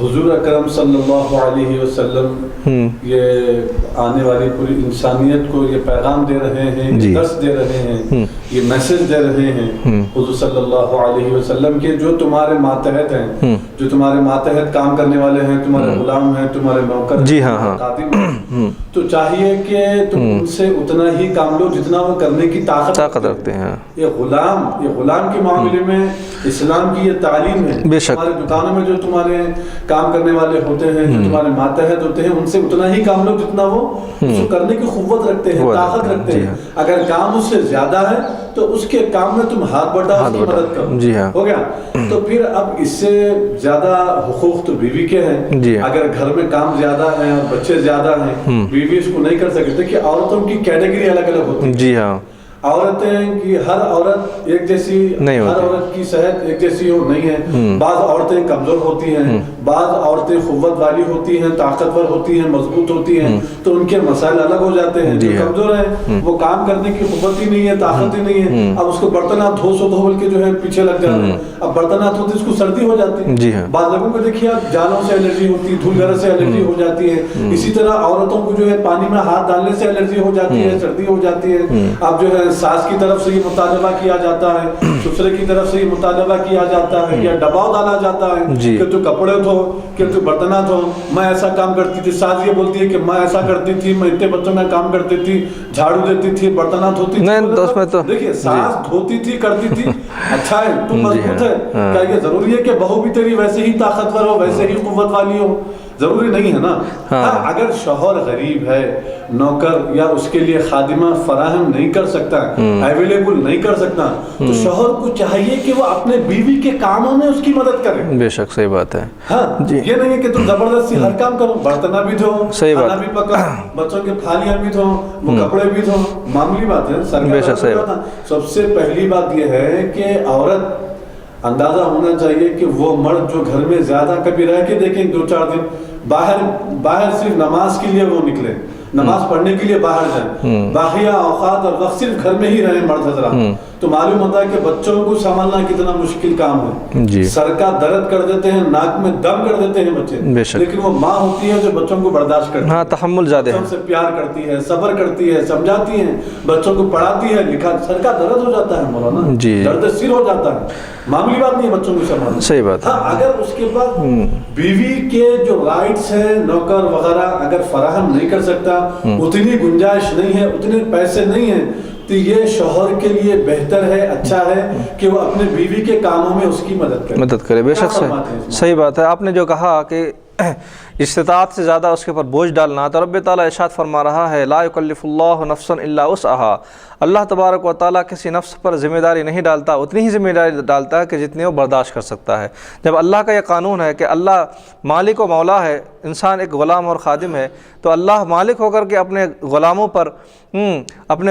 حضور اکرم صلی اللہ علیہ وسلم یہ آنے والی پوری انسانیت کو یہ پیغام دے رہے ہیں، یہ درس دے رہے ہیں، یہ میسج دے رہے ہیں حضور صلی اللہ علیہ وسلم کے، جو تمہارے ماتحت ہیں، جو تمہارے ماتحت کام کرنے والے ہیں، تمہارے غلام ہیں، تمہارے نوکر ہیں، خادم ہیں، تو چاہیے کہ تم ان سے اتنا ہی کام لو جتنا وہ کرنے کی طاقت رکھتے ہیں۔ یہ غلام کے معاملے میں اسلام کی یہ تعلیم ہے، تمہارے دکانوں میں جو تمہارے کام کرنے والے ہوتے ہیں، جو تمہارے ماتحت ہوتے ہیں، ان سے اتنا ہی کام لو جتنا وہ اس کو کرنے کی قوت رکھتے ہیں، طاقت رکھتے ہیں۔ اگر کام اس سے زیادہ ہے تو اس کے کام میں تم ہاتھ بٹاؤ، اس کی مدد کرو، ہو گیا۔ تو پھر اب اس سے زیادہ حقوق تو بیوی کے ہیں۔ اگر گھر میں کام زیادہ ہے اور بچے زیادہ ہیں، بیوی اس کو نہیں کر سکتے کہ عورتوں کی کیٹیگری الگ الگ ہوتی ہے۔ جی ہاں، عورتیں کی ہر عورت ایک جیسی نہیں ہوتی، ہر عورت کی صحت ایک جیسی نہیں ہے۔ بعض عورتیں کمزور ہوتی ہیں، بعض عورتیں قوت والی ہوتی ہیں، طاقتور ہوتی ہیں، مضبوط ہوتی ہیں، تو ان کے مسائل الگ ہو جاتے ہیں۔ جو کمزور ہیں وہ کام کرنے کی قوت ہی نہیں ہے، طاقت ہی نہیں ہے، اب اس کو برتن ہاتھ دھو بول کے جو ہے پیچھے لگ جاتے ہیں۔ اب برتن ہاتھ ہوتے اس کو سردی ہو جاتی ہے۔ بعض لوگوں کو دیکھیے آپ، جالوں سے الرجی ہوتی ہے، دھول گھر سے الرجی ہو جاتی ہے۔ اسی طرح عورتوں کو جو ہے پانی میں ہاتھ ڈالنے سے الرجی ہو جاتی ہے، سردی ہو جاتی ہے۔ اب جو ہے ساس کی طرف سے یہ مطالبہ کیا جاتا ہے، سسرے کی طرف سے یہ مطالبہ کیا جاتا ہے، یا دباؤ ڈالا جاتا ہے کہ تو کپڑے دھو، کہ تو برتنات دھو۔ میں ایسا کام کرتی تھی، ساس یہ بولتی ہے کہ میں ایسا کرتی تھی، میں اتنے بچوں میں کام کرتی تھی، جھاڑو دیتی تھی، برتنات دھوتی تھی۔ دیکھیے ساس دھوتی تھی، کرتی تھی، اچھا ہے، تم مضبوط ہے، کیا یہ ضروری ہے کہ بہو بھی تیری ویسے ہی طاقتور ہو، ویسے ہی قوت والی ہو؟ ضروری نہیں ہے نا۔ ہاں، اگر شوہر غریب ہے، نوکر یا اس کے لیے خادمہ فراہم نہیں کر سکتا، اویلیبل نہیں کر سکتا، تو شوہر کو چاہیے کہ وہ اپنے بیوی کے کاموں میں اس کی مدد کرے۔ بے شک صحیح بات ہے۔ ہاں، یہ نہیں ہے کہ تم زبردستی ہر کام کرو، برتنا بھی دھو، کھانا بھی پکاؤ، بچوں کے تھالیاں بھی دھو، وہ کپڑے بھی دھو، معمولی بات ہے۔ سب سے پہلی بات یہ ہے کہ عورت اندازہ ہونا چاہیے کہ وہ مرد جو گھر میں زیادہ کبھی رہ کے دیکھیں 2-4 دن باہر صرف نماز کے لیے وہ نکلے، نماز پڑھنے کے لیے باہر جائیں، باقیہ اوقات اور وقت صرف گھر میں ہی رہیں مرد حضرات، تو معلوم ہوتا ہے کہ بچوں کو سنبھالنا کتنا مشکل کام ہے۔ سر کا درد کر دیتے ہیں، ناک میں دم کر دیتے ہیں بچے، لیکن وہ ماں ہوتی ہے جو بچوں کو برداشت کرتی ہے، تحمل زیادہ ہے، بچوں سے پیار کرتی ہے، صبر کرتی ہے، سمجھاتی ہے، بچوں کو پڑھاتی ہے، لکھا۔ سر کا درد ہو جاتا ہے مولانا، درد سر ہو جاتا ہے، معمولی بات نہیں ہے بچوں کو سنبھالنا۔ صحیح بات ہے۔ ہاں، اگر اس کے بعد بیوی کے جو رائٹس ہیں، نوکر وغیرہ اگر فراہم نہیں کر سکتا، اتنی گنجائش نہیں ہے، اتنے پیسے نہیں ہیں، تو یہ شوہر کے لیے بہتر ہے، اچھا ہے کہ وہ اپنے بیوی کے کاموں میں اس کی مدد کرے۔ بے شک صحیح بات ہے۔ آپ نے جو کہا کہ استطاعت سے زیادہ اس کے اوپر بوجھ ڈالنا، تو رب تعالیٰ ارشاد فرما رہا ہے لا یکلف اللہ نفسا الا وسعها، اللہ تبارک و تعالیٰ کسی نفس پر ذمہ داری نہیں ڈالتا، اتنی ہی ذمہ داری ڈالتا ہے کہ جتنے وہ برداشت کر سکتا ہے۔ جب اللہ کا یہ قانون ہے کہ اللہ مالک و مولا ہے، انسان ایک غلام اور خادم ہے، تو اللہ مالک ہو کر کے اپنے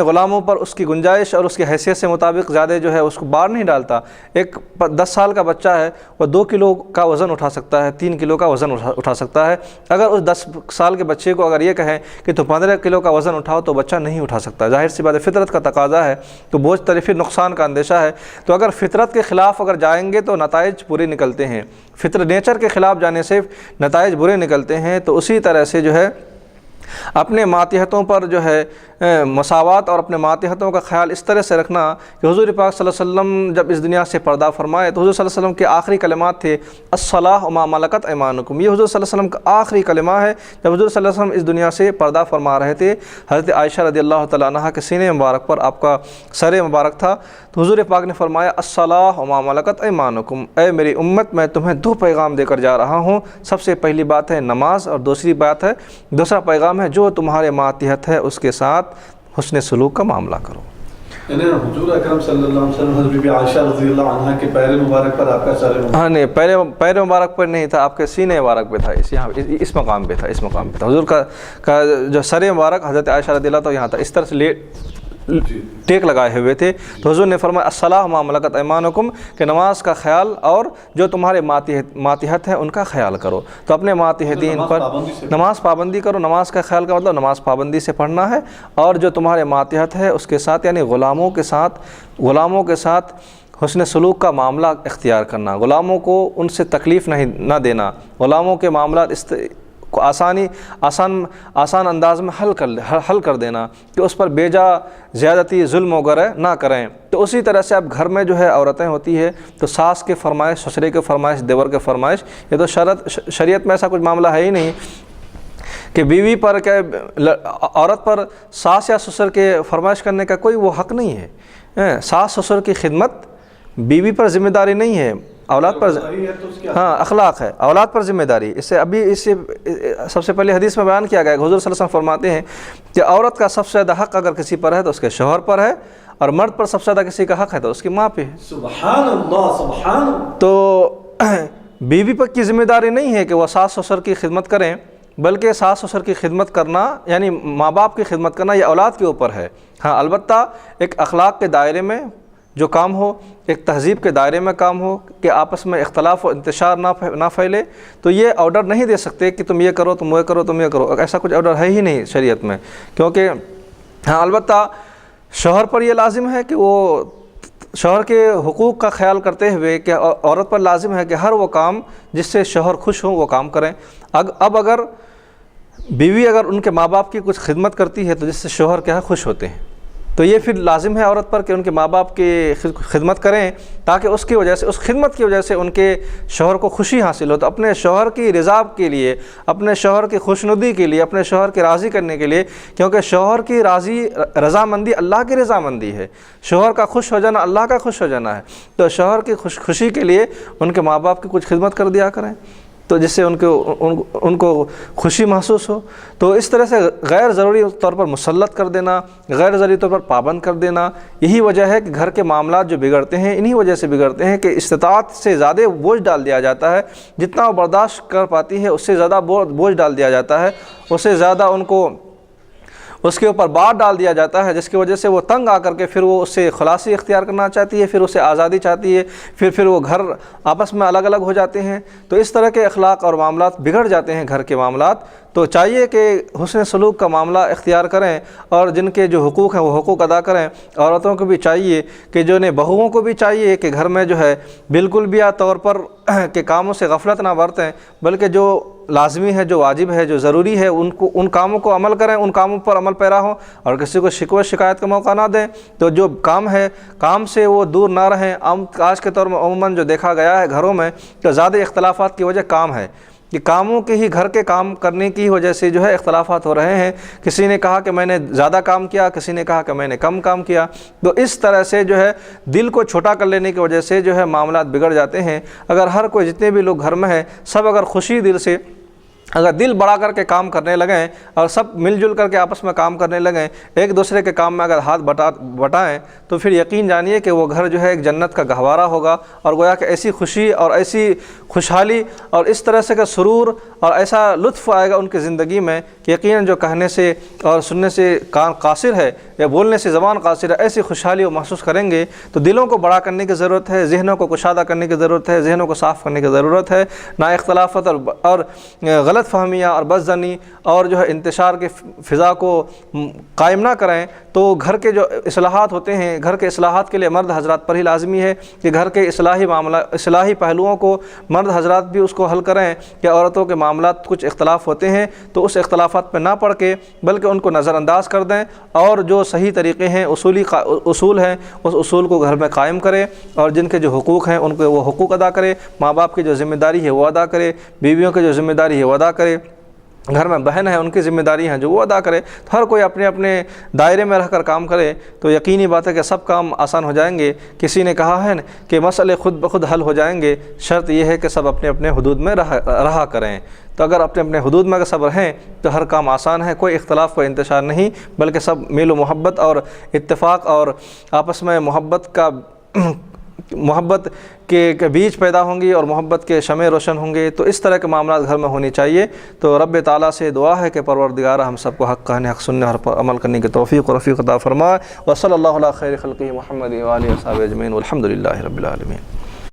غلاموں پر اس کی گنجائش اور اس کی حیثیت سے مطابق زیادہ جو ہے اس کو بار نہیں ڈالتا۔ ایک 10 سال کا بچہ ہے، وہ 2 کلو کا وزن اٹھا سکتا ہے، 3 کلو کا وزن اٹھا سکتا ہے۔ اگر اس 10 سال کے بچے کو اگر یہ کہیں کہ تو 15 کلو کا وزن اٹھاؤ، تو بچہ نہیں اٹھا سکتا۔ ظاہر سی بات ہے، فطرت کا تقاضا ہے، تو بوجھ طرفی نقصان کا اندیشہ ہے۔ تو اگر فطرت کے خلاف اگر جائیں گے تو نتائج برے نکلتے ہیں، نیچر کے خلاف جانے سے نتائج برے نکلتے ہیں۔ تو اسی طرح سے جو ہے اپنے ماتحتوں پر جو ہے مساوات اور اپنے ماتحتوں کا خیال اس طرح سے رکھنا کہ حضور پاک صلی اللہ علیہ وسلم جب اس دنیا سے پردہ فرمائے تو حضور صلی اللہ علیہ وسلم کے آخری کلمات تھے الصلاۃ وما ملکت ایمانکم۔ یہ حضور صلی اللہ علیہ وسلم کا آخری کلمہ ہے جب حضور صلی اللہ علیہ وسلم اس دنیا سے پردہ فرما رہے تھے۔ حضرت عائشہ رضی اللہ تعالیٰ عنہ کے سینے مبارک پر آپ کا سر مبارک تھا، تو حضور پاک نے فرمایا الصلاۃ وما ملکت ایمانکم، اے میری امت میں تمہیں 2 پیغام دے کر جا رہا ہوں۔ سب سے پہلی بات ہے نماز، اور دوسرا پیغام ہے جو تمہارے ماتحت ہے اس کے ساتھ حسن سلوک کا معاملہ کرو۔ یعنی حضور اکرم صلی اللہ علیہ وسلم حضرت عائشہ رضی اللہ عنہ کے پیر مبارک پر آپ کا سر مبارک؟ ہاں نہیں، پیر مبارک پر نہیں تھا، آپ کے سینے مبارک پہ تھا، اس مقام پہ تھا۔ حضور کا جو سر مبارک حضرت عائشہ رضی اللہ عنہ یہاں تھا، اس طرح سے ٹیک لگائے ہوئے تھے۔ تو حضور نے فرمایا الصلاۃ وما ملکت ایمانکم، کہ نماز کا خیال اور جو تمہارے ماتحت ہیں ان کا خیال کرو۔ تو اپنے ماتحتین پر نماز پابندی کرو۔ نماز کا خیال کا مطلب نماز پابندی سے پڑھنا ہے، اور جو تمہارے ماتحت ہے اس کے ساتھ، یعنی غلاموں کے ساتھ حسن سلوک کا معاملہ اختیار کرنا، غلاموں کو ان سے تکلیف نہ دینا، غلاموں کے معاملات کو آسان انداز میں حل کر دینا کہ اس پر بیجا زیادتی ظلم وغیرہ نہ کریں۔ تو اسی طرح سے اب گھر میں جو ہے عورتیں ہوتی ہے تو ساس کے فرمائش، سسرے کے فرمائش، دیور کے فرمائش، یہ تو شریعت میں ایسا کچھ معاملہ ہے ہی نہیں کہ بیوی پر کہ عورت پر ساس یا سسر کے فرمائش کرنے کا کوئی وہ حق نہیں ہے۔ ساس سسر کی خدمت بیوی پر ذمہ داری نہیں ہے، اولاد پر، ہاں اخلاق ہے، اولاد پر ذمہ داری۔ اس سے سب سے پہلے حدیث میں بیان کیا گیا کہ حضور صلی اللہ علیہ وسلم فرماتے ہیں کہ عورت کا سب سے زیادہ حق اگر کسی پر ہے تو اس کے شوہر پر ہے، اور مرد پر سب سے زیادہ کسی کا حق ہے تو اس کی ماں پہ ہے۔ سبحان اللہ، سبحان اللہ۔ تو بیوی پر کی ذمہ داری نہیں ہے کہ وہ ساس سسر کی خدمت کریں، بلکہ ساس سسر کی خدمت کرنا یعنی ماں باپ کی خدمت کرنا یہ اولاد کے اوپر ہے۔ ہاں البتہ ایک اخلاق کے دائرے میں جو کام ہو، ایک تہذیب کے دائرے میں کام ہو کہ آپس میں اختلاف و انتشار نہ پھیلے، تو یہ آرڈر نہیں دے سکتے کہ تم یہ کرو، تم وہ کرو، تم یہ کرو، ایسا کچھ آرڈر ہے ہی نہیں شریعت میں۔ کیونکہ ہاں البتہ شوہر پر یہ لازم ہے کہ وہ شوہر کے حقوق کا خیال کرتے ہوئے کہ عورت پر لازم ہے کہ ہر وہ کام جس سے شوہر خوش ہوں وہ کام کریں۔ اب اگر بیوی اگر ان کے ماں باپ کی کچھ خدمت کرتی ہے تو جس سے شوہر کیا ہے خوش ہوتے ہیں، تو یہ پھر لازم ہے عورت پر کہ ان کے ماں باپ کی خدمت کریں تاکہ اس کی وجہ سے، اس خدمت کی وجہ سے ان کے شوہر کو خوشی حاصل ہو۔ تو اپنے شوہر کی رضا کے لیے، اپنے شوہر کی خوشنودی کے لیے، اپنے شوہر کی راضی کرنے کے لیے، کیونکہ شوہر کی رضامندی اللہ کی رضامندی ہے، شوہر کا خوش ہو جانا اللہ کا خوش ہو جانا ہے، تو شوہر کی خوشی کے لیے ان کے ماں باپ کی کچھ خدمت کر دیا کریں تو جس سے ان کو خوشی محسوس ہو۔ تو اس طرح سے غیر ضروری طور پر مسلط کر دینا، غیر ضروری طور پر پابند کر دینا، یہی وجہ ہے کہ گھر کے معاملات جو بگڑتے ہیں انہی وجہ سے بگڑتے ہیں کہ استطاعت سے زیادہ بوجھ ڈال دیا جاتا ہے، جتنا وہ برداشت کر پاتی ہے اس سے زیادہ بوجھ ڈال دیا جاتا ہے، اس سے زیادہ ان کو اس کے اوپر بار ڈال دیا جاتا ہے، جس کی وجہ سے وہ تنگ آ کر کے پھر وہ اس سے خلاصی اختیار کرنا چاہتی ہے، پھر اسے آزادی چاہتی ہے، پھر وہ گھر آپس میں الگ الگ ہو جاتے ہیں، تو اس طرح کے اخلاق اور معاملات بگڑ جاتے ہیں گھر کے معاملات۔ تو چاہیے کہ حسن سلوک کا معاملہ اختیار کریں اور جن کے جو حقوق ہیں وہ حقوق ادا کریں۔ عورتوں کو بھی چاہیے کہ جو نے بہوؤں کو بھی چاہیے کہ گھر میں جو ہے بالکل بھی طور پر کہ کاموں سے غفلت نہ برتیں، بلکہ جو لازمی ہے، جو واجب ہے، جو ضروری ہے ان کاموں کو عمل کریں، ان کاموں پر عمل پیرا ہوں اور کسی کو شکوہ شکایت کا موقع نہ دیں۔ تو جو کام ہے کام سے وہ دور نہ رہیں۔ آج کے دور میں عموماً جو دیکھا گیا ہے گھروں میں کہ زیادہ اختلافات کی وجہ کام ہے، کہ کاموں کے ہی گھر کے کام کرنے کی وجہ سے جو ہے اختلافات ہو رہے ہیں۔ کسی نے کہا کہ میں نے زیادہ کام کیا، کسی نے کہا کہ میں نے کم کام کیا، تو اس طرح سے جو ہے دل کو چھوٹا کر لینے کی وجہ سے جو ہے معاملات بگڑ جاتے ہیں۔ اگر ہر کوئی جتنے بھی لوگ گھر میں ہیں سب اگر خوشی دل سے اگر دل بڑا کر کے کام کرنے لگیں اور سب مل جل کر کے آپس میں کام کرنے لگیں، ایک دوسرے کے کام میں اگر ہاتھ بٹائیں تو پھر یقین جانیے کہ وہ گھر جو ہے ایک جنت کا گہوارہ ہوگا، اور گویا کہ ایسی خوشی اور ایسی خوشحالی اور اس طرح سے کا سرور اور ایسا لطف آئے گا ان کی زندگی میں کہ یقیناً جو کہنے سے اور سننے سے کان قاصر ہے یا بولنے سے زبان قاصر ہے، ایسی خوشحالی وہ محسوس کریں گے۔ تو دلوں کو بڑا کرنے کی ضرورت ہے، ذہنوں کو کشادہ کرنے کی ضرورت ہے، ذہنوں کو صاف کرنے کی ضرورت ہے، نہ اختلافات اور غلط فہمیاں اور بدظنی اور جو ہے انتشار کی فضا کو قائم نہ کریں۔ تو گھر کے جو اصلاحات ہوتے ہیں، گھر کے اصلاحات کے لیے مرد حضرات پر ہی لازمی ہے کہ گھر کے اصلاحی پہلوؤں کو مرد حضرات بھی اس کو حل کریں کہ عورتوں کے معاملات کچھ اختلاف ہوتے ہیں تو اس اختلافات پہ نہ پڑ کے بلکہ ان کو نظر انداز کر دیں، اور جو صحیح طریقے ہیں اصول ہیں اس اصول کو گھر میں قائم کرے، اور جن کے جو حقوق ہیں ان کو وہ حقوق ادا کرے، ماں باپ کی جو ذمہ داری ہے وہ ادا کرے، بیویوں کی جو ذمہ داری ہے وہ ادا کرے، گھر میں بہن ہے ان کی ذمہ داری ہیں جو وہ ادا کرے۔ تو ہر کوئی اپنے اپنے دائرے میں رہ کر کام کرے تو یقینی بات ہے کہ سب کام آسان ہو جائیں گے۔ کسی نے کہا ہے کہ مسئلے خود بخود حل ہو جائیں گے، شرط یہ ہے کہ سب اپنے اپنے حدود میں رہا کریں۔ تو اگر اپنے اپنے حدود میں اگر سب رہیں تو ہر کام آسان ہے، کوئی اختلاف کوئی انتشار نہیں، بلکہ سب میل و محبت اور اتفاق اور آپس میں محبت کے بیج پیدا ہوں گی اور محبت کے شمع روشن ہوں گے۔ تو اس طرح کے معاملات گھر میں ہونی چاہیے۔ تو رب تعالیٰ سے دعا ہے کہ پروردگار ہم سب کو حق کہنے، حق سننے اور عمل کرنے کی توفیق و رفیق عطا فرمائے۔ وصلی اللہ علی خیر خلقہ محمد و آلہ و صحبہ اجمعین والحمد للہ رب العالمین۔